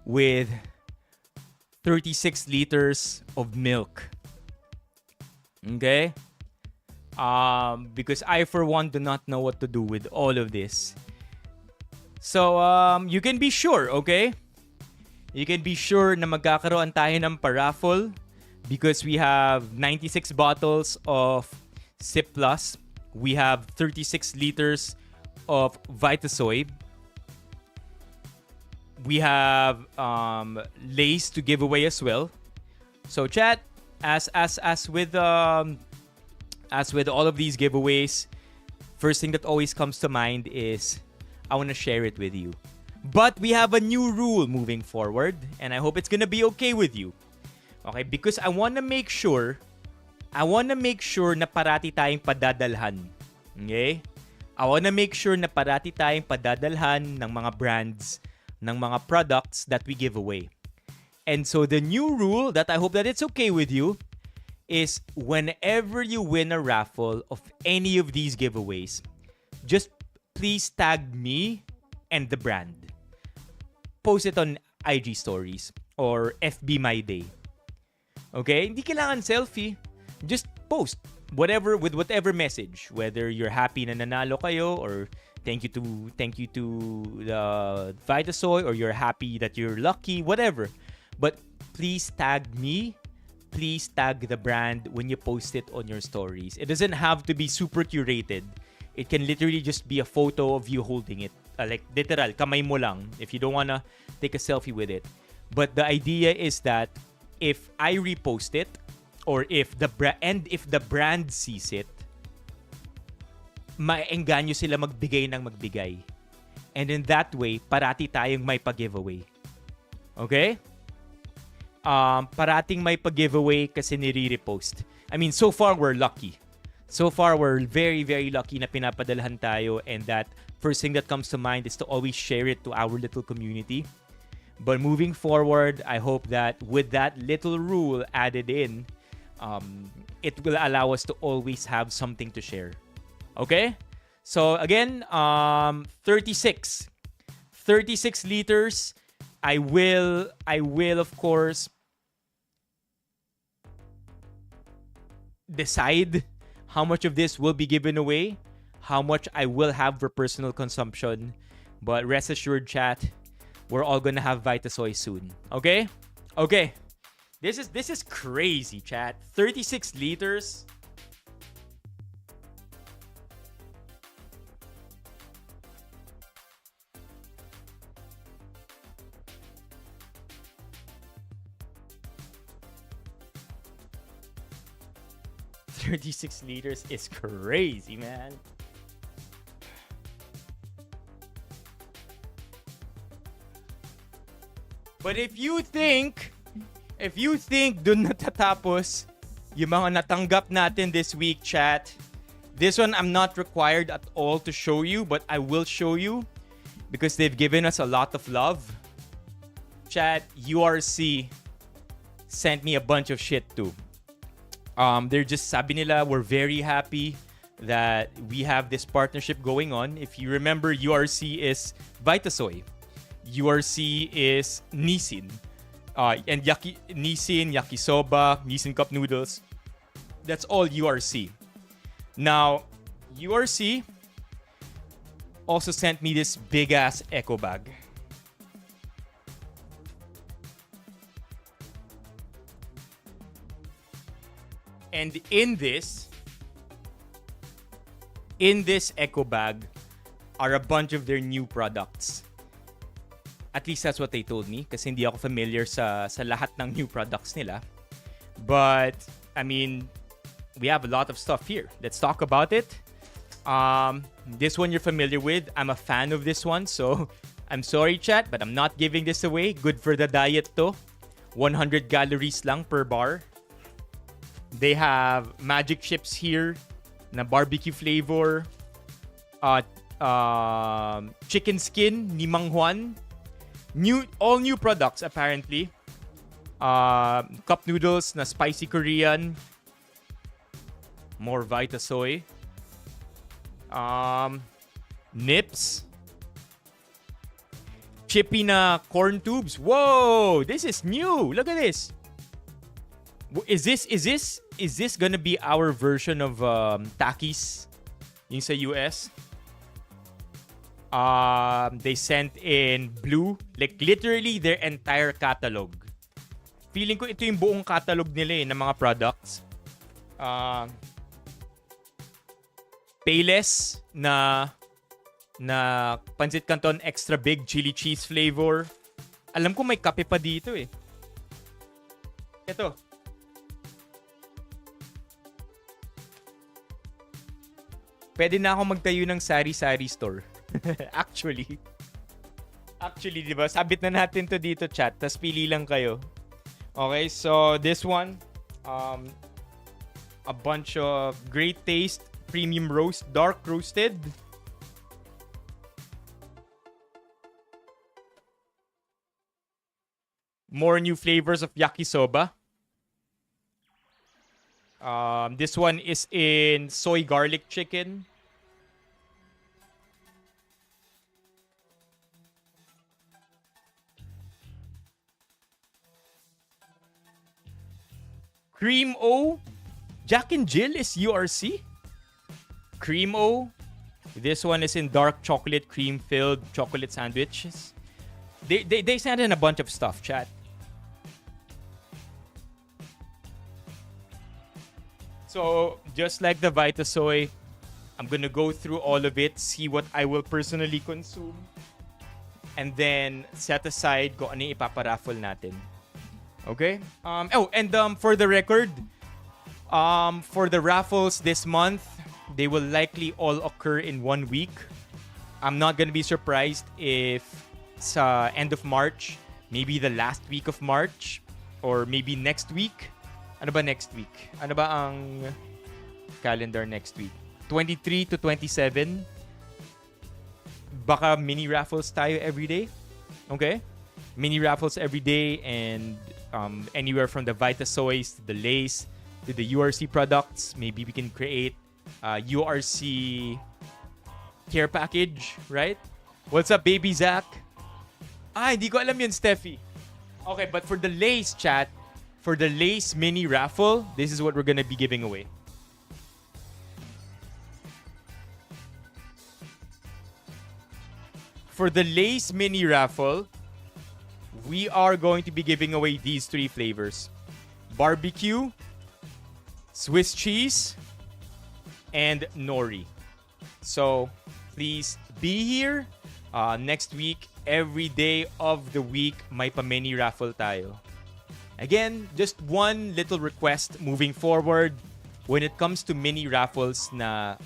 with 36 liters of milk? Okay? Because I, for one, do not know what to do with all of this. So, you can be sure, okay? You can be sure na magkakaroon tayo ng paraffle because we have 96 bottles of Sip Plus. We have 36 liters of Vitasoy. We have Lays to give away as well. So, chat, as with all of these giveaways, first thing that always comes to mind is I want to share it with you. But we have a new rule moving forward, and I hope it's gonna be okay with you. Okay, because I want to make sure na parati tayong padadalhan. Okay? I want to make sure na parati tayong padadalhan ng mga brands, ng mga products that we give away. And so the new rule that I hope that it's okay with you is whenever you win a raffle of any of these giveaways, just please tag me and the brand. Post it on IG stories or FB My Day. Okay? Hindi kailangan selfie. Just post whatever with whatever message, whether you're happy na nanalo kayo or thank you to the Vitasoy, or you're happy that you're lucky, whatever. But please tag me. Please tag the brand when you post it on your stories. It doesn't have to be super curated. It can literally just be a photo of you holding it. Like literal, kamay mo lang if you don't wanna take a selfie with it. But the idea is that if I repost it, or if the brand sees it, maengganyo sila magbigay ng magbigay. And in that way, parati tayong may pag-giveaway. Okay? Parating may pag-giveaway kasi nire-repost. I mean, so far we're lucky. So far we're very, very lucky na pinapadalhan tayo, and that first thing that comes to mind is to always share it to our little community. But moving forward, I hope that with that little rule added in, it will allow us to always have something to share. Okay? So again, 36 liters. I will of course decide how much of this will be given away, how much I will have for personal consumption. But rest assured, chat, we're all gonna have Vitasoy soon. Okay? Okay. This is crazy, chat. 36 liters. $36 liters is crazy, man. But if you think dun natatapos yung mga natanggap natin this week, chat, this one I'm not required at all to show you, but I will show you because they've given us a lot of love. Chat, URC sent me a bunch of shit too. They're just, sabi nila, we're very happy that we have this partnership going on. If you remember, URC is Vitasoy. URC is Nissin. And Nissin, Yakisoba, Nissin Cup Noodles. That's all URC. Now, URC also sent me this big-ass eco bag. And in this eco bag are a bunch of their new products. At least that's what they told me kasi hindi ako familiar sa lahat ng new products nila. But, I mean, we have a lot of stuff here. Let's talk about it. This one you're familiar with. I'm a fan of this one, so I'm sorry, chat, but I'm not giving this away. Good for the diet to. 100 calories lang per bar. They have magic chips here na barbecue flavor. Chicken skin ni Mang Juan. All new products apparently. Cup noodles na spicy Korean. More Vita Soy. Nips. Chippy na corn tubes. Whoa! This is new. Look at this. Is this gonna be our version of Takis yung sa US? They sent in blue, like literally their entire catalog. Feeling ko ito yung buong catalog nila ng mga products. Payless na Pancit Canton extra big chili cheese flavor. Alam ko may kape pa dito eh. Ito. Pwede na ako magtayo ng sari-sari store. Actually, di ba? Sabit na natin to dito, chat. Tas pili lang kayo. Okay, so this one, a bunch of great taste, premium roast, dark roasted. More new flavors of yakisoba. This one is in soy garlic chicken. Cream O. Jack and Jill is URC. Cream O. This one is in dark chocolate cream filled chocolate sandwiches. They sent in a bunch of stuff, chat. So, just like the Vita Soy, I'm gonna go through all of it, see what I will personally consume, and then set aside kung ano yung ipaparaffle natin. Okay? For the record, for the raffles this month, they will likely all occur in 1 week. I'm not gonna be surprised if sa end of March, maybe the last week of March, or maybe next week. Ano ba next week? Ano ba ang calendar next week? 23 to 27. Baka mini raffles tayo every day. Okay? Mini raffles every day and anywhere from the Vita Soys to the Lays to the URC products. Maybe we can create a URC care package, right? What's up, baby Zach? Hindi ko alam yun, Steffi. Okay, but for the Lays, chat, for the Lays mini raffle, this is what we're gonna be giving away. For the Lays mini raffle, we are going to be giving away these 3 flavors. Barbecue, Swiss cheese, and nori. So, please be here. Next week, every day of the week, may pa-mini raffle tayo. Again, just one little request moving forward when it comes to mini raffles na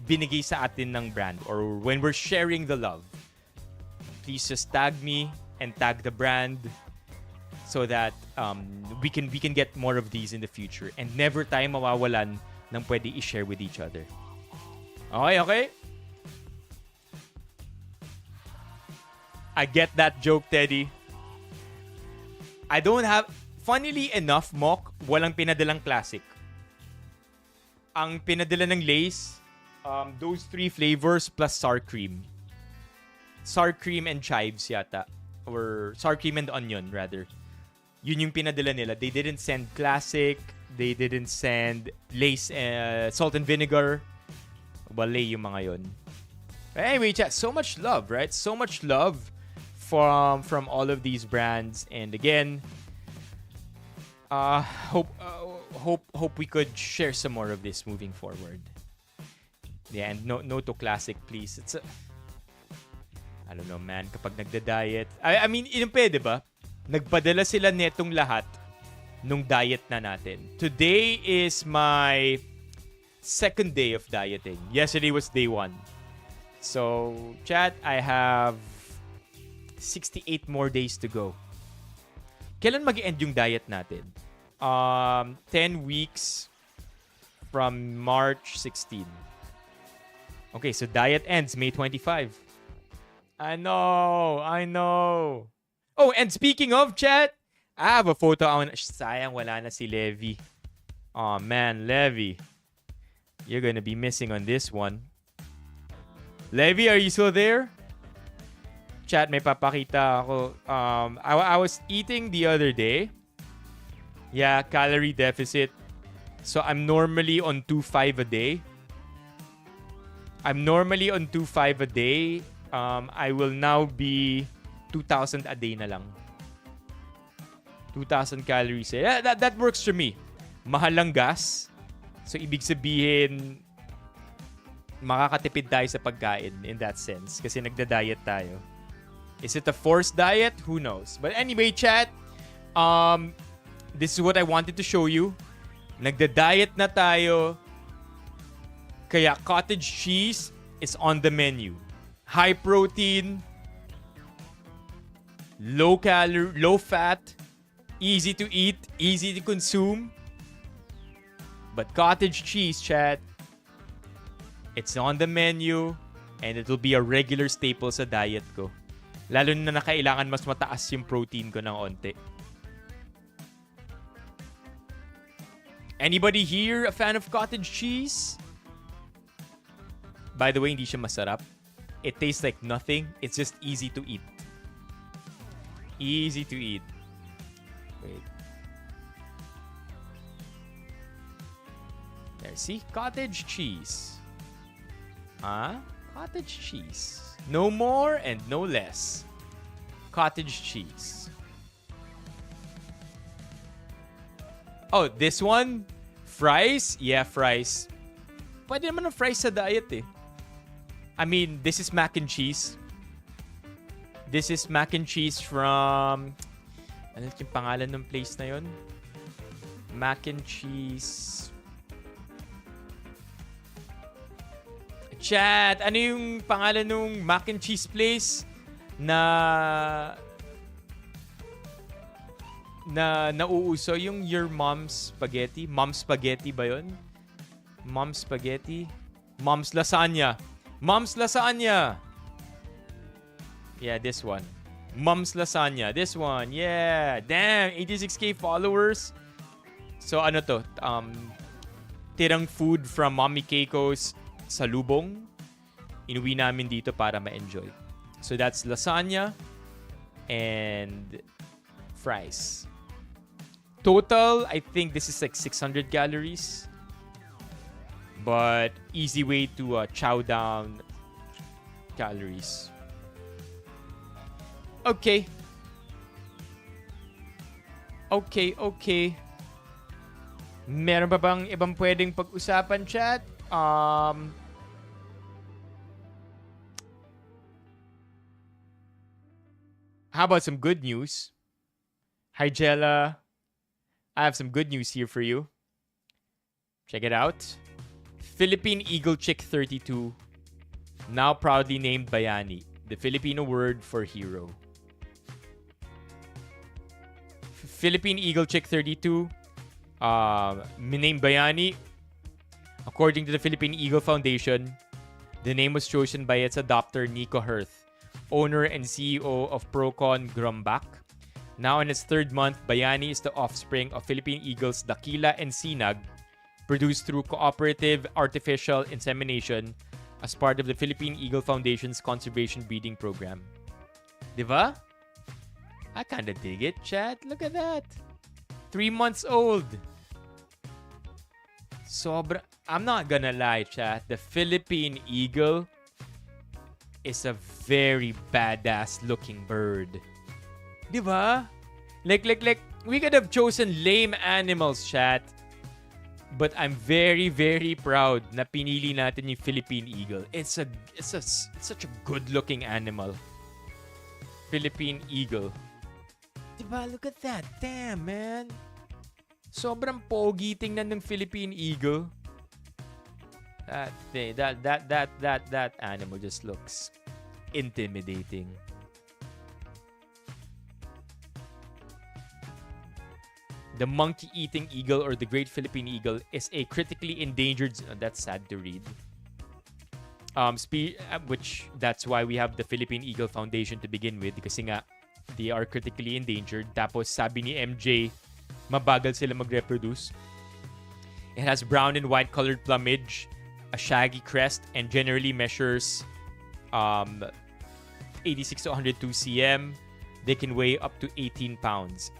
binigay sa atin ng brand or when we're sharing the love. Please just tag me and tag the brand so that we can get more of these in the future and never tayo mawawalan ng pwede i-share with each other. Okay? I get that joke, Teddy. I don't have... Funnily enough, Mok, walang pinadalang classic. Ang pinadala ng Lays, those 3 flavors plus sour cream. Sour cream and chives yata. Or sour cream and onion, rather. Yun yung pinadala nila. They didn't send classic. They didn't send Lays salt and vinegar. Wala yung mga yun. But anyway, chat, so much love, right? So much love from all of these brands. And again, hope we could share some more of this moving forward. Yeah, and no to classic, please. It's I don't know, man, kapag nagda-diet. I mean, pwede ba? Nagpadala sila netong lahat nung diet na natin. Today is my second day of dieting. Yesterday was day 1. So, chat, I have 68 more days to go. Kailan mag-end yung diet natin? 10 weeks from March 16. Okay, so diet ends May 25. I know. Oh, and speaking of, chat, I have a photo. Sayang, wala na si Levi. Oh, man, Levi. You're gonna be missing on this one. Levi, are you still there? Chat, may papakita ako. I was eating the other day. Yeah, calorie deficit. So I'm normally on 2.5 a day. I will now be 2,000 a day na lang. 2,000 calories. That works for me. Mahal lang gas. So ibig sabihin, makakatipid tayo sa pagkain in that sense. Kasi nagda-diet tayo. Is it a forced diet? Who knows? But anyway, chat, this is what I wanted to show you. Nagda-diet na tayo. Kaya cottage cheese is on the menu. High protein, low calorie, low fat, easy to eat, easy to consume. But cottage cheese, chat, it's on the menu and it will be a regular staple sa diet ko. Lalo na kailangan mas mataas yung protein ko ng onte. Anybody here a fan of cottage cheese? By the way, hindi siya masarap. It tastes like nothing. It's just easy to eat. Easy to eat. Wait. There, see? Cottage cheese. Cottage cheese. No more and no less. Cottage cheese. Oh, this one? Fries? Yeah, fries. Pwede naman ng fries sa diet eh. I mean, this is mac and cheese. This is mac and cheese from... Ano yung pangalan ng place na yun? Mac and cheese... Chat, ano yung pangalan ng mac and cheese place na nauuso? Yung your mom's spaghetti? Mom's spaghetti ba yun? Mom's spaghetti? Mom's lasagna. Mom's lasagna. Yeah, this one. Mom's lasagna. This one. Yeah. Damn, 86k followers. So ano to? Tirang food from Mommy Keiko's salubong. Inuwi namin dito para ma-enjoy. So that's lasagna and fries. Total, I think this is like 600 calories. But easy way to chow down calories. Okay. Meron pa bang ibang pwedeng pag-usapan, chat? How about some good news? Hi, Jella. I have some good news here for you. Check it out. Philippine Eagle Chick 32, now proudly named Bayani, the Filipino word for hero. Philippine Eagle Chick 32, named Bayani. According to the Philippine Eagle Foundation, the name was chosen by its adopter Nico Hirth, owner and CEO of Procon Grumbach. Now in its 3rd month, Bayani is the offspring of Philippine Eagles Dakila and Sinag, produced through cooperative artificial insemination as part of the Philippine Eagle Foundation's conservation breeding program. Diba? I kinda dig it, chat. Look at that. 3 months old. I'm not gonna lie, chat. The Philippine Eagle is a very badass looking bird. Diba? Like, we could have chosen lame animals, chat. But I'm very, very proud na pinili natin yung Philippine eagle. It's such a good-looking animal. Philippine eagle. Diba? Look at that. Damn, man. Sobrang pogi tingnan ng Philippine eagle. That animal just looks intimidating. The monkey-eating eagle or the great Philippine eagle is a critically endangered... that's sad to read. Which, that's why we have the Philippine Eagle Foundation to begin with. Kasi nga, they are critically endangered. Tapos, sabi ni MJ, mabagal sila mag-reproduce. It has brown and white colored plumage, a shaggy crest, and generally measures 86 to 102 cm. They can weigh up to 18 pounds.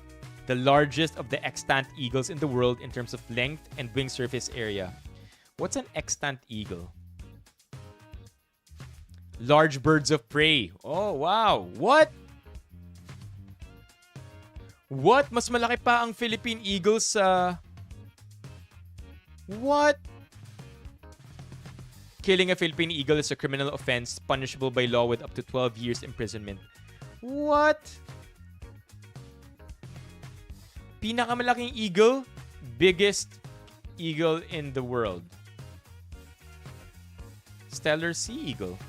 The largest of the extant eagles in the world in terms of length and wing surface area. What's an extant eagle? Large birds of prey. Oh, wow. What? What? Mas malaki pa ang Philippine eagle sa... What? Killing a Philippine eagle is a criminal offense punishable by law with up to 12 years imprisonment. What? Pinakamalaking eagle, biggest eagle in the world. Stellar sea eagle.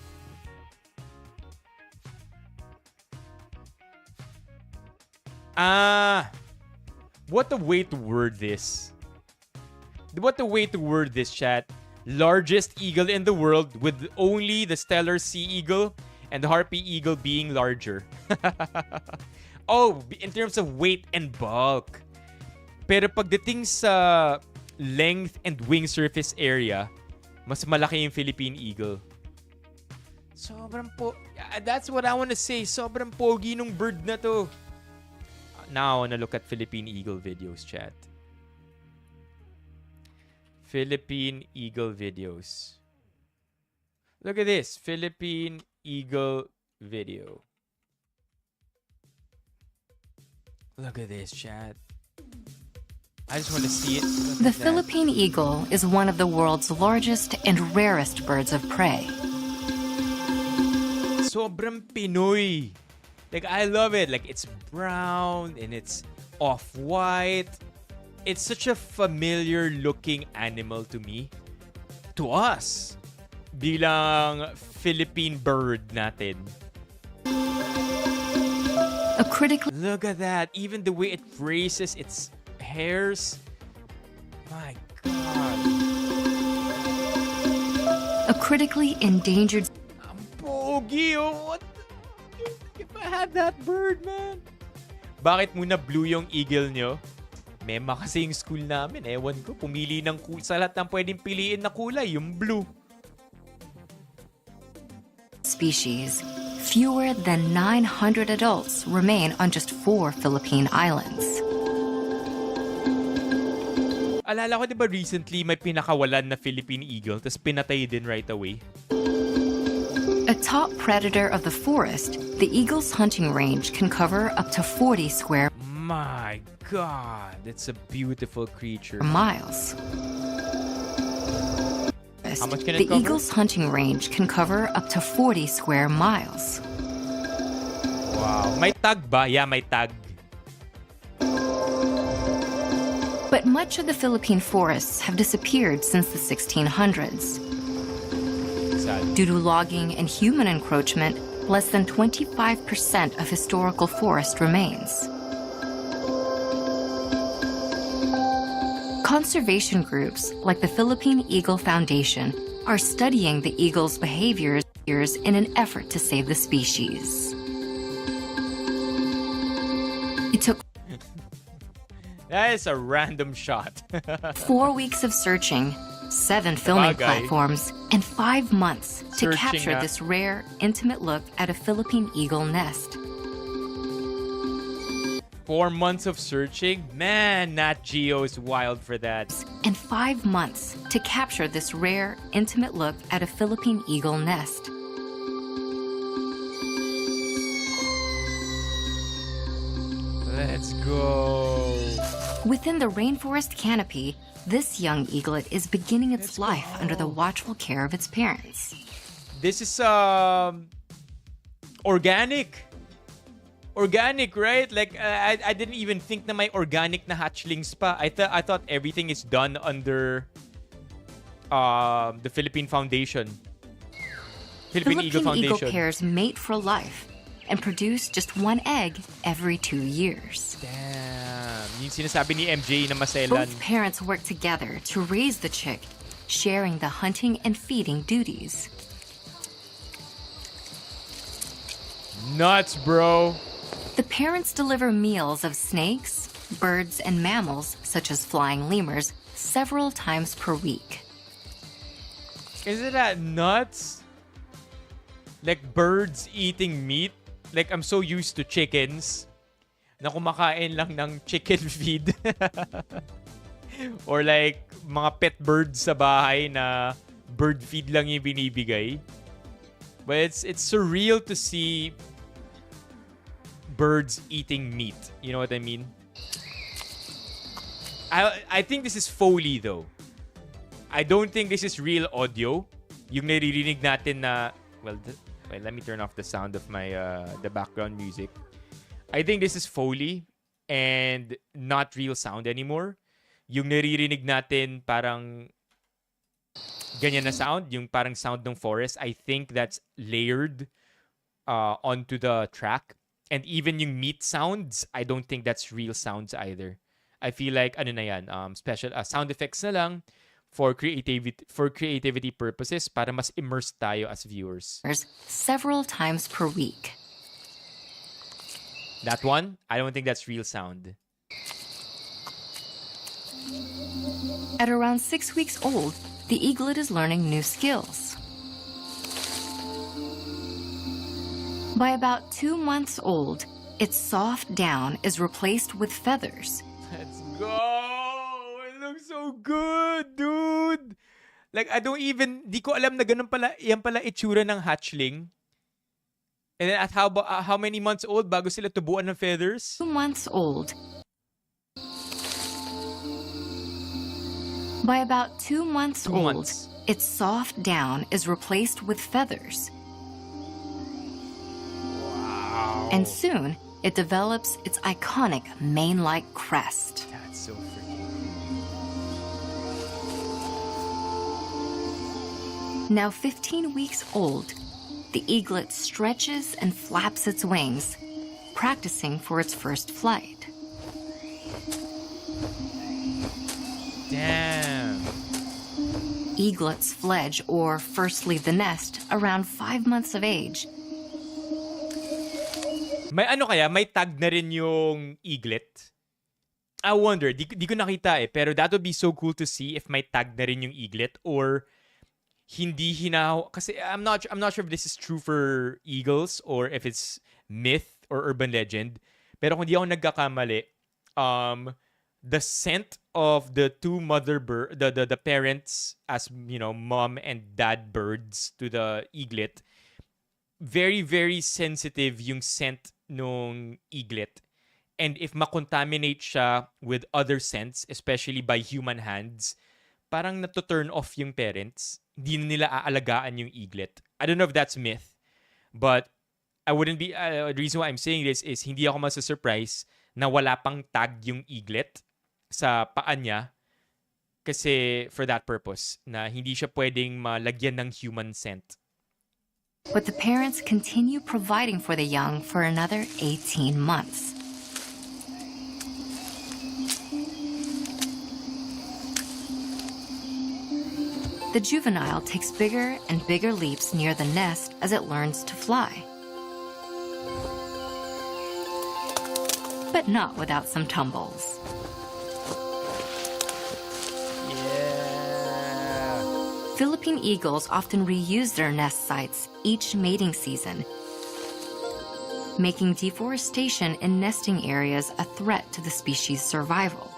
What a way to word this. What a way to word this, chat. Largest eagle in the world with only the stellar sea eagle and the harpy eagle being larger. Oh, in terms of weight and bulk. Pero pagdating sa length and wing surface area, mas malaki yung Philippine eagle. That's what I want to say. Sobrang pogi nung bird na to. Now I want to look at Philippine eagle videos, chat. Philippine eagle videos. Look at this. Philippine eagle video. Look at this, chat. I just want to see it. The Philippine eagle is one of the world's largest and rarest birds of prey. Sobrang Pinoy. Like, I love it. Like, it's brown and it's off-white. It's such a familiar looking animal to me. To us. Bilang Philippine bird natin. Look at that. Even the way it braces its hairs. My God. A critically endangered... Ang pogi, oh. What? If I had that bird, man. Bakit muna blue yung eagle nyo? Mema kasi yung school namin. Ewan ko, pumili ng sa lahat ng pwedeng piliin na kulay, yung blue. Species. Fewer than 900 adults remain on just 4 Philippine islands. Alala ko, di ba recently may pinakawalan na Philippine eagle tapos pinatay din right away? A top predator of the forest, the eagle's hunting range can cover up to 40 square My God, it's a beautiful creature. miles. How much can it The cover? eagle's hunting range can cover up to 40 square miles. Wow. May tag ba? Yeah, may tag. But much of the Philippine forests have disappeared since the 1600s. Sad. Due to logging and human encroachment, less than 25% of historical forest remains. Conservation groups like the Philippine Eagle Foundation are studying the eagle's behaviors in an effort to save the species. It took That is a random shot. 4 weeks of searching, 7 filming Bagay. platforms, and 5 months to Searching capture nga. this rare, intimate look at a Philippine eagle nest. 4 months of searching? Man, Nat Geo is wild for that. And 5 months to capture this rare, intimate look at a Philippine eagle nest. Let's go. Within the rainforest canopy, this young eaglet is beginning its life under the watchful care of its parents. This is organic. Organic, right? Like I didn't even think na may organic na hatchlings pa. I thought everything is done under the Philippine Foundation. Philippine Eagle Eagle Foundation. pairs mate for life and produce just one egg every 2 years. Damn. Yung sinasabi ni MJ na maselan. Both parents work together to raise the chick, sharing the hunting and feeding duties. Nuts, bro. The parents deliver meals of snakes, birds, and mammals, such as flying lemurs, several times per week. Isn't that nuts? Like birds eating meat? Like I'm so used to chickens na kumakain lang ng chicken feed. Or like mga pet birds sa bahay na bird feed lang yung binibigay. But it's surreal to see birds eating meat. You know what I mean? I think this is Foley though. I don't think this is real audio. Yung naririnig natin na, well, let me turn off the sound of my the background music. I think this is Foley and not real sound anymore. Yung naririnig natin parang ganyan na sound, yung parang sound ng forest, I think that's layered onto the track. And even yung meat sounds, I don't think that's real sounds either. I feel like ano na yan, special sound effects na lang for creativity purposes para mas immersed tayo as viewers. Several times per week. That one, I don't think that's real sound. At around 6 weeks old, the eaglet is learning new skills. By about 2 months old, its soft down is replaced with feathers. Let's go! It looks so good, dude! Like, di ko alam na ganun pala, yan pala itsura ng hatchling. And then at how many months old bago sila tubuan ng feathers? 2 months old. By about 2 months old, its soft down is replaced with feathers. Wow. And soon, it develops its iconic mane-like crest. That's so freaking cool. Now 15 weeks old, the eaglet stretches and flaps its wings, practicing for its first flight. Damn. Eaglets fledge or first leave the nest around 5 months of age. May may tag na rin yung eaglet? I wonder, di ko nakita pero that would be so cool to see if may tag na rin yung eaglet or hindi kasi I'm not sure if this is true for eagles or if it's myth or urban legend. Pero kung di ako nagkakamali, the scent of the two the parents as, you know, mom and dad birds to the eaglet, very, very sensitive yung scent nung eaglet. And if makontaminate siya with other scents, especially by human hands, parang nato-turn off yung parents. Hindi na nila aalagaan yung eaglet. I don't know if that's myth, but I wouldn't be, the reason why I'm saying this is hindi ako masa-surprise na wala pang tag yung eaglet sa paa niya kasi for that purpose, na hindi siya pwedeng malagyan ng human scent. But the parents continue providing for the young for another 18 months. The juvenile takes bigger and bigger leaps near the nest as it learns to fly. But not without some tumbles. Philippine eagles often reuse their nest sites each mating season, making deforestation in nesting areas a threat to the species' survival.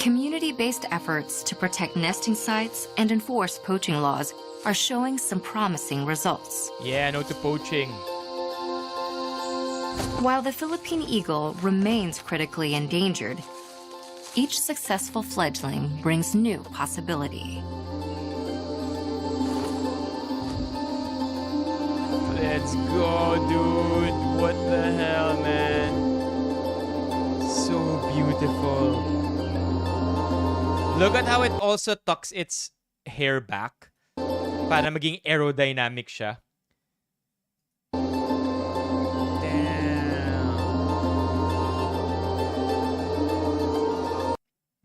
Community-based efforts to protect nesting sites and enforce poaching laws are showing some promising results. Yeah, no to poaching. While the Philippine eagle remains critically endangered, each successful fledgling brings new possibility. Let's go, dude. What the hell, man? So beautiful. Look at how it also tucks its hair back para maging aerodynamic siya. Damn.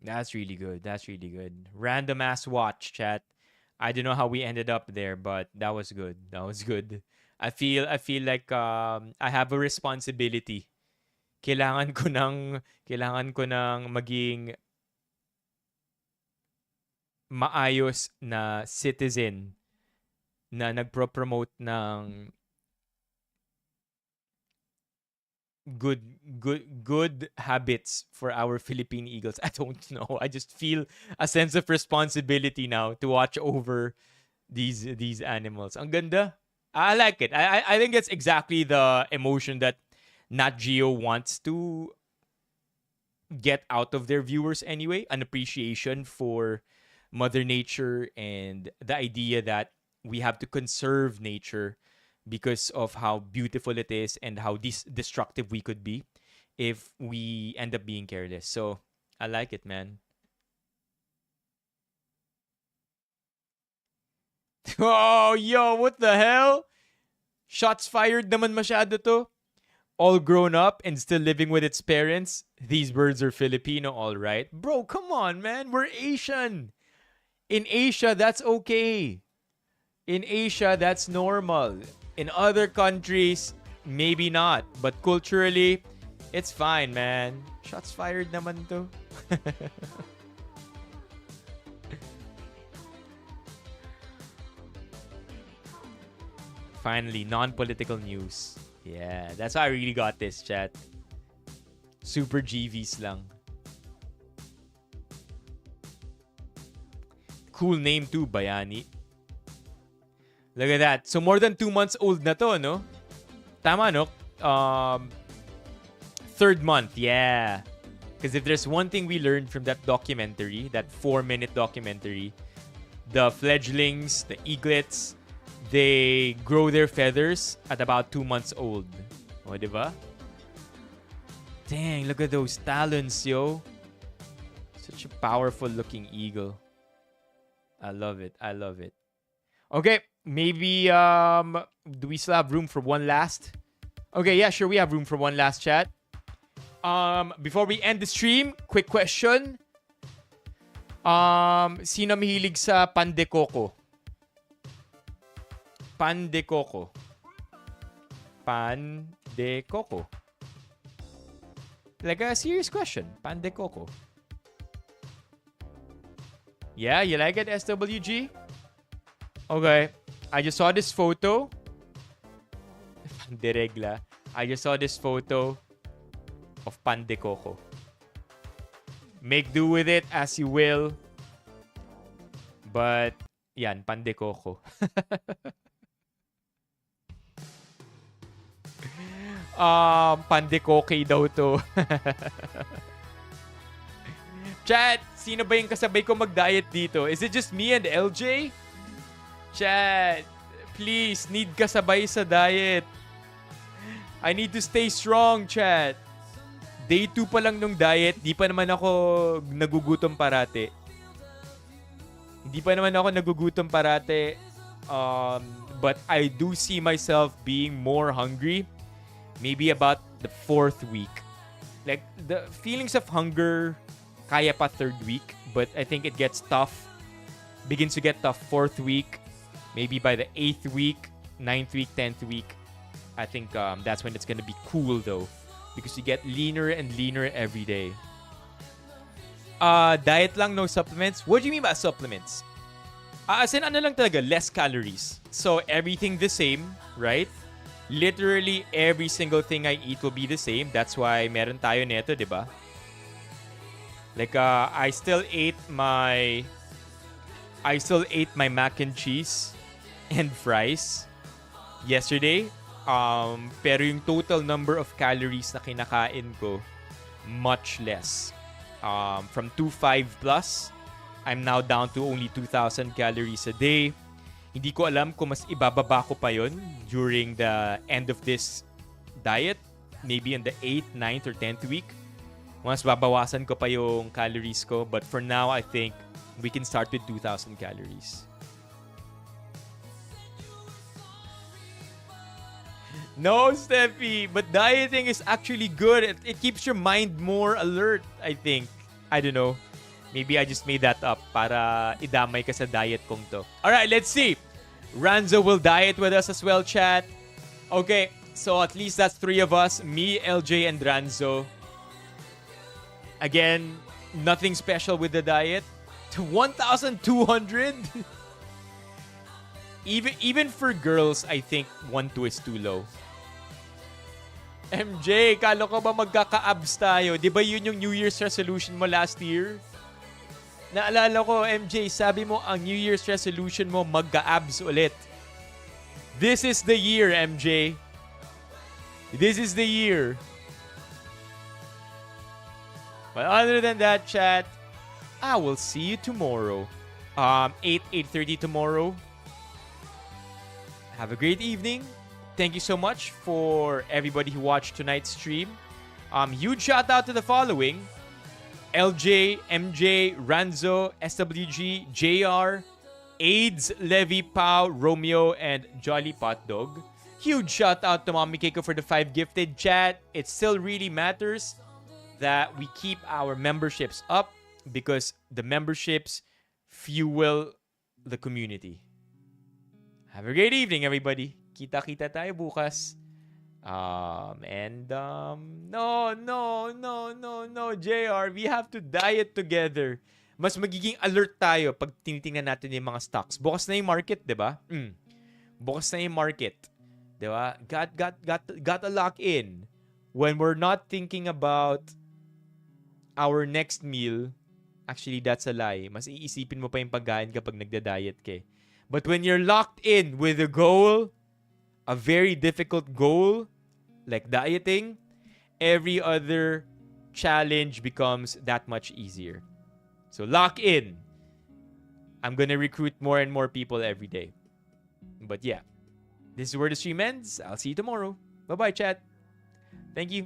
That's really good. That's really good. Random ass watch, chat. I don't know how we ended up there, but that was good. That was good. I feel like I have a responsibility. Kailangan ko ng maging maayos na citizen na nagpro-promote ng good habits for our Philippine Eagles. I don't know. I just feel a sense of responsibility now to watch over these animals. Ang ganda. I like it. I think it's exactly the emotion that Nat Geo wants to get out of their viewers anyway. An appreciation for Mother Nature and the idea that we have to conserve nature because of how beautiful it is and how destructive we could be if we end up being careless. So, I like it, man. Oh, yo, what the hell? Shots fired naman masyado to. All grown up and still living with its parents. These birds are Filipino, all right. Bro, come on, man. We're Asian. In Asia, that's okay. In Asia, that's normal. In other countries, maybe not. But culturally, it's fine, man. Shots fired naman to. Finally, non-political news. Yeah, that's why I really got this, chat. Super GVs lang. Cool name too, Bayani. Look at that. So more than 2 months old na to, no? Tama, no? Third month, yeah. Because if there's one thing we learned from that documentary, that 4-minute documentary, the fledglings, the eaglets, they grow their feathers at about 2 months old. O, diba? Dang, look at those talons, yo. Such a powerful looking eagle. I love it. I love it. Okay, maybe do we still have room for one last? Okay, yeah, sure, we have room for one last chat. Before we end the stream, quick question. Sino mahilig sa pan de coco? Pan de coco. Pan de coco. Like a serious question. Pan de coco. Yeah, you like it, SWG? Okay. I just saw this photo. Pan de regla. I just saw this photo of pan de coco. Make do with it as you will. But, yan, pan de coco. Pan de coco daw to. Chat, sino ba yung kasabay ko mag-diet dito? Is it just me and LJ? Chat, please, need kasabay sa diet. I need to stay strong, chat. Day 2 pa lang nung diet, di pa naman ako nagugutom parate. But I do see myself being more hungry. Maybe about the 4th week. Like, the feelings of hunger, kaya pa 3rd week. But I think it gets tough. Begins to get tough 4th week. Maybe by the 8th week, 9th week, 10th week. I think that's when it's gonna be cool though. Because you get leaner and leaner every day. Diet lang, no supplements? What do you mean by supplements? As in, ano lang talaga, less calories. So, everything the same, right? Literally, every single thing I eat will be the same. That's why meron tayo neto, diba? Like, I still ate my mac and cheese and fries yesterday. Pero yung total number of calories na kinakain ko, much less. From 2.5 plus, I'm now down to only 2,000 calories a day. Hindi ko alam kung mas ibababa ko pa yon during the end of this diet. Maybe in the 8th, 9th, or 10th week. Mas babawasan ko pa yung calories ko. But for now, I think we can start with 2,000 calories. No, Steffi, but dieting is actually good. It keeps your mind more alert, I think. I don't know. Maybe I just made that up para idamay ka sa diet kong to. Alright, let's see. Ranzo will diet with us as well, chat. Okay, so at least that's 3 of us. Me, LJ, and Ranzo. Again, nothing special with the diet. 1,200? Even for girls, I think 1,200 is too low. MJ, kala ko ba magkaka-abs tayo? Di ba yun yung New Year's resolution mo last year? Naalala ko, MJ, sabi mo ang New Year's resolution mo magka-abs ulit. This is the year, MJ. This is the year. But other than that, chat, I will see you tomorrow. 8:30 tomorrow. Have a great evening. Thank you so much for everybody who watched tonight's stream. Huge shout out to the following: LJ, MJ, Ranzo, SWG, JR, AIDS, Levi, Pau, Romeo, and Jolly Pot Dog. Huge shout out to Mommy Keiko for the 5 gifted, chat. It still really matters that we keep our memberships up because the memberships fuel the community. Have a great evening, everybody. Kita-kita tayo bukas. No, JR. We have to diet together. Mas magiging alert tayo pag tinitingnan natin yung mga stocks. Bukas na yung market, di ba? Bukas na yung market. Di ba? Got a lock in. When we're not thinking about our next meal, actually, that's a lie. Mas iisipin mo pa yung pagkain kapag nagda-diet ka. But when you're locked in with a goal, a very difficult goal, like dieting, every other challenge becomes that much easier. So lock in. I'm gonna recruit more and more people every day. But yeah, this is where the stream ends. I'll see you tomorrow. Bye-bye, chat. Thank you.